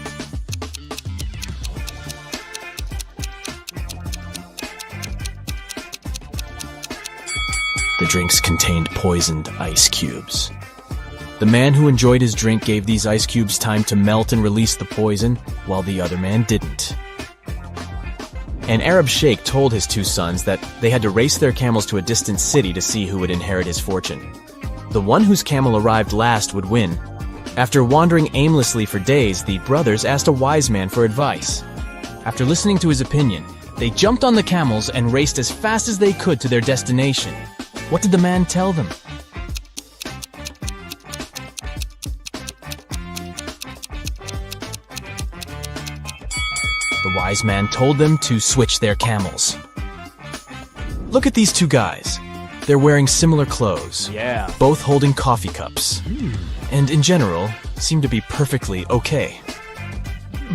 The drinks contained poisoned ice cubes. The man who enjoyed his drink gave these ice cubes time to melt and release the poison, while the other man didn't. An Arab sheikh told his two sons that they had to race their camels to a distant city to see who would inherit his fortune. The one whose camel arrived last would win. After wandering aimlessly for days, the brothers asked a wise man for advice. After listening to his opinion, they jumped on the camels and raced as fast as they could to their destination. What did the man tell them? The wise man told them to switch their camels. Look at these two guys. They're wearing similar clothes, both holding coffee cups, and in general, seem to be perfectly okay.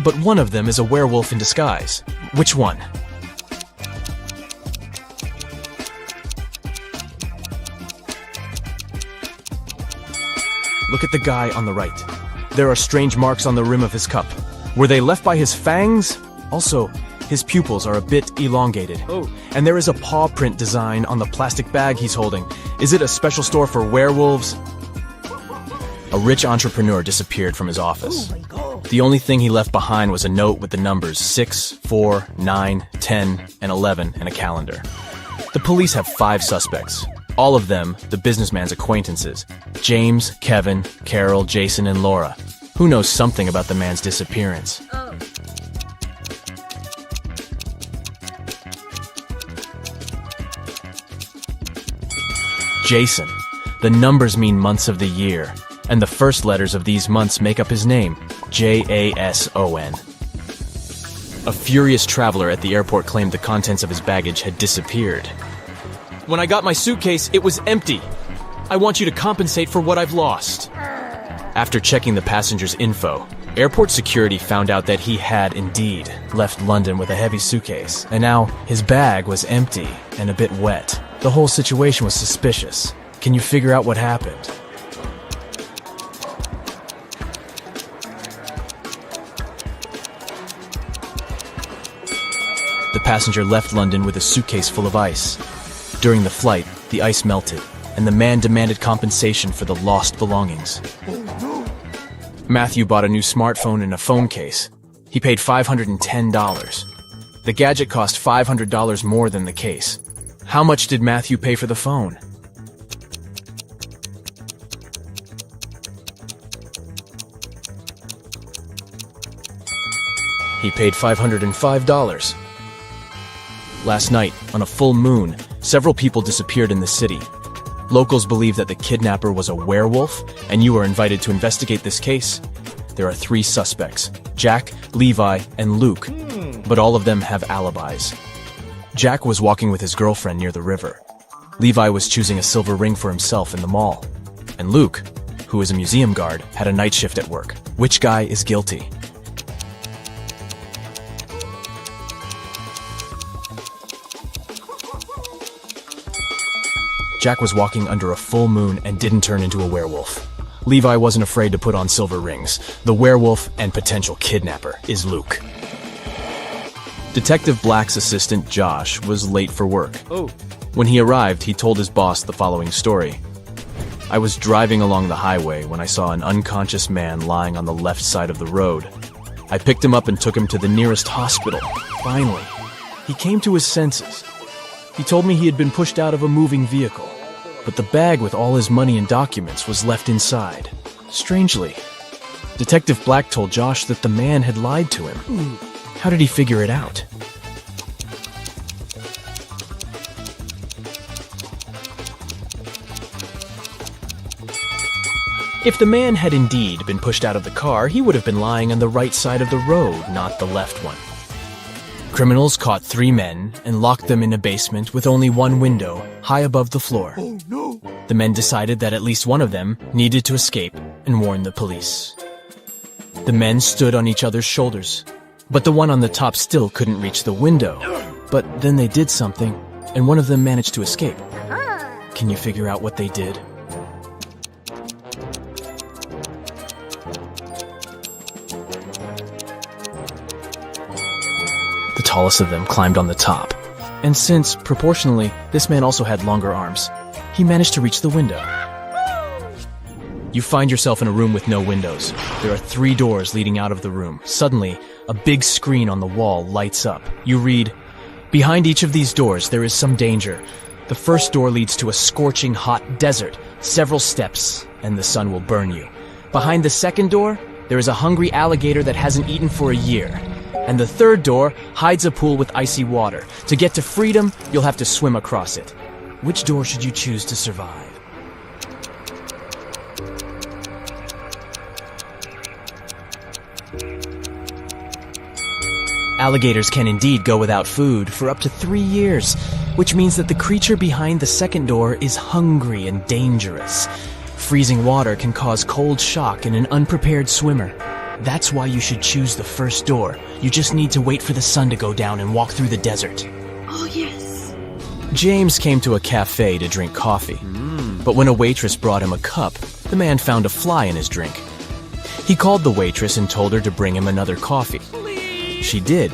But one of them is a werewolf in disguise. Which one? Look at the guy on the right. There are strange marks on the rim of his cup. Were they left by his fangs? Also, his pupils are a bit elongated. And there is a paw print design on the plastic bag he's holding. Is it a special store for werewolves? A rich entrepreneur disappeared from his office. The only thing he left behind was a note with the numbers 6, 4, 9, 10, and 11, and a calendar. The police have 5 suspects. All of them, the businessman's acquaintances. James, Kevin, Carol, Jason, and Laura. Who knows something about the man's disappearance? Jason. The numbers mean months of the year, and the first letters of these months make up his name, Jason. A furious traveler at the airport claimed the contents of his baggage had disappeared. When I got my suitcase, it was empty. I want you to compensate for what I've lost. After checking the passenger's info, airport security found out that he had indeed left London with a heavy suitcase, and now his bag was empty and a bit wet. The whole situation was suspicious. Can you figure out what happened? The passenger left London with a suitcase full of ice. During the flight, the ice melted, and the man demanded compensation for the lost belongings. Matthew bought a new smartphone and a phone case. He paid $510. The gadget cost $500 more than the case. How much did Matthew pay for the phone? He paid $505. Last night, on a full moon, several people disappeared in the city. Locals believe that the kidnapper was a werewolf, and you are invited to investigate this case. There are 3 suspects, Jack, Levi, and Luke, but all of them have alibis. Jack was walking with his girlfriend near the river. Levi was choosing a silver ring for himself in the mall. And Luke, who is a museum guard, had a night shift at work. Which guy is guilty? Jack was walking under a full moon and didn't turn into a werewolf. Levi wasn't afraid to put on silver rings. The werewolf and potential kidnapper is Luke. Detective Black's assistant, Josh, was late for work. When he arrived, he told his boss the following story. I was driving along the highway when I saw an unconscious man lying on the left side of the road. I picked him up and took him to the nearest hospital. Finally, he came to his senses. He told me he had been pushed out of a moving vehicle, but the bag with all his money and documents was left inside. Strangely, Detective Black told Josh that the man had lied to him. How did he figure it out? If the man had indeed been pushed out of the car, he would have been lying on the right side of the road, not the left one. Criminals caught 3 men and locked them in a basement with only one window, high above the floor. The men decided that at least one of them needed to escape and warn the police. The men stood on each other's shoulders, but the one on the top still couldn't reach the window. But then they did something, and one of them managed to escape. Can you figure out what they did? The tallest of them climbed on the top, and since, proportionally, this man also had longer arms, he managed to reach the window. You find yourself in a room with no windows. There are 3 doors leading out of the room. Suddenly, a big screen on the wall lights up. You read, "Behind each of these doors there is some danger. The first door leads to a scorching hot desert. Several steps, and the sun will burn you. Behind the second door, there is a hungry alligator that hasn't eaten for a year. And the third door hides a pool with icy water. To get to freedom, you'll have to swim across it. Which door should you choose to survive?" Alligators can indeed go without food for up to 3 years, which means that the creature behind the second door is hungry and dangerous. Freezing water can cause cold shock in an unprepared swimmer. That's why you should choose the first door. You just need to wait for the sun to go down and walk through the desert. Oh, yes. James came to a cafe to drink coffee. But when a waitress brought him a cup, the man found a fly in his drink. He called the waitress and told her to bring him another coffee. She did.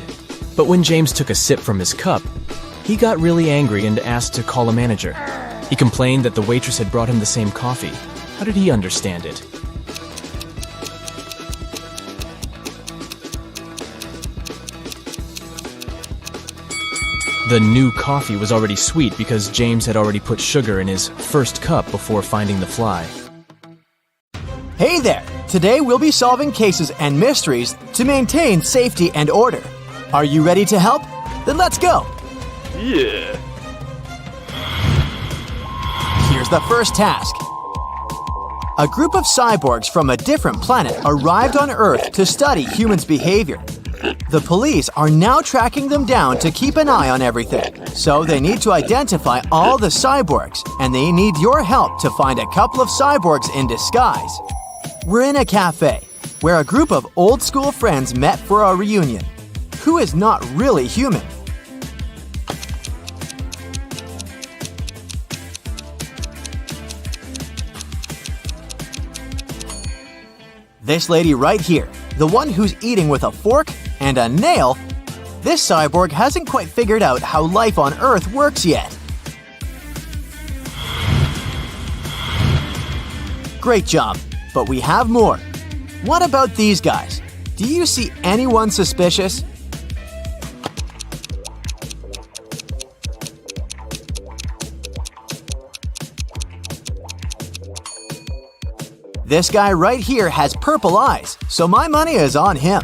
But when James took a sip from his cup, he got really angry and asked to call a manager. He complained that the waitress had brought him the same coffee. How did he understand it? The new coffee was already sweet because James had already put sugar in his first cup before finding the fly. Hey there! Today we'll be solving cases and mysteries to maintain safety and order. Are you ready to help? Then let's go! Yeah. Here's the first task. A group of cyborgs from a different planet arrived on Earth to study humans' behavior. The police are now tracking them down to keep an eye on everything. So they need to identify all the cyborgs, and they need your help to find a couple of cyborgs in disguise. We're in a cafe, where a group of old-school friends met for a reunion. Who is not really human? This lady right here, the one who's eating with a fork and a nail, This cyborg hasn't quite figured out how life on Earth works yet. Great job, but we have more. What about these guys? Do you see anyone suspicious? This guy right here has purple eyes, so my money is on him.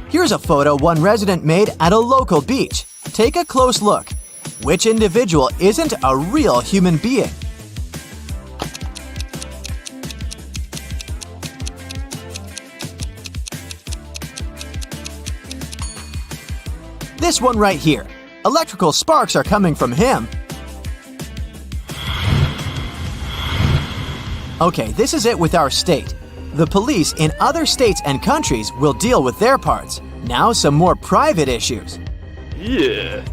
Here's a photo one resident made at a local beach. Take a close look. Which individual isn't a real human being? This one right here. Electrical sparks are coming from him. Okay, this is it with our state. The police in other states and countries will deal with their parts. Now some more private issues. Yeah.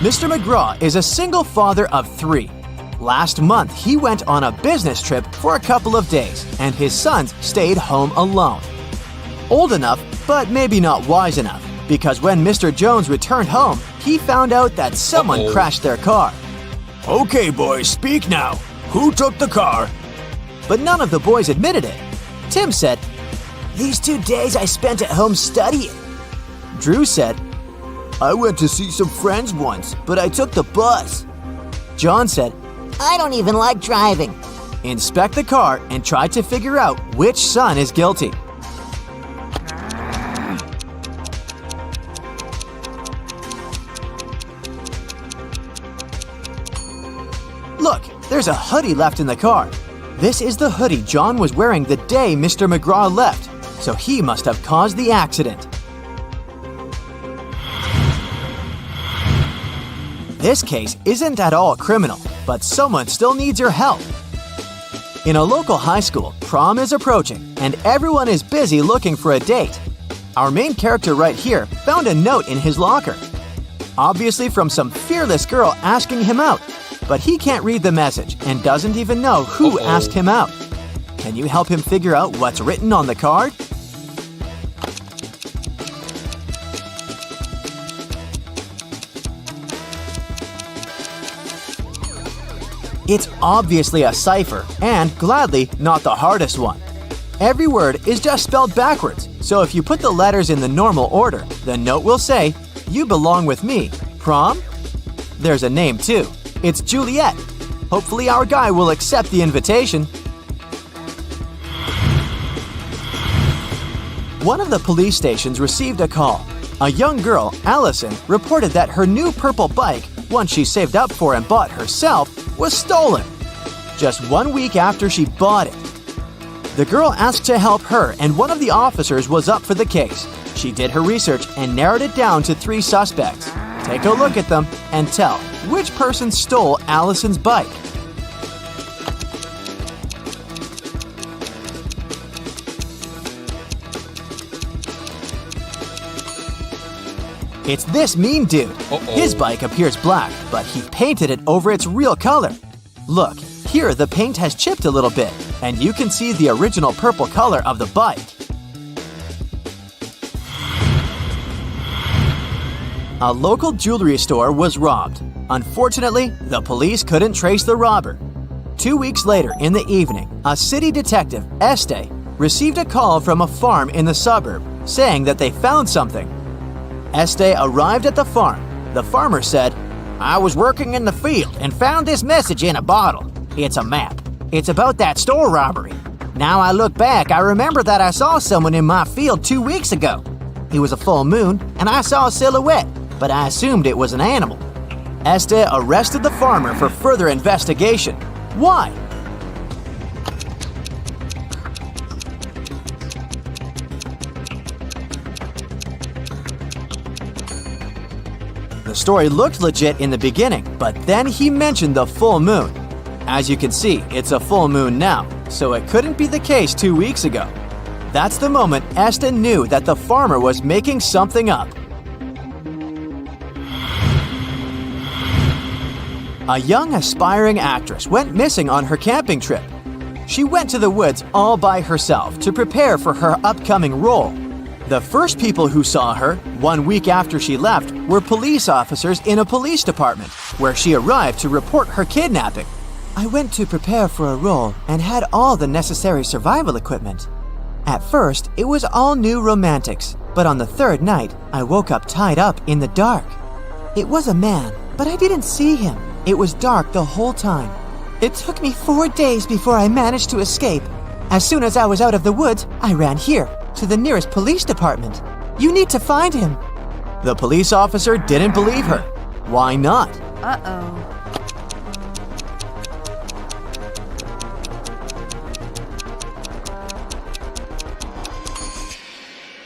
Mr. McGraw is a single father of 3. Last month, he went on a business trip for a couple of days, and his sons stayed home alone. Old enough, but maybe not wise enough, because when Mr. Jones returned home, he found out that someone crashed their car. Okay, boys, speak now. Who took the car? But none of the boys admitted it. Tim said, "These 2 days I spent at home studying." Drew said, "I went to see some friends once, but I took the bus." John said, "I don't even like driving." "Inspect the car and try to figure out which son is guilty." Look, there's a hoodie left in the car. This is the hoodie John was wearing the day Mr. McGraw left, so he must have caused the accident. This case isn't at all criminal, but someone still needs your help. In a local high school, prom is approaching, and everyone is busy looking for a date. Our main character right here found a note in his locker. Obviously from some fearless girl asking him out, but he can't read the message and doesn't even know who asked him out. Can you help him figure out what's written on the card? It's obviously a cipher, and gladly not the hardest one. Every word is just spelled backwards, so if you put the letters in the normal order, the note will say, "You belong with me. Prom?" There's a name too. It's Juliet. Hopefully our guy will accept the invitation. One of the police stations received a call. A young girl, Allison, reported that her new purple bike, one she saved up for and bought herself, was stolen. Just 1 week after she bought it. The girl asked to help her, and one of the officers was up for the case. She did her research and narrowed it down to 3 suspects. Take a look at them and tell which person stole Allison's bike. It's this mean dude. His bike appears black, but he painted it over its real color. Look, here the paint has chipped a little bit, and you can see the original purple color of the bike. A local jewelry store was robbed. Unfortunately, the police couldn't trace the robber. 2 weeks later in the evening, a city detective, Este, received a call from a farm in the suburb saying that they found something. Este arrived at the farm. The farmer said, "I was working in the field and found this message in a bottle. It's a map. It's about that store robbery. Now I look back, I remember that I saw someone in my field 2 weeks ago. It was a full moon, and I saw a silhouette, but I assumed it was an animal." Este arrested the farmer for further investigation. Why? The story looked legit in the beginning, but then he mentioned the full moon. As you can see, it's a full moon now, so it couldn't be the case 2 weeks ago. That's the moment Este knew that the farmer was making something up. A young aspiring actress went missing on her camping trip. She went to the woods all by herself to prepare for her upcoming role. The first people who saw her, 1 week after she left, were police officers in a police department, where she arrived to report her kidnapping. I went to prepare for a role and had all the necessary survival equipment. At first, it was all new romantics, but on the third night, I woke up tied up in the dark. It was a man, but I didn't see him. It was dark the whole time. It took me 4 days before I managed to escape. As soon as I was out of the woods, I ran here, to the nearest police department. You need to find him. The police officer didn't believe her. Why not? Uh-oh.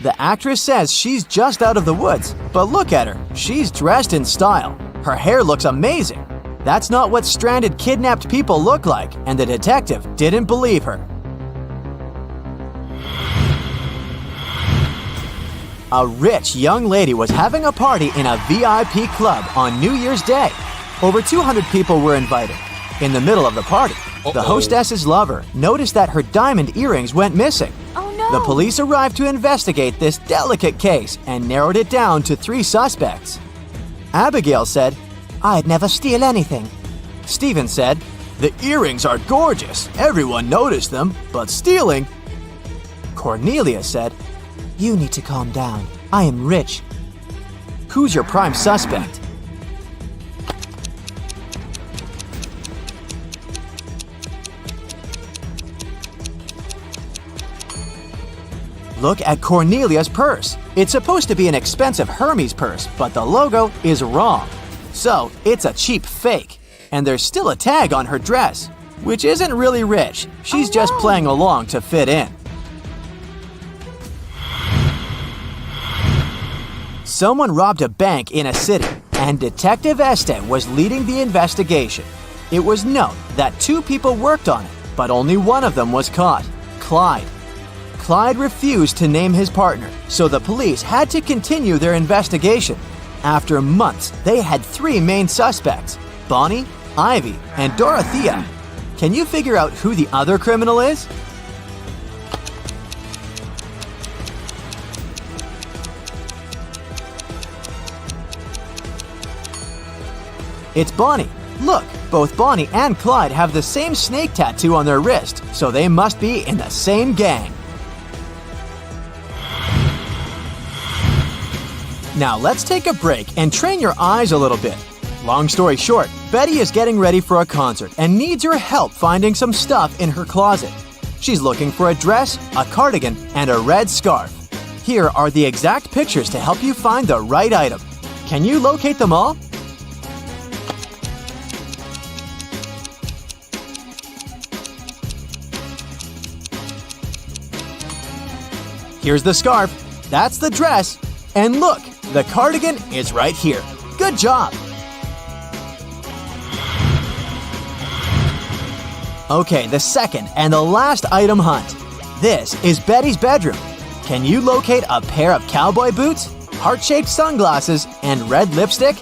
The actress says she's just out of the woods, but look at her. She's dressed in style. Her hair looks amazing. That's not what stranded kidnapped people look like, and the detective didn't believe her. A rich young lady was having a party in a VIP club on New Year's Day. Over 200 people were invited. In the middle of the party, the hostess's lover noticed that her diamond earrings went missing. Oh no! The police arrived to investigate this delicate case and narrowed it down to 3 suspects. Abigail said, I'd never steal anything. Stephen said, the earrings are gorgeous. Everyone noticed them, but stealing. Cornelia said, You need to calm down. I am rich. Who's your prime suspect? Look at Cornelia's purse. It's supposed to be an expensive Hermes purse, but the logo is wrong. So, it's a cheap fake. And there's still a tag on her dress, which isn't really rich. She's just playing along to fit in. Someone robbed a bank in a city, and Detective Este was leading the investigation. It was known that 2 people worked on it, but only one of them was caught, Clyde. Clyde refused to name his partner, so the police had to continue their investigation. After months, they had 3 main suspects, Bonnie, Ivy, and Dorothea. Can you figure out who the other criminal is? It's Bonnie. Look, both Bonnie and Clyde have the same snake tattoo on their wrist, so they must be in the same gang. Now let's take a break and train your eyes a little bit. Long story short, Betty is getting ready for a concert and needs your help finding some stuff in her closet. She's looking for a dress, a cardigan, and a red scarf. Here are the exact pictures to help you find the right item. Can you locate them all? Here's the scarf. That's the dress. And look, the cardigan is right here. Good job! Okay, the second and the last item hunt. This is Betty's bedroom. Can you locate a pair of cowboy boots, heart-shaped sunglasses, and red lipstick?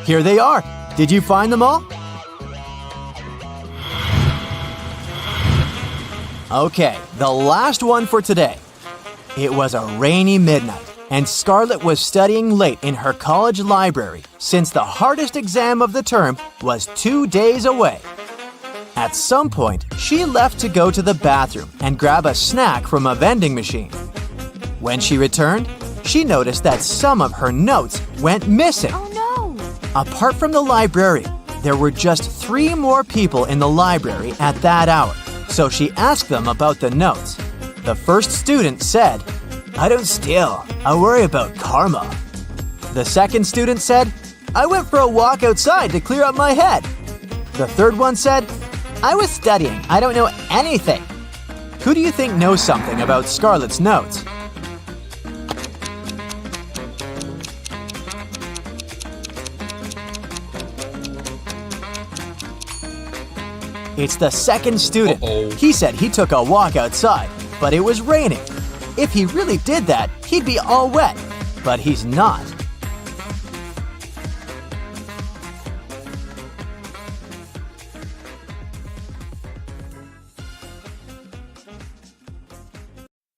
Here they are. Did you find them all? Okay, the last one for today. It was a rainy midnight, and Scarlett was studying late in her college library since the hardest exam of the term was 2 days away. At some point, she left to go to the bathroom and grab a snack from a vending machine. When she returned, she noticed that some of her notes went missing. Oh no! Apart from the librarian, there were just 3 more people in the library at that hour, so she asked them about the notes. The first student said, "I don't steal. I worry about karma." The second student said, "I went for a walk outside to clear up my head." The third one said, "I was studying. I don't know anything." Who do you think knows something about Scarlett's notes? It's the second student. He said he took a walk outside, but it was raining. If he really did that, he'd be all wet. but he's not.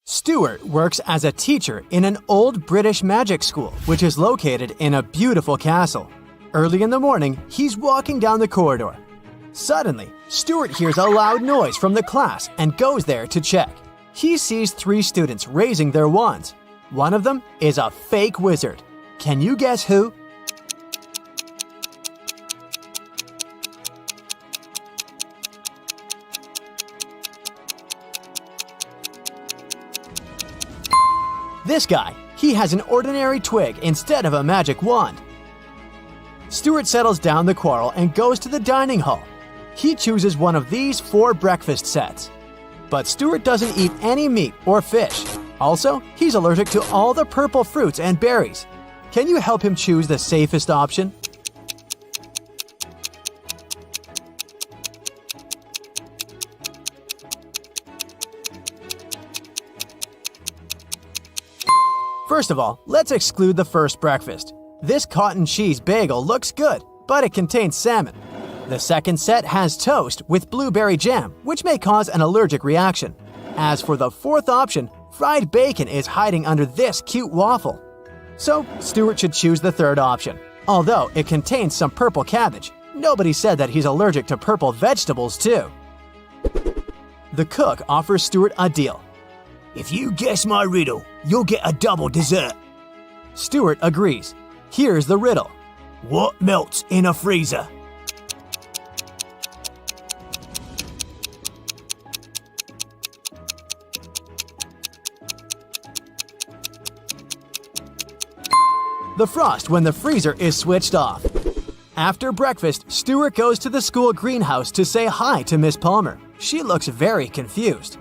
Stuart works as a teacher in an old British magic school, which is located in a beautiful castle. Early in the morning, he's walking down the corridor. Suddenly, Stuart hears a loud noise from the class and goes there to check. He sees 3 students raising their wands. One of them is a fake wizard. Can you guess who? This guy, he has an ordinary twig instead of a magic wand. Stuart settles down the quarrel and goes to the dining hall. He chooses one of these 4 breakfast sets. But Stuart doesn't eat any meat or fish. Also, he's allergic to all the purple fruits and berries. Can you help him choose the safest option? First of all, let's exclude the first breakfast. This cotton cheese bagel looks good, but it contains salmon. The second set has toast with blueberry jam, which may cause an allergic reaction. As for the fourth option, fried bacon is hiding under this cute waffle. So, Stuart should choose the third option. Although it contains some purple cabbage, nobody said that he's allergic to purple vegetables too. The cook offers Stuart a deal. If you guess my riddle, you'll get a double dessert. Stuart agrees. Here's the riddle. What melts in a freezer? The frost when the freezer is switched off. After breakfast, Stuart goes to the school greenhouse to say hi to Miss Palmer. She looks very confused.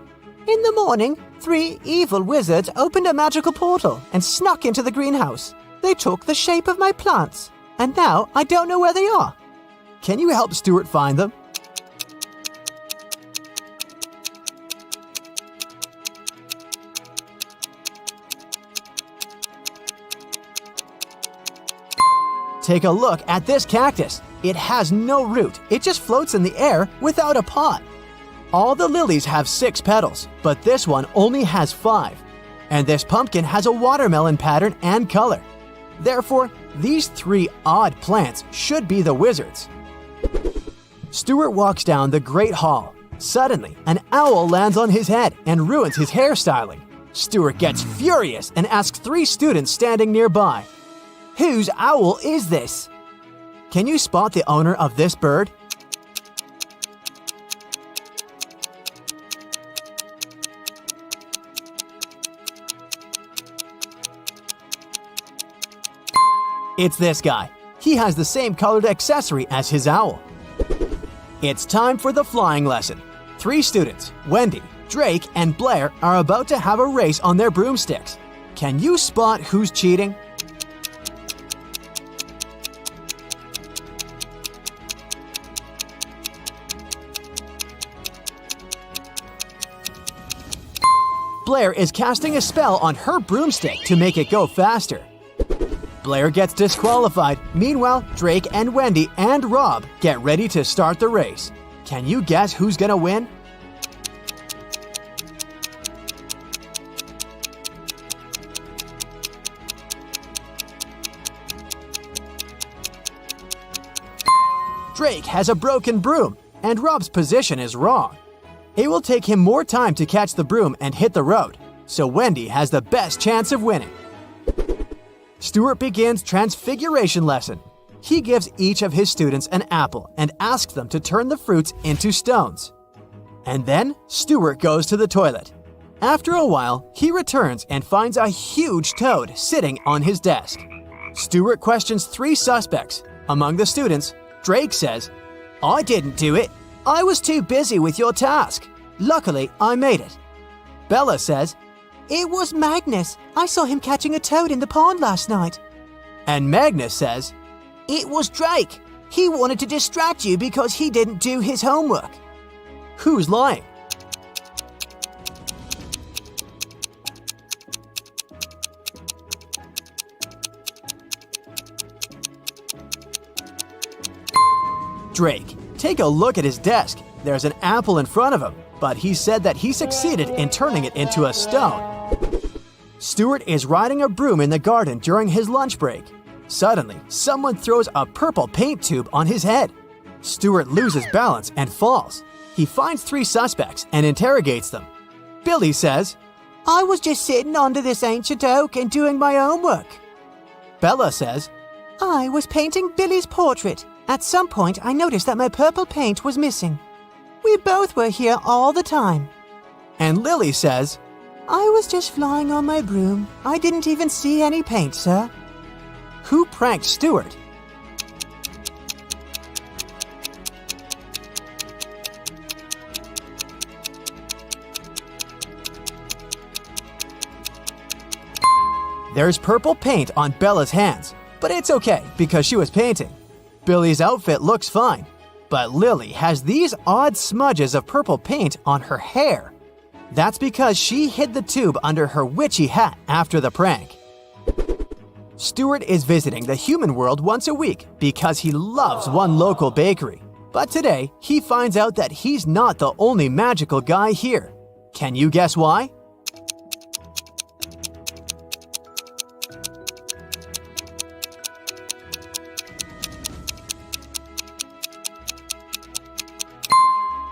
In the morning, 3 evil wizards opened a magical portal and snuck into the greenhouse. They took the shape of my plants, and now I don't know where they are. Can you help Stuart find them? Take a look at this cactus. It has no root. It just floats in the air without a pot. All the lilies have 6 petals, but this one only has 5. And this pumpkin has a watermelon pattern and color. Therefore, these 3 odd plants should be the wizards. Stuart walks down the Great Hall. Suddenly, an owl lands on his head and ruins his hairstyling. Stuart gets furious and asks 3 students standing nearby, "Whose owl is this?" Can you spot the owner of this bird? It's this guy. He has the same colored accessory as his owl. It's time for the flying lesson. 3 students, Wendy, Drake, and Blair, are about to have a race on their broomsticks. Can you spot who's cheating? Blair is casting a spell on her broomstick to make it go faster. Blair gets disqualified. Meanwhile, Drake and Wendy and Rob get ready to start the race. Can you guess who's gonna win? Drake has a broken broom, and Rob's position is wrong. It will take him more time to catch the broom and hit the road, so Wendy has the best chance of winning. Stuart begins Transfiguration lesson. He gives each of his students an apple and asks them to turn the fruits into stones. And then Stuart goes to the toilet. After a while, he returns and finds a huge toad sitting on his desk. Stuart questions 3 suspects. Among the students, Drake says, "I didn't do it. I was too busy with your task. Luckily, I made it." Bella says, "It was Magnus. I saw him catching a toad in the pond last night." And Magnus says, "It was Drake. He wanted to distract you because he didn't do his homework." Who's lying? Drake. Take a look at his desk. There's an apple in front of him, but he said that he succeeded in turning it into a stone. Stuart is riding a broom in the garden during his lunch break. Suddenly, someone throws a purple paint tube on his head. Stuart loses balance and falls. He finds 3 suspects and interrogates them. Billy says, I was just sitting under this ancient oak and doing my own work. Bella says, I was painting Billy's portrait. At some point, I noticed that my purple paint was missing. We both were here all the time. And Lily says, I was just flying on my broom. I didn't even see any paint, sir. Who pranked Stuart? There's purple paint on Bella's hands, but it's okay because she was painting. Billy's outfit looks fine, but Lily has these odd smudges of purple paint on her hair. That's because she hid the tube under her witchy hat after the prank. Stuart is visiting the human world once a week because he loves one local bakery. But today, he finds out that he's not the only magical guy here. Can you guess why?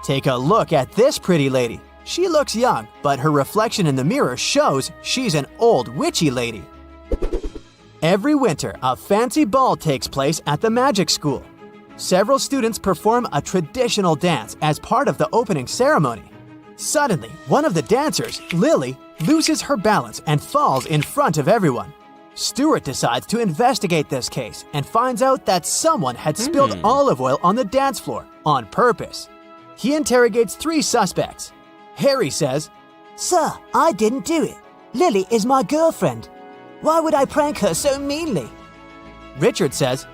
Take a look at this pretty lady. She looks young, but her reflection in the mirror shows she's an old witchy lady. Every winter, a fancy ball takes place at the magic school. Several students perform a traditional dance as part of the opening ceremony. Suddenly, one of the dancers, Lily, loses her balance and falls in front of everyone. Stuart decides to investigate this case and finds out that someone had spilled olive oil on the dance floor on purpose. He interrogates 3 suspects. Harry says, Sir, I didn't do it. Lily is my girlfriend. Why would I prank her so meanly? Richard says,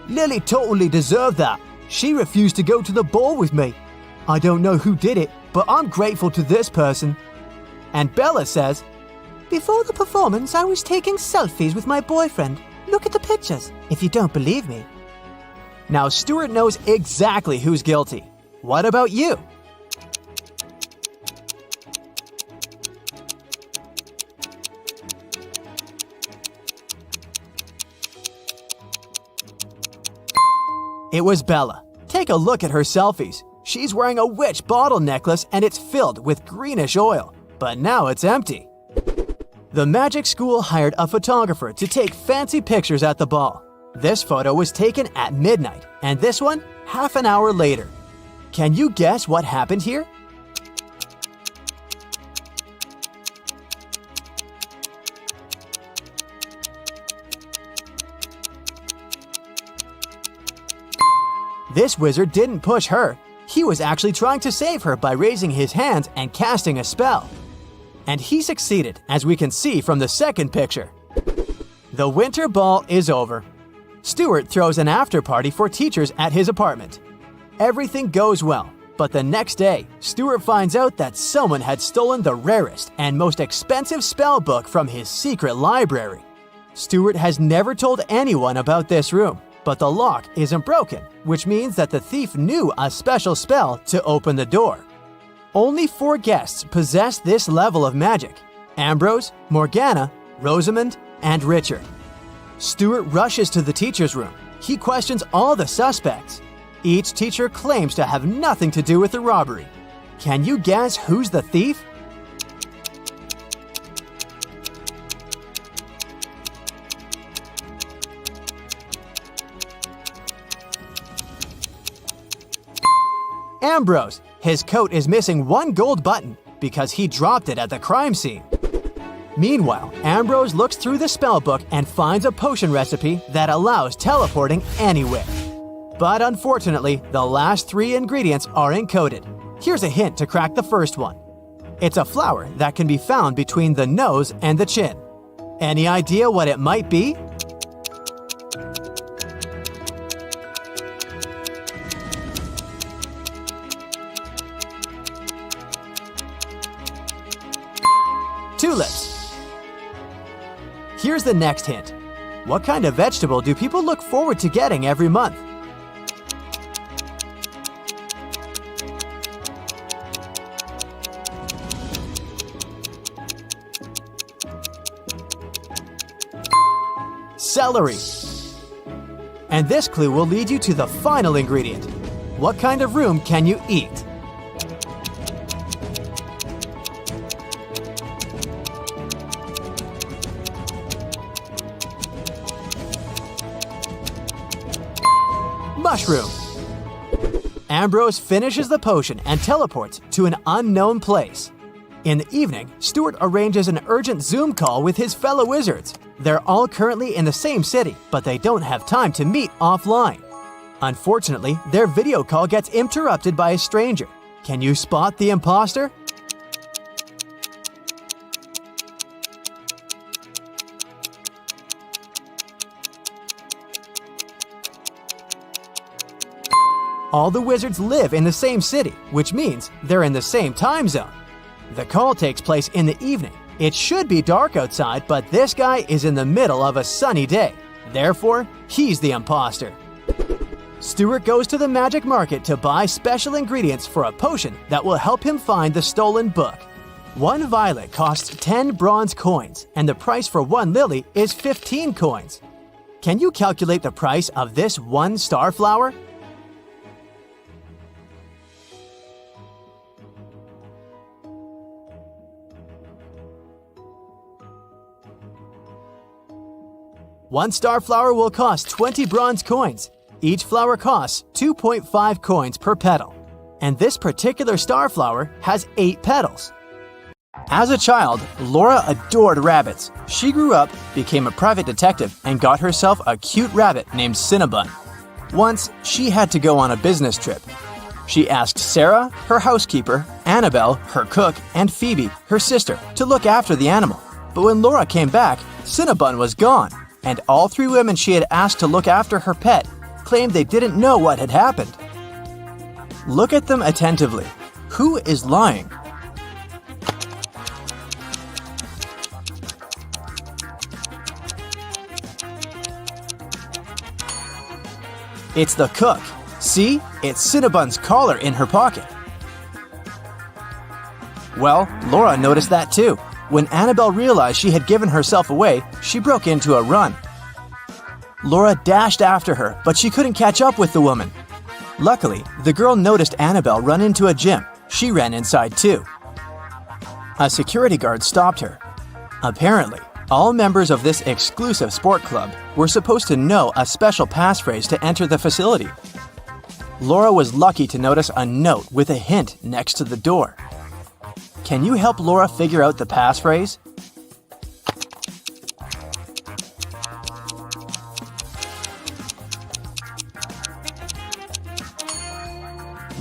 Lily totally deserved that. She refused to go to the ball with me. I don't know who did it, but I'm grateful to this person. And Bella says, Before the performance, I was taking selfies with my boyfriend. Look at the pictures, if you don't believe me. Now Stuart knows exactly who's guilty. What about you? It was Bella. Take a look at her selfies. She's wearing a witch bottle necklace and it's filled with greenish oil, but now it's empty. The magic school hired a photographer to take fancy pictures at the ball. This photo was taken at midnight, and this one half an hour later. Can you guess what happened here? This wizard didn't push her. He was actually trying to save her by raising his hands and casting a spell. And he succeeded, as we can see from the second picture. The winter ball is over. Stuart throws an after party for teachers at his apartment. Everything goes well, but the next day, Stuart finds out that someone had stolen the rarest and most expensive spell book from his secret library. Stuart has never told anyone about this room, but the lock isn't broken, which means that the thief knew a special spell to open the door. Only 4 guests possess this level of magic: Ambrose, Morgana, Rosamond, and Richard. Stuart rushes to the teacher's room. He questions all the suspects. Each teacher claims to have nothing to do with the robbery. Can you guess who's the thief? Ambrose. His coat is missing 1 gold button because he dropped it at the crime scene. Meanwhile, Ambrose looks through the spellbook and finds a potion recipe that allows teleporting anywhere. But unfortunately, the last 3 ingredients are encoded. Here's a hint to crack the first one. It's a flower that can be found between the nose and the chin. Any idea what it might be? Tulips. Here's the next hint. What kind of vegetable do people look forward to getting every month? celery. And this clue will lead you to the final ingredient. What kind of room can you eat? Mushroom. Ambrose finishes the potion and teleports to an unknown place. In the evening, Stuart arranges an urgent Zoom call with his fellow wizards. They're all currently in the same city, but they don't have time to meet offline. Unfortunately, their video call gets interrupted by a stranger. Can you spot the imposter? All the wizards live in the same city, which means they're in the same time zone. The call takes place in the evening. It should be dark outside, but this guy is in the middle of a sunny day. Therefore, he's the imposter. Stuart goes to the magic market to buy special ingredients for a potion that will help him find the stolen book. 1 violet costs 10 bronze coins, and the price for 1 lily is 15 coins. Can you calculate the price of this 1 starflower? One starflower will cost 20 bronze coins. Each flower costs 2.5 coins per petal. And this particular starflower has 8 petals. As a child, Laura adored rabbits. She grew up, became a private detective, and got herself a cute rabbit named Cinnabon. Once, she had to go on a business trip. She asked Sarah, her housekeeper, Annabelle, her cook, and Phoebe, her sister, to look after the animal. But when Laura came back, Cinnabon was gone. And all 3 women she had asked to look after her pet claimed they didn't know what had happened. Look at them attentively. Who is lying? It's the cook. See? It's Cinnabon's collar in her pocket. Well, Laura noticed that too. When Annabelle realized she had given herself away, she broke into a run. Laura dashed after her, but she couldn't catch up with the woman. Luckily, the girl noticed Annabelle run into a gym. She ran inside too. A security guard stopped her. Apparently, all members of this exclusive sport club were supposed to know a special passphrase to enter the facility. Laura was lucky to notice a note with a hint next to the door. Can you help Laura figure out the passphrase?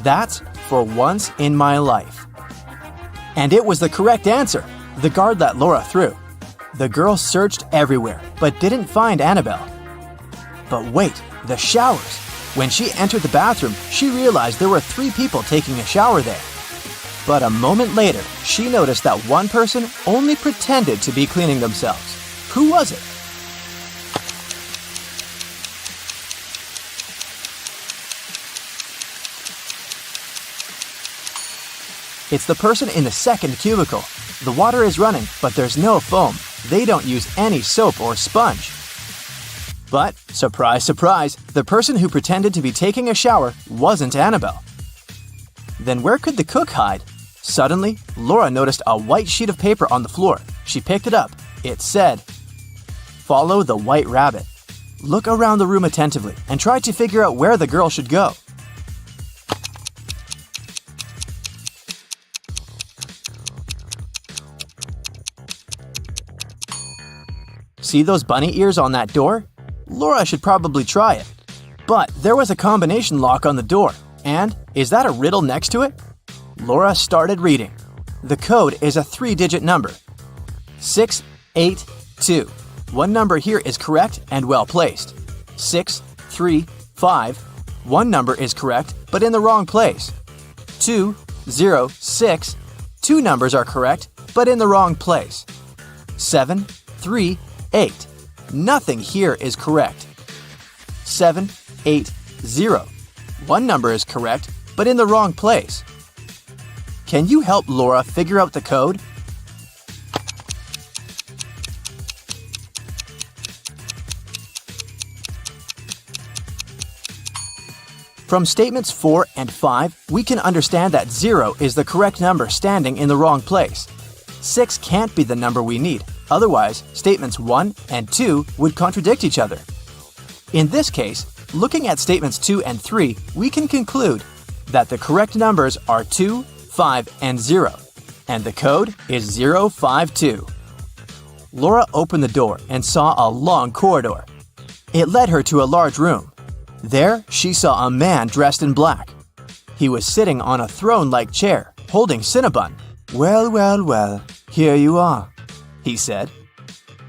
That's for once in my life. And it was the correct answer. The guard let Laura through. The girl searched everywhere, but didn't find Annabelle. But wait, the showers. When she entered the bathroom, she realized there were 3 people taking a shower there. But a moment later, she noticed that one person only pretended to be cleaning themselves. Who was it? It's the person in the second cubicle. The water is running, but there's no foam. They don't use any soap or sponge. But, surprise, surprise, the person who pretended to be taking a shower wasn't Annabelle. Then where could the cook hide? Suddenly, Laura noticed a white sheet of paper on the floor. She picked it up. It said, "Follow the white rabbit." Look around the room attentively and try to figure out where the girl should go. See those bunny ears on that door? Laura should probably try it. But there was a combination lock on the door. And is that a riddle next to it? Laura started reading. The code is a 3-digit number. 682. One number here is correct and well placed. 635. One number is correct, but in the wrong place. 206. 2 numbers are correct, but in the wrong place. 738. Nothing here is correct. 780. One number is correct, but in the wrong place. Can you help Laura figure out the code? . From statements 4 and 5, we can understand that 0 is the correct number standing in the wrong place. 6 can't be the number we need, otherwise statements 1 and 2 would contradict each other. In this case, looking at statements 2 and 3, we can conclude that the correct numbers are 2, 5, and 0, and the code is 052. Laura opened the door and saw a long corridor. It led her to a large room. There, she saw a man dressed in black. He was sitting on a throne-like chair, holding Cinnabon. "Well, well, well, here you are," he said.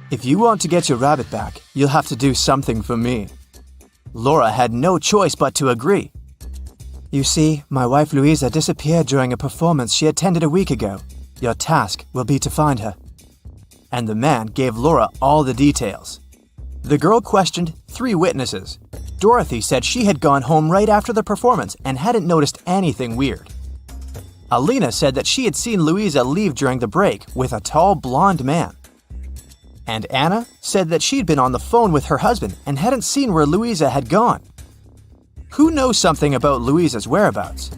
"If you want to get your rabbit back, you'll have to do something for me." Laura had no choice but to agree. "You see, my wife Louisa disappeared during a performance she attended a week ago. Your task will be to find her." And the man gave Laura all the details. The girl questioned 3 witnesses. Dorothy said she had gone home right after the performance and hadn't noticed anything weird. Alina said that she had seen Louisa leave during the break with a tall blonde man. And Anna said that she'd been on the phone with her husband and hadn't seen where Louisa had gone. Who knows something about Louisa's whereabouts?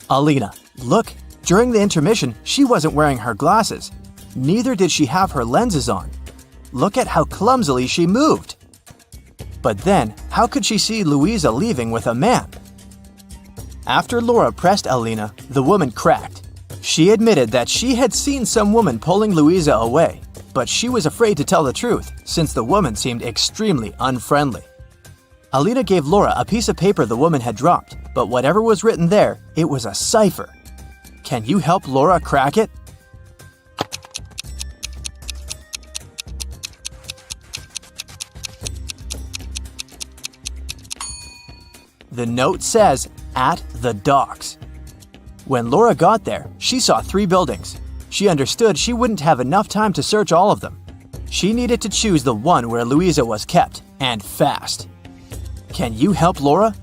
Alina, look, during the intermission, she wasn't wearing her glasses. Neither did she have her lenses on. Look at how clumsily she moved. But then, how could she see Louisa leaving with a man? After Laura pressed Alina, the woman cracked. She admitted that she had seen some woman pulling Louisa away, but she was afraid to tell the truth since the woman seemed extremely unfriendly. Alina gave Laura a piece of paper the woman had dropped, but whatever was written there, it was a cipher. Can you help Laura crack it? The note says, "At the docks." When Laura got there, she saw 3 buildings. She understood she wouldn't have enough time to search all of them. She needed to choose the one where Louisa was kept, and fast. Can you help Laura?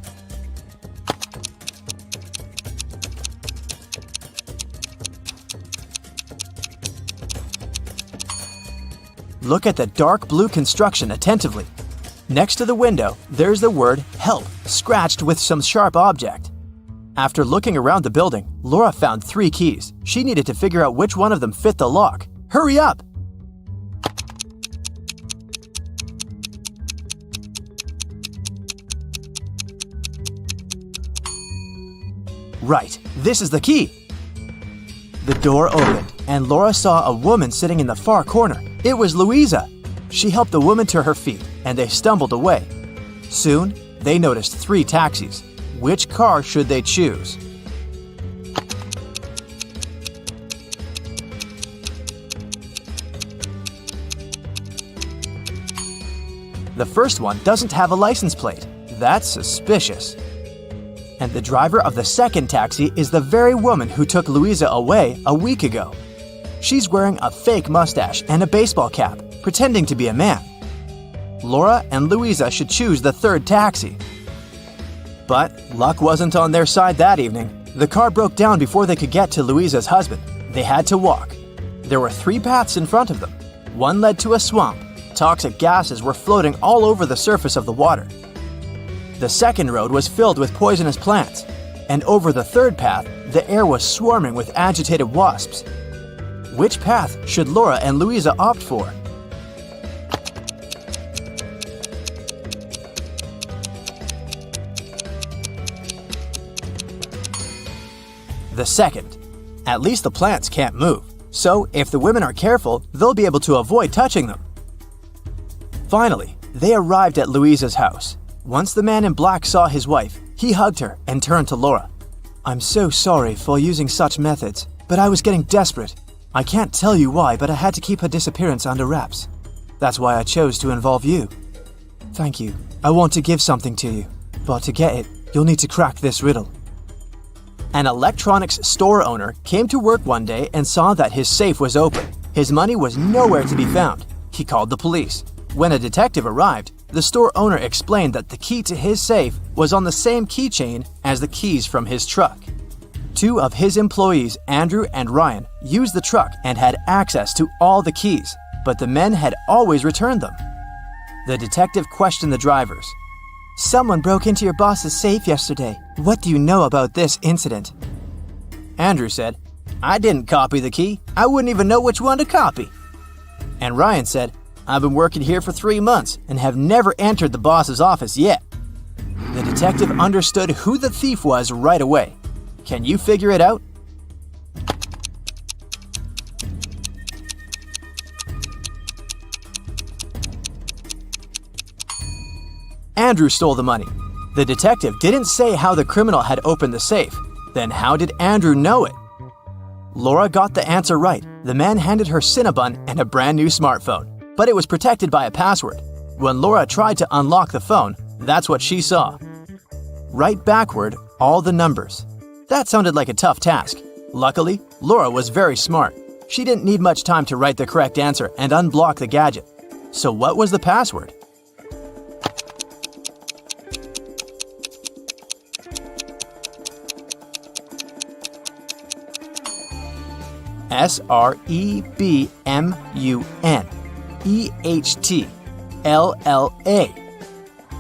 Look at the dark blue construction attentively. Next to the window, there's the word "help" scratched with some sharp object. After looking around the building, Laura found 3 keys. She needed to figure out which one of them fit the lock. Hurry up! Right, this is the key. The door opened, and Laura saw a woman sitting in the far corner. It was Louisa. She helped the woman to her feet, and they stumbled away. Soon, they noticed 3 taxis. Which car should they choose? The first one doesn't have a license plate. That's suspicious. And the driver of the second taxi is the very woman who took Louisa away a week ago. She's wearing a fake mustache and a baseball cap, pretending to be a man. Laura and Louisa should choose the third taxi. But luck wasn't on their side that evening. The car broke down before they could get to Louisa's husband. They had to walk. There were 3 paths in front of them. One led to a swamp. Toxic gases were floating all over the surface of the water. The second road was filled with poisonous plants. And over the third path, the air was swarming with agitated wasps. Which path should Laura and Louisa opt for? The second. At least the plants can't move. So if the women are careful, they'll be able to avoid touching them. Finally, they arrived at Louisa's house. Once the man in black saw his wife, he hugged her and turned to Laura. "I'm so sorry for using such methods, but I was getting desperate. I can't tell you why, but I had to keep her disappearance under wraps. That's why I chose to involve you. Thank you. I want to give something to you, but to get it, you'll need to crack this riddle." An electronics store owner came to work one day and saw that his safe was open. His money was nowhere to be found. He called the police. When a detective arrived, the store owner explained that the key to his safe was on the same keychain as the keys from his truck. Two of his employees, Andrew and Ryan, used the truck and had access to all the keys, but the men had always returned them. The detective questioned the drivers. Someone broke into your boss's safe yesterday. What do you know about this incident? Andrew said, I didn't copy the key. I wouldn't even know which one to copy. And Ryan said, I've been working here for 3 months and have never entered the boss's office yet. The detective understood who the thief was right away. Can you figure it out? Andrew stole the money. The detective didn't say how the criminal had opened the safe. Then how did Andrew know it? Laura got the answer right. The man handed her Cinnabon and a brand new smartphone, but it was protected by a password. When Laura tried to unlock the phone, that's what she saw. Write backward all the numbers. That sounded like a tough task. Luckily, Laura was very smart. She didn't need much time to write the correct answer and unblock the gadget. So what was the password? SREBMUNEHTLLA.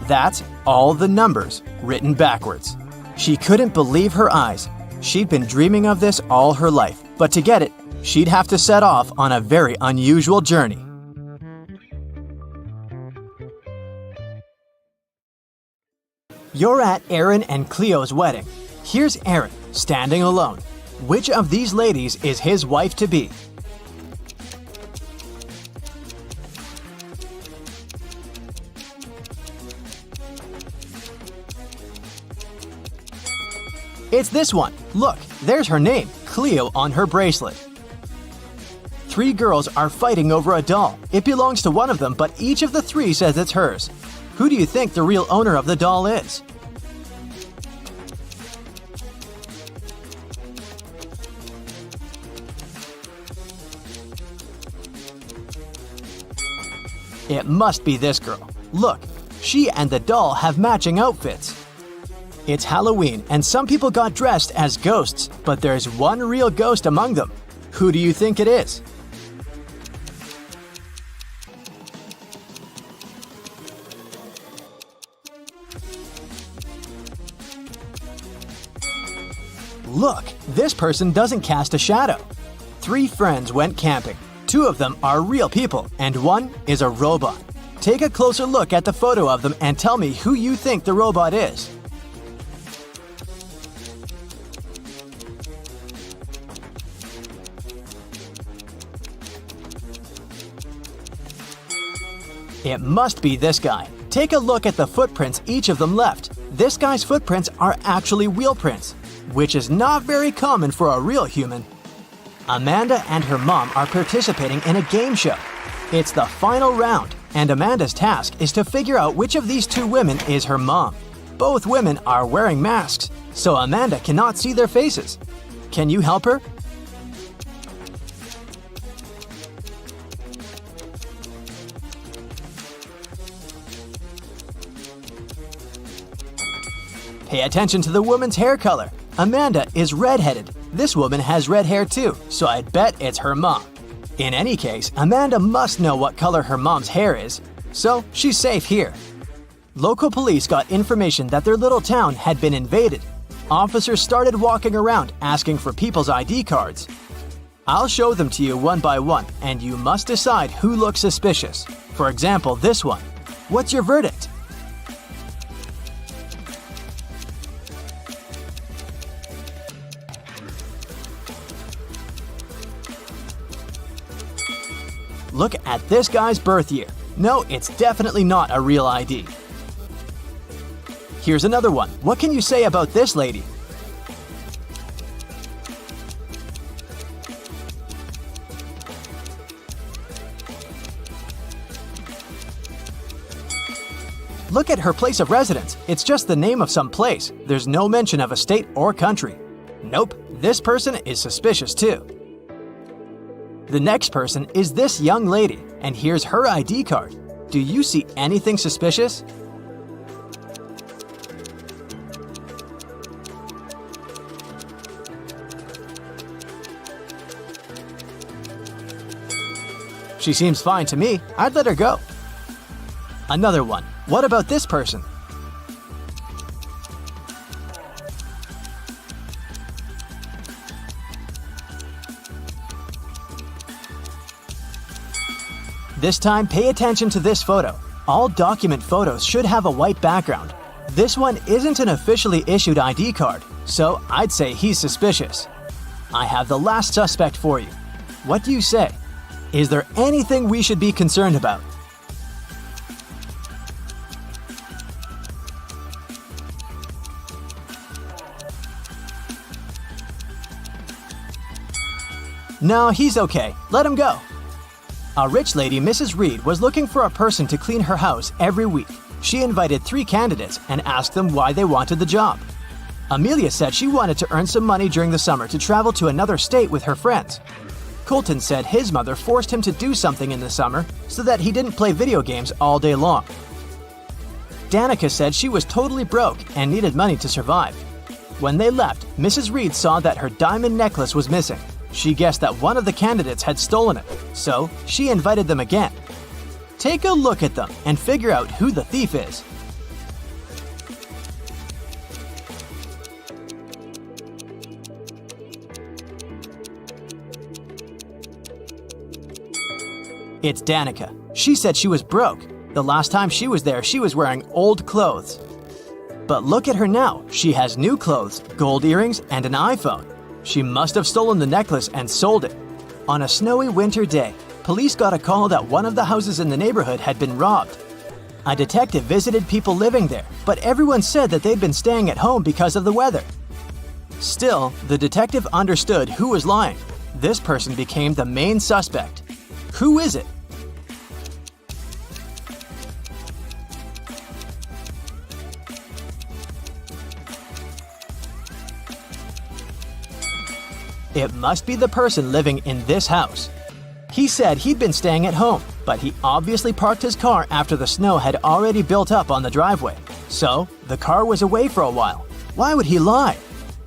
That's all the numbers written backwards. She couldn't believe her eyes. She'd been dreaming of this all her life, but to get it, she'd have to set off on a very unusual journey. You're at Aaron and Cleo's wedding. Here's Aaron, standing alone. Which of these ladies is his wife-to-be? It's this one. Look, there's her name, Cleo, on her bracelet. 3 girls are fighting over a doll. It belongs to one of them, but each of the 3 says it's hers. Who do you think the real owner of the doll is? It must be this girl. Look, she and the doll have matching outfits. It's Halloween, and some people got dressed as ghosts, but there's one real ghost among them. Who do you think it is? Look, this person doesn't cast a shadow. 3 friends went camping. 2 of them are real people, and 1 is a robot. Take a closer look at the photo of them and tell me who you think the robot is. It must be this guy. Take a look at the footprints each of them left. This guy's footprints are actually wheel prints, which is not very common for a real human. Amanda and her mom are participating in a game show. It's the final round, and Amanda's task is to figure out which of these 2 women is her mom. Both women are wearing masks, so Amanda cannot see their faces. Can you help her? Pay attention to the woman's hair color. Amanda is redheaded. This woman has red hair too, so I'd bet it's her mom. In any case, Amanda must know what color her mom's hair is, so she's safe here. Local police got information that their little town had been invaded. Officers started walking around asking for people's ID cards. I'll show them to you one by one, and you must decide who looks suspicious. For example, this one. What's your verdict? Look at this guy's birth year. No, it's definitely not a real ID. Here's another one. What can you say about this lady? Look at her place of residence. It's just the name of some place. There's no mention of a state or country. Nope, this person is suspicious too. The next person is this young lady, and here's her ID card. Do you see anything suspicious? She seems fine to me. I'd let her go. Another one. What about this person? This time, pay attention to this photo. All document photos should have a white background. This one isn't an officially issued ID card, so I'd say he's suspicious. I have the last suspect for you. What do you say? Is there anything we should be concerned about? No, he's okay. Let him go. A rich lady, Mrs. Reed, was looking for a person to clean her house every week. She invited 3 candidates and asked them why they wanted the job. Amelia said she wanted to earn some money during the summer to travel to another state with her friends. Colton said his mother forced him to do something in the summer so that he didn't play video games all day long. Danica said she was totally broke and needed money to survive. When they left, Mrs. Reed saw that her diamond necklace was missing. She guessed that one of the candidates had stolen it, so she invited them again. Take a look at them and figure out who the thief is. It's Danica. She said she was broke. The last time she was there, she was wearing old clothes. But look at her now. She has new clothes, gold earrings, and an iPhone. She must have stolen the necklace and sold it. On a snowy winter day, police got a call that one of the houses in the neighborhood had been robbed. A detective visited people living there, but everyone said that they'd been staying at home because of the weather. Still, the detective understood who was lying. This person became the main suspect. Who is it? It must be the person living in this house. He said he'd been staying at home, but he obviously parked his car after the snow had already built up on the driveway. So, the car was away for a while. Why would he lie?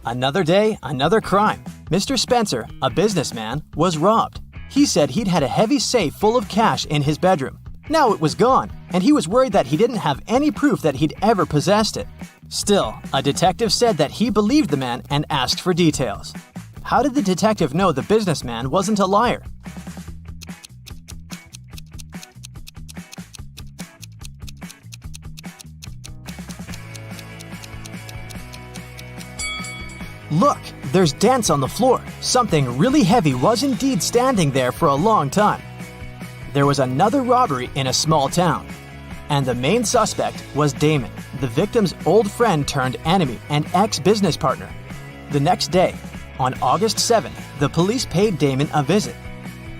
Another day, another crime. Mr. Spencer, a businessman, was robbed. He said he'd had a heavy safe full of cash in his bedroom. Now it was gone, and he was worried that he didn't have any proof that he'd ever possessed it. Still, a detective said that he believed the man and asked for details. How did the detective know the businessman wasn't a liar? Look, there's dents on the floor. Something really heavy was indeed standing there for a long time. There was another robbery in a small town, and the main suspect was Damon, the victim's old friend turned enemy and ex-business partner. The next day, on August 7th, the police paid Damon a visit.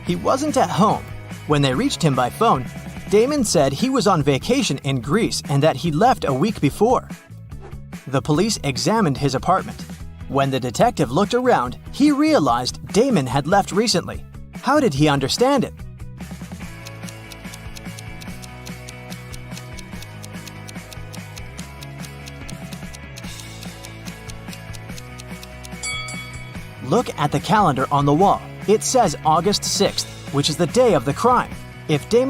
He wasn't at home. When they reached him by phone, Damon said he was on vacation in Greece and that he left a week before. The police examined his apartment. When the detective looked around, he realized Damon had left recently. How did he understand it? Look at the calendar on the wall. It says August 6th, which is the day of the crime. If Damon